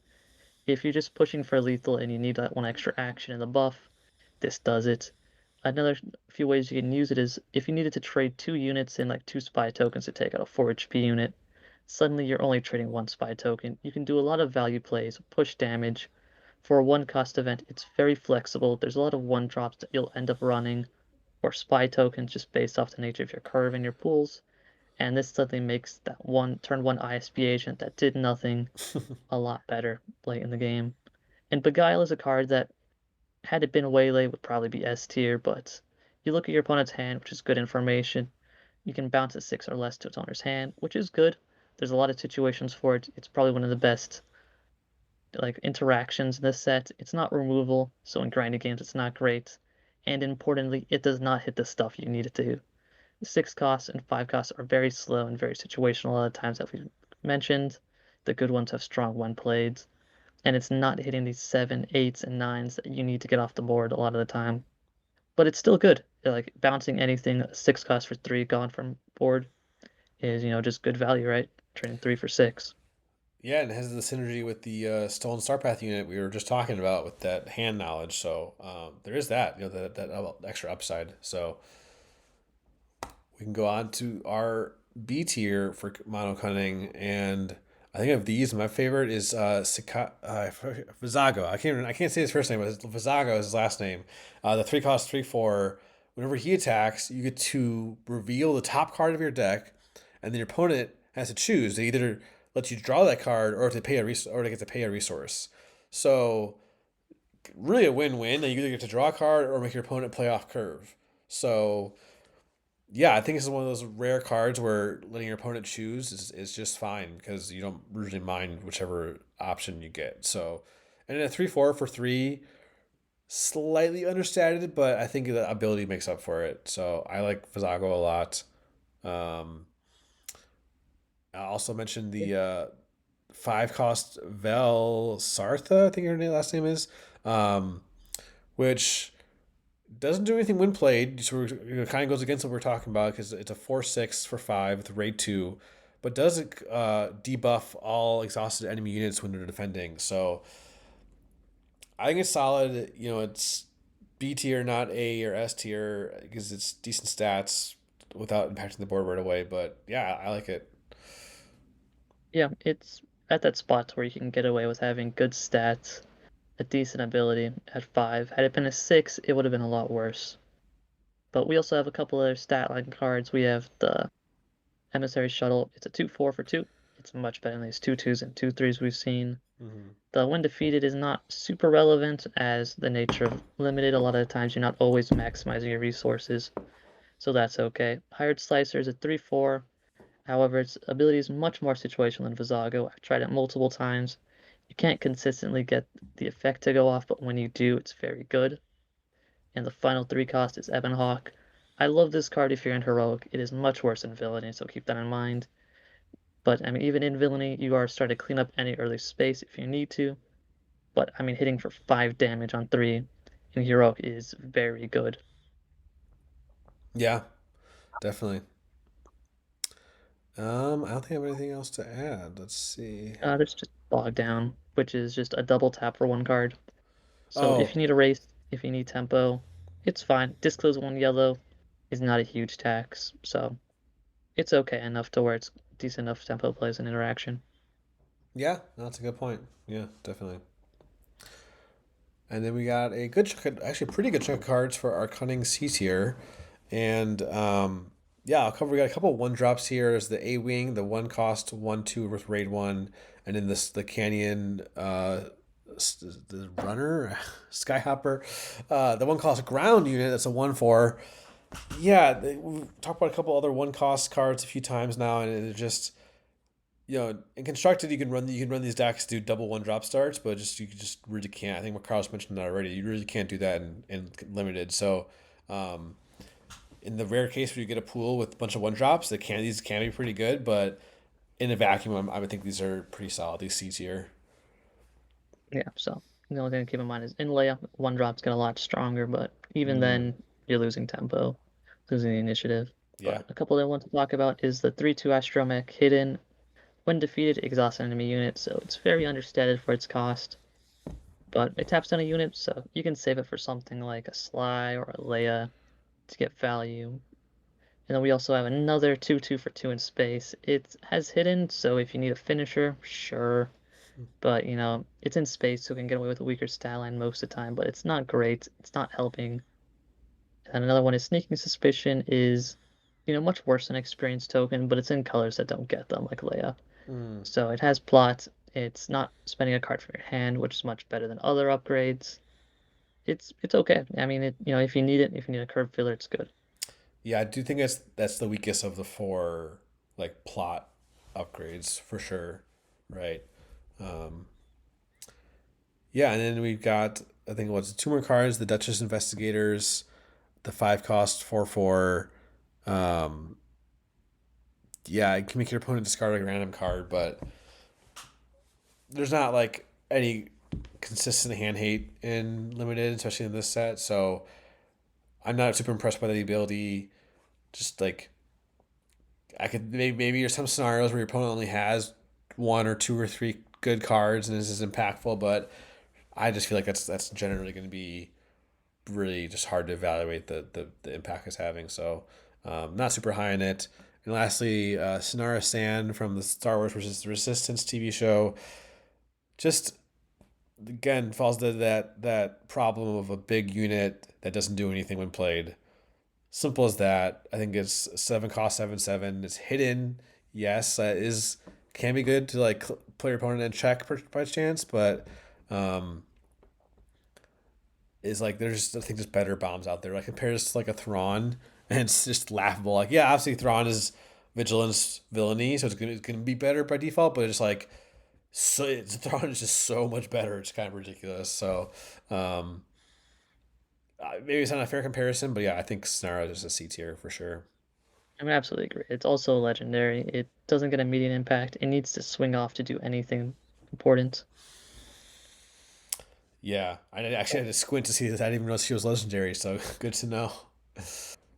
If you're just pushing for lethal and you need that one extra action in the buff, this does it. Another few ways you can use it is if you needed to trade two units in like two spy tokens to take out a 4 HP unit, suddenly you're only trading one spy token. You can do a lot of value plays, push damage. For a one cost event, it's very flexible. There's a lot of one drops that you'll end up running, or spy tokens just based off the nature of your curve and your pools. And this suddenly makes that one turn one ISB agent that did nothing a lot better late in the game. And Beguile is a card that had it been Waylay would probably be S tier, but you look at your opponent's hand, which is good information. You can bounce a 6 or less to its owner's hand, which is good. There's a lot of situations for it. It's probably one of the best like interactions in this set. It's not removal, so in grinding games it's not great. And importantly, it does not hit the stuff you need it to. The 6 costs and 5 costs are very slow and very situational a lot of times that we've mentioned. The good ones have strong when played, and it's not hitting these 7, 8s, and 9s that you need to get off the board a lot of the time. But it's still good. Like bouncing anything 6 cost for 3 gone from board is, just good value, right? Trading 3 for 6. Yeah, and it has the synergy with the Stolen Starpath unit we were just talking about with that hand knowledge. So there is that, that extra upside. So we can go on to our B tier for Mono Cunning, and I think of these, my favorite is Vizago. I can't say his first name, but Vizago is his last name. The three cost 3/4. Whenever he attacks, you get to reveal the top card of your deck, and then your opponent has to choose. They either let you draw that card, or to pay a or to get to pay a resource. So really a win-win. You either get to draw a card or make your opponent play off curve. So yeah, I think this is one of those rare cards where letting your opponent choose is just fine because you don't usually mind whichever option you get. So, and then a 3/4 for three, slightly understated, but I think the ability makes up for it. So I like Vizago a lot. Um, I also mentioned the five cost Vel Sartha, I think her last name is, um, which doesn't do anything when played. So it kind of goes against what we're talking about because it's a 4/6 for five with raid two, but does debuff all exhausted enemy units when they're defending. So I think it's solid. It's B tier, not A or S tier, because it's decent stats without impacting the board right away. But yeah, I like it. Yeah, it's at that spot where you can get away with having good stats, a decent ability at 5. Had it been a 6, it would have been a lot worse. But we also have a couple other stat line cards. We have the Emissary Shuttle. It's a 2/4 for 2. It's much better than these 2/2s and 2/3s we've seen. Mm-hmm. The when defeated is not super relevant as the nature of limited. A lot of the times you're not always maximizing your resources, so that's okay. Hired Slicer is a 3/4. However, its ability is much more situational than Vizago. I've tried it multiple times. You can't consistently get the effect to go off, but when you do, it's very good. And the final 3 cost is Ebon Hawk. I love this card if you're in Heroic. It is much worse in Villainy, so keep that in mind. But I mean, even in Villainy, you are starting to clean up any early space if you need to. But I mean, hitting for 5 damage on 3 in Heroic is very good. Yeah, definitely. I don't think I have anything else to add. Let's see. There's just Bog Down, which is just a double tap for 1 card. So if Oh, you need a race, if you need tempo, it's fine. Disclose 1 yellow is not a huge tax, so it's okay enough to where it's decent enough tempo plays and interaction. yeah, that's a good point. Yeah, definitely. And then we got a good chunk actually a pretty good chunk of cards for our Cunning C tier. And yeah, I'll cover. We got a couple of one drops here. There's the A Wing, the one cost 1/2 with raid one, and then this the Canyon the runner Skyhopper, the one cost ground unit. That's a 1/4. Yeah, we've talked about a couple other one cost cards a few times now, and it just in constructed you can run these decks do double one drop starts, but you just really can't. I think Carlos mentioned that already. You really can't do that in limited. So um, in the rare case where you get a pool with a bunch of one drops, these can be pretty good, but in a vacuum, I would think these are pretty solid. These C tier. Yeah, so the only thing to keep in mind is in layup, 1 drops get a lot stronger, but even Mm, then, you're losing tempo, losing the initiative. yeah. But a couple that I want to talk about is the 3/2 Astromech hidden. When defeated, exhausts an enemy unit, so it's very understated for its cost. But it taps down a unit, so you can save it for something like a Sly or a Leia to get value. And then we also have another 2/2 for 2 in space. It has hidden, so if you need a finisher, sure. But, it's in space, so it can get away with a weaker stat line most of the time, but it's not great. It's not helping. And another one is Sneaking Suspicion is, much worse than Experience Token, but it's in colors that don't get them, like Leia. Mm, So it has plot. It's not spending a card from your hand, which is much better than other upgrades. It's okay. I mean, if you need it, if you need a curve filler, it's good. yeah, I do think that's the weakest of the four like plot upgrades for sure. Right. Um, yeah, and then we've got I think what's two more cards: the Duchess Investigators, the five cost 4/4. Um, yeah, it can make your opponent discard a random card, but there's not like any consistent hand hate in limited, especially in this set. So I'm not super impressed by the ability. Just like I could maybe there's some scenarios where your opponent only has one or two or three good cards and this is impactful, but I just feel like that's generally going to be really just hard to evaluate the impact it's having. So not super high in it. And lastly, Sonara Sand from the Star Wars versus the Resistance TV show just again falls to that problem of a big unit that doesn't do anything when played. Simple as that. I think it's 7 cost 7/7. It's hidden. Yes, that is can be good to like play your opponent in check by chance, but um, is like there's just I think just better bombs out there. Like compares to like a Thrawn, and it's just laughable. Like yeah, obviously Thrawn is Vigilance Villainy, so it's gonna be better by default, but it's just like Thrawn is just so much better. It's kind of ridiculous. So um, maybe it's not a fair comparison, but yeah, I think Snara is a C tier for sure. I mean, absolutely agree. It's also legendary. It doesn't get immediate impact. It needs to swing off to do anything important. Yeah, I actually had to squint to see that. I didn't even know she was legendary. So good to know.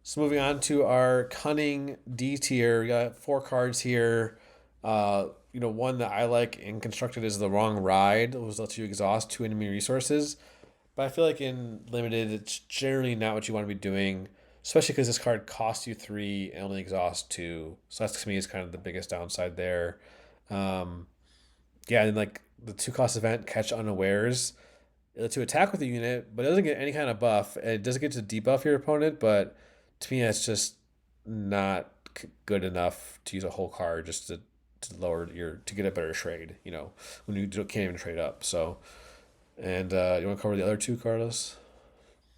So moving on to our cunning D tier, we got four cards here. One that I like and constructed is the wrong ride. It was lets you exhaust two enemy resources, but I feel like in limited, it's generally not what you want to be doing, especially because this card costs you three and only exhausts two. So that's to me is kind of the biggest downside there. Um, yeah, and like the two cost event, catch unawares, it lets you attack with a unit, but it doesn't get any kind of buff. And it doesn't get to debuff your opponent, but to me, it's just not good enough to use a whole card just to lower your to get a better trade. When you can't even trade up. So, and you want to cover the other two, Carlos?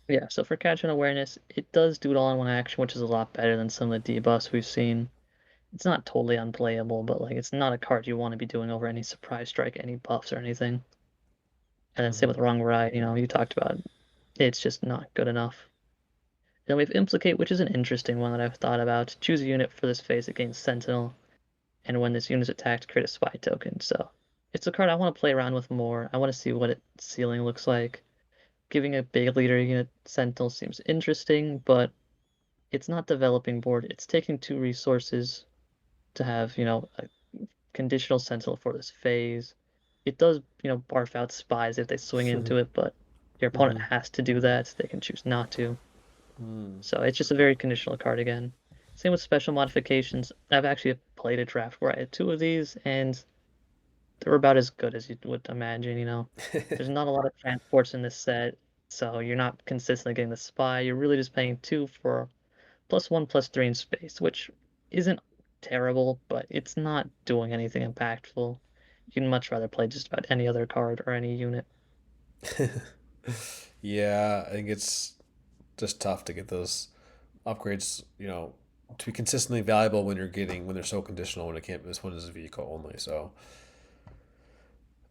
Yeah, so for catch and awareness, it does do it all in one action, which is a lot better than some of the debuffs we've seen. It's not totally unplayable, but like it's not a card you want to be doing over any surprise strike, any buffs or anything. And then same Mm-hmm. with wrong ride, you talked about it's just not good enough. Then we have Implicate, which is an interesting one that I've thought about. Choose a unit for this phase that gains Sentinel, and when this unit is attacked, create a spy token. So it's a card I want to play around with more. I want to see what its ceiling looks like. Giving a big leader unit Sentinel seems interesting, but it's not developing board. It's taking two resources to have, a conditional Sentinel for this phase. It does, barf out spies if they swing into it, but your opponent Mm-hmm. has to do that. They can choose not to. Mm. So it's just a very conditional card again. Same with special modifications. I've actually played a draft where I had two of these, and they were about as good as you would imagine. There's not a lot of transports in this set, so you're not consistently getting the spy. You're really just paying two for +1, +3 in space, which isn't terrible, but it's not doing anything impactful. You'd much rather play just about any other card or any unit. Yeah, I think it's just tough to get those upgrades, to be consistently valuable when they're so conditional when it can't this one is a vehicle only. So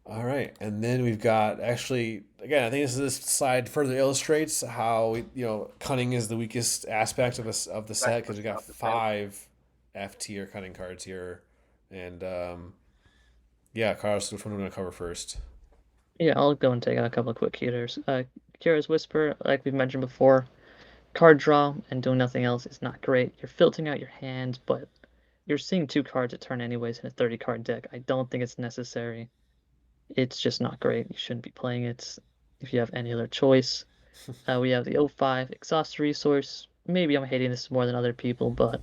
all right, and then we've got actually again I think this slide further illustrates how cunning is the weakest aspect of the set because we got five F tier cunning cards here, and yeah, Carlos, which one are we gonna cover first? Yeah, I'll go and take out a couple of quick hitters. Kira's Whisper, like we've mentioned before, card draw and doing nothing else is not great. You're filtering out your hand, but you're seeing two cards a turn anyways in a 30 card deck. I don't think it's necessary. It's just not great. You shouldn't be playing it if you have any other choice. We have the O5 Exhaust Resource. Maybe I'm hating this more than other people, but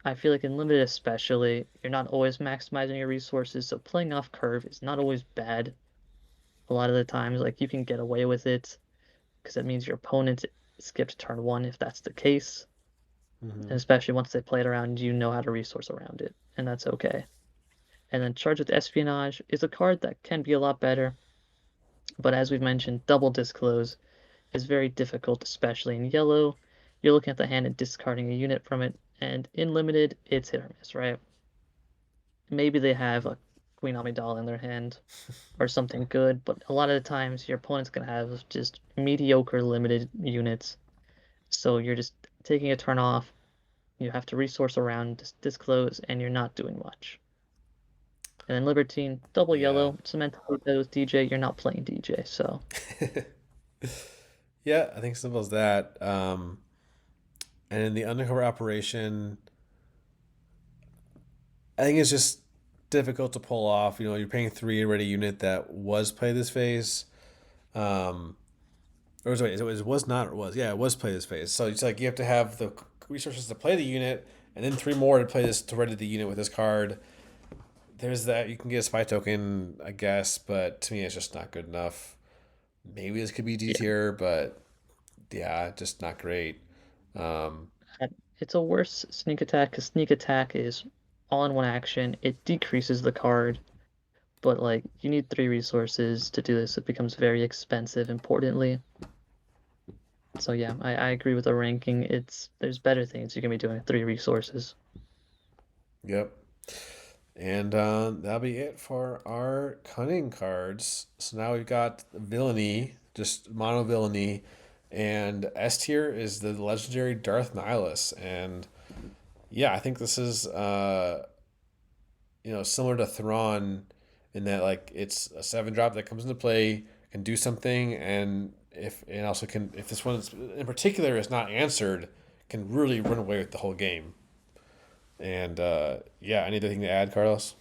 I feel like in Limited especially, you're not always maximizing your resources, so playing off curve is not always bad. A lot of the times, like you can get away with it because it means your opponent skipped turn one if that's the case. And Mm-hmm. especially once they play it around, you know how to resource around it, and that's okay. And then Charge with Espionage is a card that can be a lot better, but as we've mentioned, Double Disclose is very difficult, especially in yellow. You're looking at the hand and discarding a unit from it, and in limited, it's hit or miss, right? Maybe they have a Queen Amidala in their hand or something good, but a lot of the times your opponent's gonna have just mediocre limited units, so you're just taking a turn off. You have to resource around, disclose, and you're not doing much. And then Libertine, double Yeah. yellow, cement those DJ. You're not playing DJ, so Yeah, I think simple as that. And in the undercover operation, I think it's just difficult to pull off. You're paying three already unit that was play this phase. Um, it was not, or was, yeah, it was play this phase. So it's like you have to have the resources to play the unit, and then three more to play this to ready the unit with this card. There's that you can get a spy token, I guess, but to me it's just not good enough. Maybe this could be D yeah. tier, but yeah, just not great. Um, It's a worse sneak attack because sneak attack is all in one action. It decreases the card, but like you need three resources to do this. It becomes very expensive, importantly. So yeah, I agree with the ranking. There's better things you can be doing with 3 resources. Yep. And that'll be it for our cunning cards. So now we've got villainy, just mono villainy, and S tier is the legendary Darth Nihilus. And yeah, I think this is similar to Thrawn in that like it's a 7 drop that comes into play, can do something, and also can, if this one in particular is not answered, can really run away with the whole game. And yeah, anything to add, Carlos?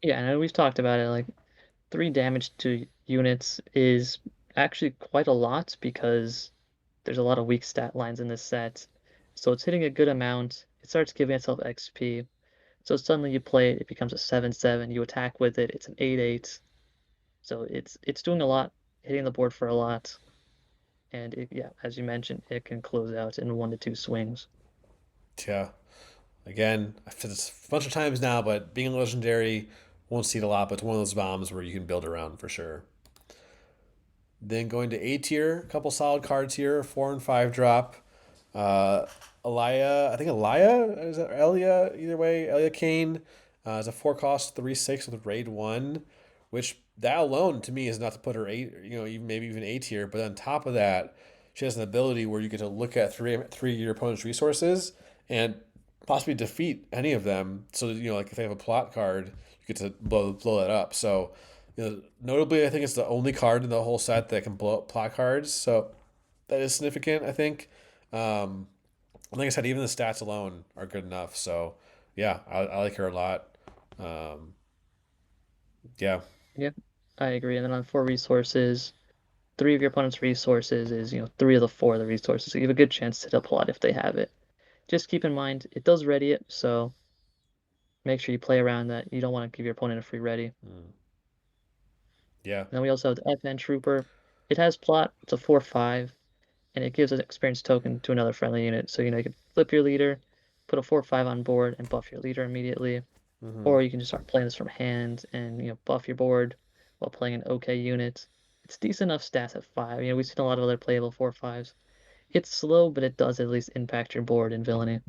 Yeah, and we've talked about it. Like 3 damage to units is actually quite a lot because there's a lot of weak stat lines in this set. So it's hitting a good amount. It starts giving itself XP. So suddenly you play it, it becomes a 7/7. You attack with it, it's an 8/8. So it's doing a lot, hitting the board for a lot. And yeah, as you mentioned, it can close out in 1 to 2 swings. Yeah. Again, I've said this a bunch of times now, but being a legendary won't see it a lot, but it's one of those bombs where you can build around for sure. Then going to A tier, a couple solid cards here, 4 and 5 drop. Uh, Elia, I think Elia is that Elia? Either way, Elia Kane is a 4 cost 3/6 with raid 1, which that alone to me is enough to put her eight, even maybe even A tier. But on top of that, she has an ability where you get to look at three of your opponent's resources and possibly defeat any of them. So like if they have a plot card, you get to blow that up. So notably, I think it's the only card in the whole set that can blow up plot cards. So that is significant, I think. Um, like I said, even the stats alone are good enough. So yeah, I like her a lot. Um, yeah. Yeah, I agree. And then on 4 resources, 3 of your opponent's resources is, 3 of the 4 of the resources. So you have a good chance to hit a plot if they have it. Just keep in mind, it does ready it, so make sure you play around that. You don't want to give your opponent a free ready. Mm. Yeah. And then we also have the FN Trooper. It has plot, it's a 4/5, and it gives an experience token to another friendly unit. So, you can flip your leader, put a 4/5 on board, and buff your leader immediately. Hmm. Or you can just start playing this from hand and, buff your board while playing an okay unit. It's decent enough stats at 5. We've seen a lot of other playable 4/5s. It's slow, but it does at least impact your board in Villainy.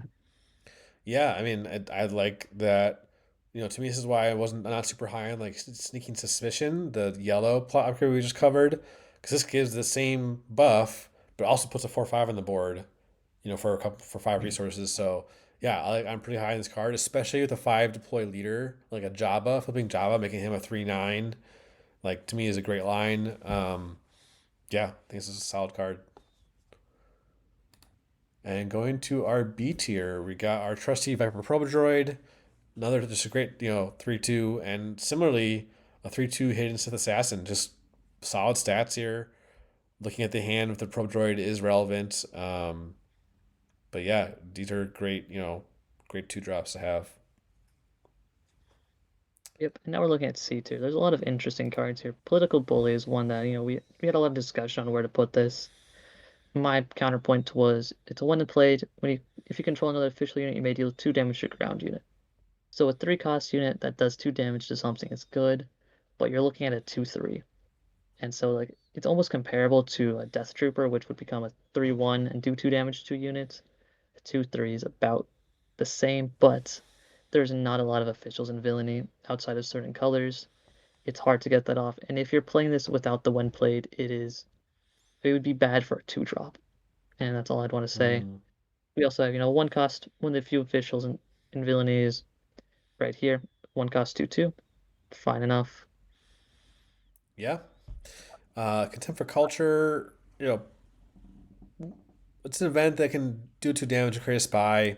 Yeah. I mean, I like that. To me, this is why I wasn't not super high on like sneaking suspicion, the yellow plot upgrade we just covered, because this gives the same buff, but also puts a 4/5 on the board. For a couple for 5 resources. So yeah, I'm pretty high in this card, especially with a 5 deploy leader like a Jabba, flipping Jabba, making him a 3/9. Like to me is a great line. Yeah, I think this is a solid card. And going to our B tier, we got our trusty Viper Probe Droid. Another just a great 3/2, and similarly a 3/2 hidden Sith Assassin. Just solid stats here. Looking at the hand with the Probe Droid is relevant. But yeah, these are great, great 2 drops to have. Yep, and now we're looking at C tier. There's a lot of interesting cards here. Political Bully is one that, we had a lot of discussion on where to put this. My counterpoint was it's a one that played when if you control another official unit, you may deal 2 damage to a ground unit. So a 3 cost unit that does 2 damage to something is good, but you're looking at a 2/3. And so like it's almost comparable to a Death Trooper, which would become a 3/1 and do 2 damage to a unit. A 2/3 is about the same, but there's not a lot of officials in Villainy outside of certain colors. It's hard to get that off. And if you're playing this without the when played, it would be bad for a 2 drop. And that's all I'd want to say. Mm, We also have, 1 cost, one of the few officials in Villainy is right here. 1 cost 2/2. Fine enough. yeah. Contempt for Culture, it's an event that can do 2 damage to create a spy.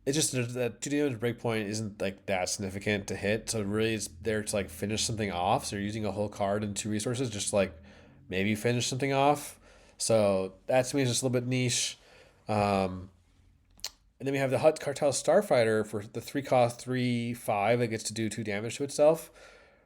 It's just that 2 damage breakpoint isn't like that significant to hit, so really it's there to like finish something off. So you're using a whole card and 2 resources just to, like maybe finish something off. So that to me is just a little bit niche. Um, and then we have the Hut Cartel Starfighter for the 3 cost 3/5 that gets to do 2 damage to itself.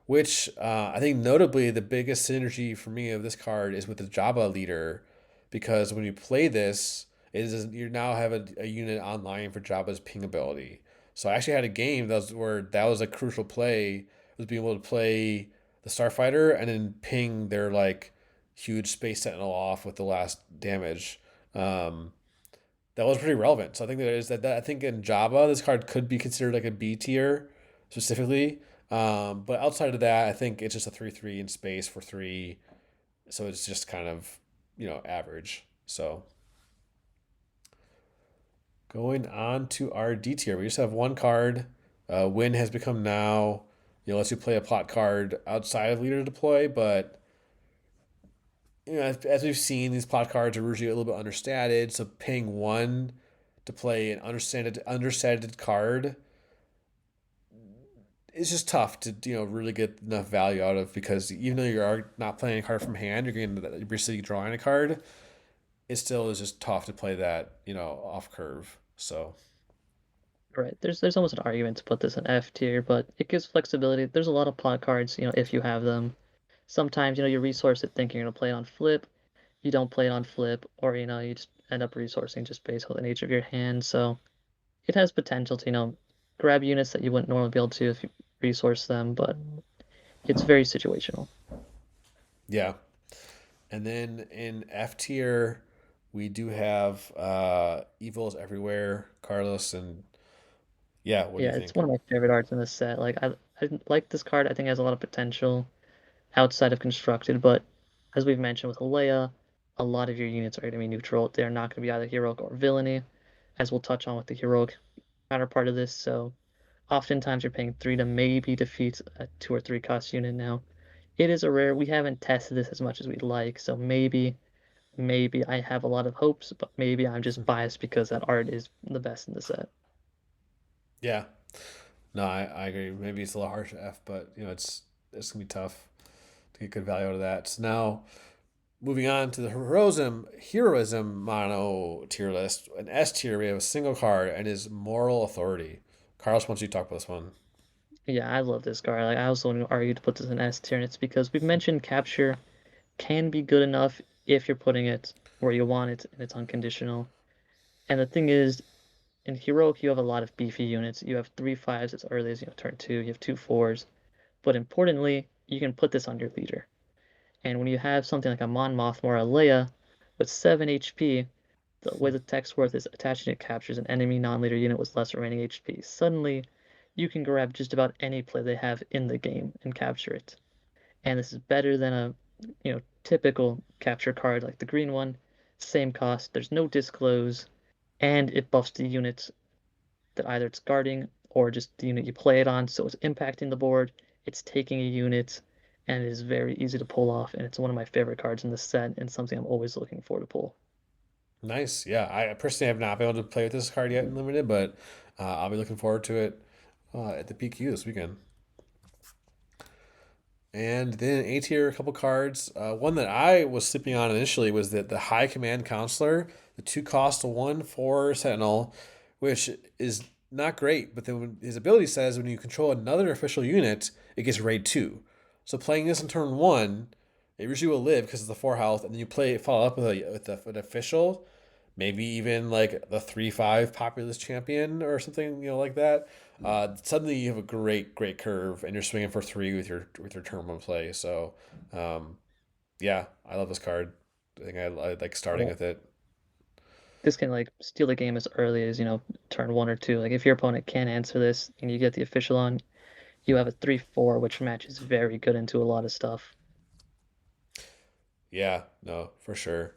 Which I think notably the biggest synergy for me of this card is with the Jabba leader, because when you play this, it is you now have a unit online for Jabba's ping ability. So I actually had a game where that was a crucial play, was being able to play the Starfighter and then ping their like huge space sentinel off with the last damage. Um, that was pretty relevant. So I think that I think in Java this card could be considered like a B tier specifically. But outside of that, I think it's just a 3/3 in space for three. So it's just kind of average. So going on to our D tier, we just have one card. Win has become now, lets you play a plot card outside of leader deploy, but as we've seen, these plot cards are usually a little bit understated. So paying one to play an understated card is just tough to really get enough value out of, because even though you are not playing a card from hand, you're basically drawing a card. It still is just tough to play that off curve. So Right. There's almost an argument to put this in F tier, but it gives flexibility. There's a lot of plot cards, if you have them. Sometimes, you resource it thinking you're gonna play it on flip, you don't play it on flip, or you just end up resourcing just based on the nature of your hand. So it has potential to, grab units that you wouldn't normally be able to if you resource them, but it's very situational. yeah, and then in F tier, we do have evils everywhere, Carlos, and yeah. What do you Yeah, it's think? one of my favorite arts in this set. Like I like this card. I think it has a lot of potential outside of constructed, but as we've mentioned with Alea, a lot of your units are going to be neutral. They're not going to be either heroic or villainy, as we'll touch on with the heroic counterpart of this. So oftentimes you're paying 3 to maybe defeat a 2 or 3 cost unit now. It is a rare. We haven't tested this as much as we'd like, so maybe I have a lot of hopes, but maybe I'm just biased because that art is the best in the set. Yeah, no, I agree. Maybe it's a little harsh F, but it's gonna be tough to get good value out of that. So now moving on to the heroism mono tier list. An S tier, we have a single card and his moral authority. Carlos wants you to talk about this one. Yeah, I love this card. Like I also want to argue to put this in S tier, and it's because we've mentioned capture can be good enough if you're putting it where you want it and it's unconditional. And the thing is, in Heroic, you have a lot of beefy units. You have 3/5s as early as turn 2, you have 2/4s. But importantly, you can put this on your leader. And when you have something like a Mon Mothma or a Leia with 7 HP, the way the text worth is attaching it captures an enemy non-leader unit with less remaining HP. Suddenly, you can grab just about any play they have in the game and capture it. And this is better than a typical capture card like the green one. Same cost, there's no disclose, and it buffs the unit that either it's guarding or just the unit you play it on, so it's impacting the board, it's taking a unit, and it is very easy to pull off, and it's one of my favorite cards in the set and something I'm always looking for to pull. Nice. Yeah, I personally have not been able to play with this card yet in limited, but I'll be looking forward to it at the PQ this weekend. And then A tier, a couple cards. One that I was sleeping on initially was the High Command Counselor, the 2 cost 1/4 Sentinel, which is not great. But then his ability says when you control another official unit, it gets raid 2. So playing this in turn 1, it usually will live because it's the 4 health, and then follow up with an official, maybe even like the 3/5 populist champion or something like that. Suddenly you have a great curve, and you're swinging for three with your turn one play. So, um, yeah, I love this card. I think I like starting Yeah. with it. This can like steal the game as early as, turn 1 or 2. Like if your opponent can't answer this and you get the official on, you have a 3/4, which matches very good into a lot of stuff. Yeah, no, for sure.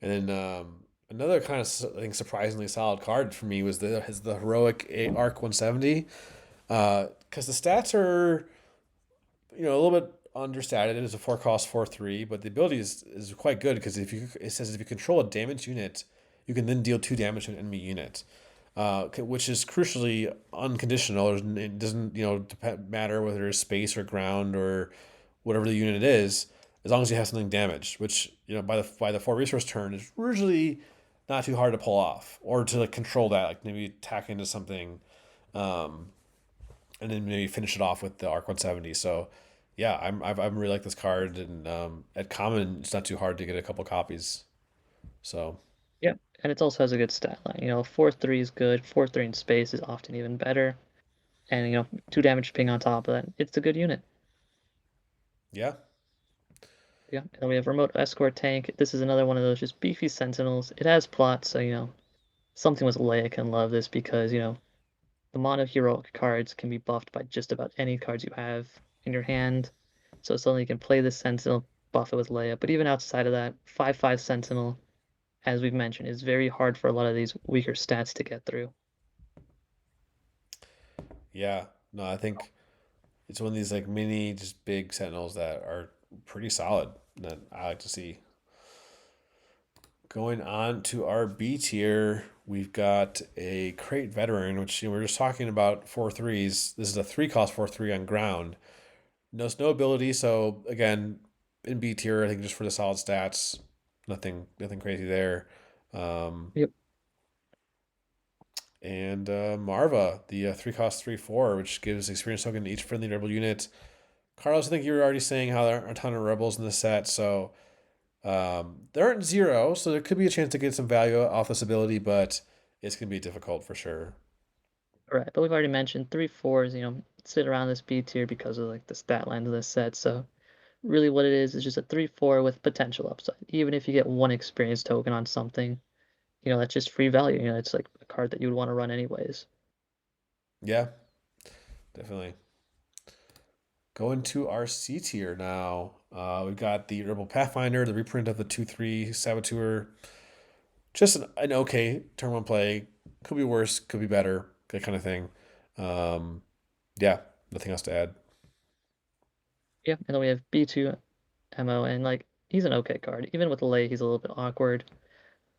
And then another kind of I think surprisingly solid card for me was the heroic arc 170. Because the stats are a little bit understated. It is a 4 cost 4/3, but the ability is quite good because it says if you control a damaged unit, you can then deal 2 damage to an enemy unit, which is crucially unconditional. It doesn't matter whether it's space or ground or whatever the unit is, as long as you have something damaged. Which by the 4 resource turn is usually not too hard to pull off or to like control that, like maybe attack into something. Um, and then maybe finish it off with the Arc 170. So, yeah, I really like this card, and at common, it's not too hard to get a couple copies. So, Yep. And it also has a good stat line. 4/3 is good. 4/3 in space is often even better. And 2 damage ping on top of that. It's a good unit. yeah, Yeah, and then we have remote escort tank. This is another one of those just beefy sentinels. It has plot, so something with Leia can love this because the mono heroic cards can be buffed by just about any cards you have in your hand. So suddenly you can play this sentinel, buff it with Leia. But even outside of that, 5/5 sentinel, as we've mentioned, is very hard for a lot of these weaker stats to get through. Yeah, no, I think it's one of these like mini, just big sentinels that are pretty solid that I like to see. Going on to our B tier, we've got a crate veteran, which we're just talking about 4/3s. This is a 3 cost 4/3 on ground. No ability, so again, in B tier, I think just for the solid stats, nothing crazy there. Um, Yep. and Marva, the 3 cost 3/4, which gives experience token to each friendly rebel unit. Carlos, I think you were already saying how there are a ton of rebels in this set, so there aren't zero, so there could be a chance to get some value off this ability, but it's going to be difficult for sure. All right, but we've already mentioned 3/4s, sit around this B tier because of like the stat line of this set. So really what it is just a 3/4 with potential upside. Even if you get one experience token on something, that's just free value. It's like a card that you would want to run anyways. Yeah, definitely. Going to our C tier now. We've got the Rebel Pathfinder, the reprint of the 2/3 Saboteur. Just an okay turn one play. Could be worse, could be better, that kind of thing. Um, yeah, nothing else to add. Yeah, and then we have B2 MO, and like he's an okay card. Even with Lay, he's a little bit awkward.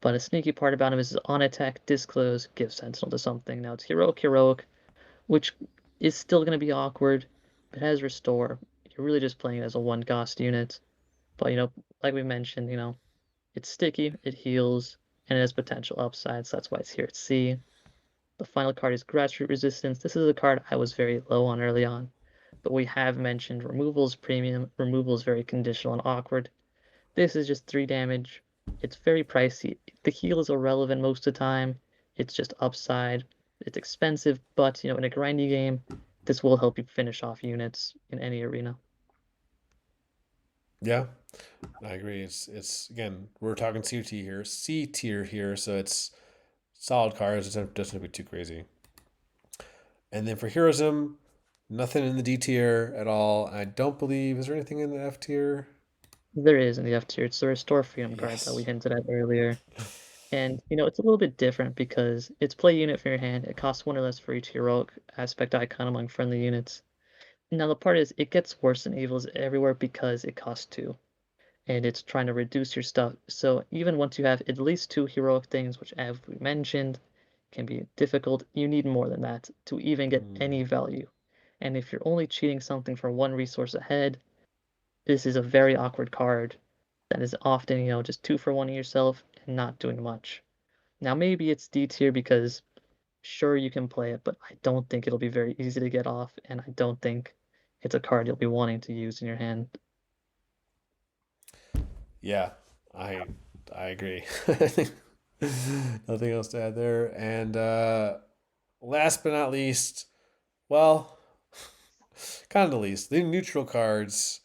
But a sneaky part about him is on attack, disclose, give Sentinel to something. Now it's heroic, which is still going to be awkward, but has restore. You're really just playing it as a one cost unit. But like we mentioned, it's sticky, it heals, and it has potential upside, so that's why it's here at C. The final card is Grassroot Resistance. This is a card I was very low on early on, but we have mentioned removal is premium, removal is very conditional and awkward. This is just 3 damage. It's very pricey. The heal is irrelevant most of the time. It's just upside. It's expensive, but in a grindy game, this will help you finish off units in any arena. Yeah, I agree. It's again, we're talking C tier here, so it's solid cards. It doesn't be too crazy. And then for Heroism, nothing in the D tier at all. I don't believe is there anything in the F tier? There is in the F tier. It's the Restore Freedom card that we Yes. hinted at earlier. And it's a little bit different because it's play unit for your hand. It costs 1 or less for each heroic aspect icon among friendly units. Now the part is it gets worse than evils everywhere because it costs 2. And it's trying to reduce your stuff. So even once you have at least 2 heroic things, which as we mentioned, can be difficult, you need more than that to even get Hmm. any value. And if you're only cheating something for 1 resource ahead, this is a very awkward card that is often, just 2 for 1 yourself and not doing much. Now maybe it's D tier because sure you can play it, but I don't think it'll be very easy to get off, and I don't think it's a card you'll be wanting to use in your hand. Yeah, I I agree. Nothing else to add there. And last but not least, well, kind of the least, the neutral cards,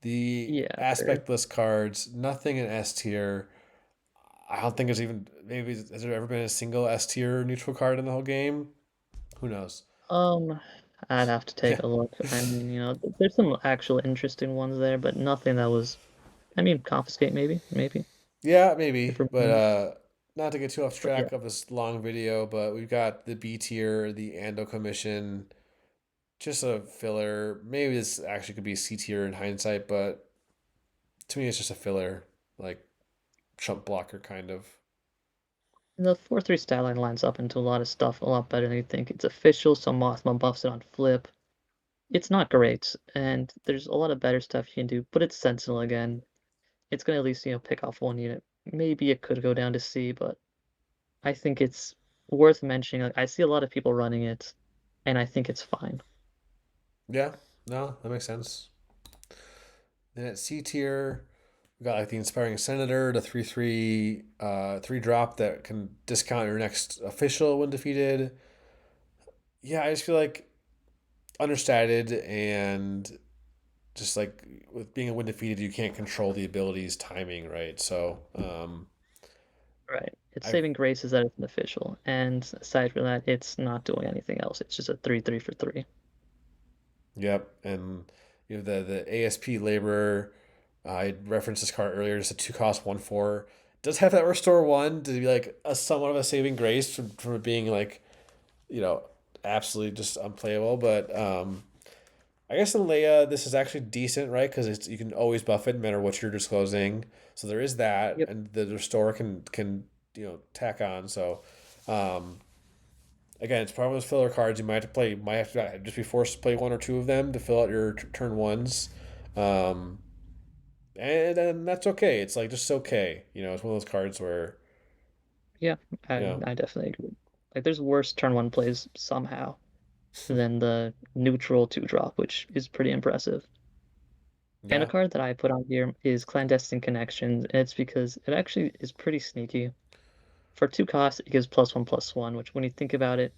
the Yeah, sure. aspectless cards, nothing in S tier. I don't think there's even maybe has there ever been a single S tier neutral card in the whole game? Who knows? Um, I'd have to take Yeah, a look. I mean, there's some actual interesting ones there, but nothing that was, I mean, confiscate maybe yeah, if maybe, we're but being, not to get too off but yeah, track of this long video, but we've got the B tier, the Ando commission, just a filler. Maybe this actually could be C tier in hindsight, but to me, it's just a filler, like chump blocker kind of. and the 4/3 stat line lines up into a lot of stuff a lot better than you think. It's official, so Mothma buffs it on flip. It's not great, and there's a lot of better stuff you can do, but it's Sentinel again. It's gonna at least, pick off 1 unit. Maybe it could go down to C, but I think it's worth mentioning. Like, I see a lot of people running it, and I think it's fine. Yeah, no, that makes sense. Then at C tier, we got like the inspiring senator, the 3 drop that can discount your next official when defeated. Yeah, I just feel like understated and just like with being a win defeated, you can't control the abilities timing, right? So Right. Its I saving grace is that it's an official, and aside from that, it's not doing anything else. It's just a 3/3 for 3. yep, and you know the ASP laborer. I referenced this card earlier. Just a 2 cost 1/4. Does have that restore one to be like a somewhat of a saving grace from it being like you know absolutely just unplayable. But I guess in Leia this is actually decent, right? Because you can always buff it no matter what you're disclosing. So there is that, Yep. and the restore can tack on. So um, again, it's probably those filler cards. You might have to play. Might have to just be forced to play one or two of them to fill out your turn ones, um, and then that's okay. It's like just okay. It's one of those cards where Yeah, you know, I definitely agree. Like, there's worse turn one plays somehow than the neutral 2-drop, which is pretty impressive. And a yeah, card that I put on here is Clandestine Connections, and it's because it actually is pretty sneaky. For 2 costs, it gives +1/+1, which when you think about it,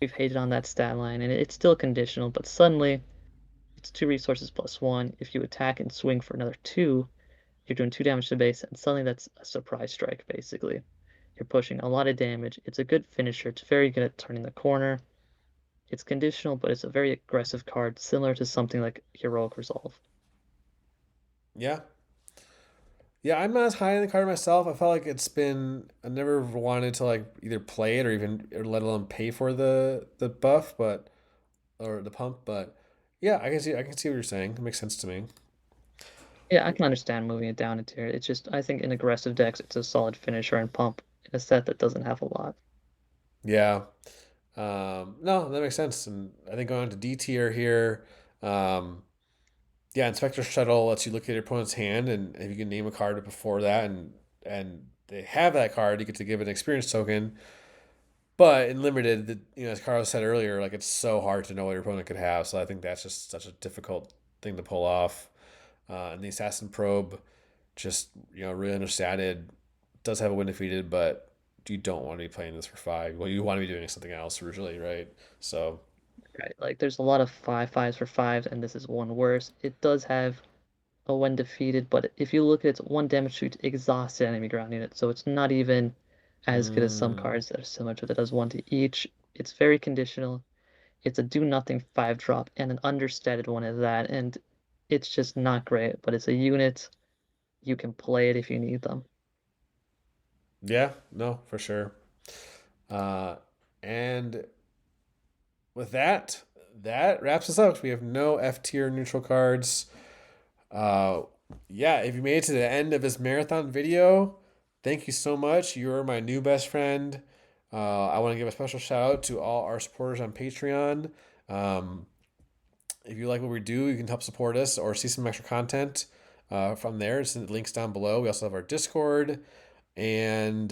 we've hated on that stat line, and it's still conditional, but suddenly it's 2 resources +1. If you attack and swing for another 2, you're doing 2 damage to base, and suddenly that's a surprise strike, basically. You're pushing a lot of damage. It's a good finisher. It's very good at turning the corner. It's conditional, but it's a very aggressive card, similar to something like Heroic Resolve. yeah, yeah. I'm not as high on the card myself. I felt like I never wanted to like either play it or let alone pay for the buff, but or the pump. But yeah, I can see what you're saying. It makes sense to me. Yeah, I can understand moving it down a tier. It's just, I think in aggressive decks, it's a solid finisher and pump in a set that doesn't have a lot. Yeah. No, that makes sense. And I think going on to D tier here, um, yeah, Inspector Shuttle lets you look at your opponent's hand, and if you can name a card before that, and they have that card, you get to give an experience token. But in limited, as Carlos said earlier, like it's so hard to know what your opponent could have. So I think that's just such a difficult thing to pull off. And the Assassin Probe, just really understated, does have a win defeated, but you don't want to be playing this for 5. Well, you want to be doing something else originally, right? So Right? Like, there's a lot of 5/5s for 5s, and this is one worse. It does have a when defeated, but if you look at its 1 damage to each exhausted enemy ground unit, so it's not even as good as some mm, cards that are similar to it that does 1 to each. It's very conditional. It's a do nothing 5-drop and an understated one at that, and it's just not great, but it's a unit. You can play it if you need them. yeah, no, for sure. Uh, and with that, that wraps us up. We have no F tier neutral cards. Uh, yeah, if you made it to the end of this marathon video, thank you so much. You're my new best friend. I want to give a special shout out to all our supporters on Patreon. Um, if you like what we do, you can help support us or see some extra content from there. It's in the links down below. We also have our Discord. And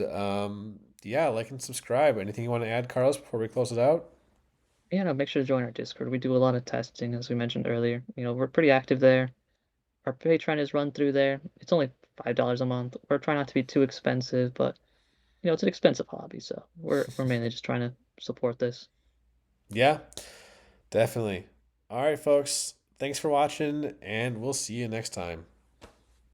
yeah, like and subscribe. Anything you want to add, Carlos, before we close it out? Yeah, no, make sure to join our Discord. We do a lot of testing, as we mentioned earlier. We're pretty active there. Our Patreon is run through there. It's only $5 a month. We're trying not to be too expensive, but it's an expensive hobby, so we're mainly just trying to support this. Yeah, definitely. All right, folks. Thanks for watching, and we'll see you next time.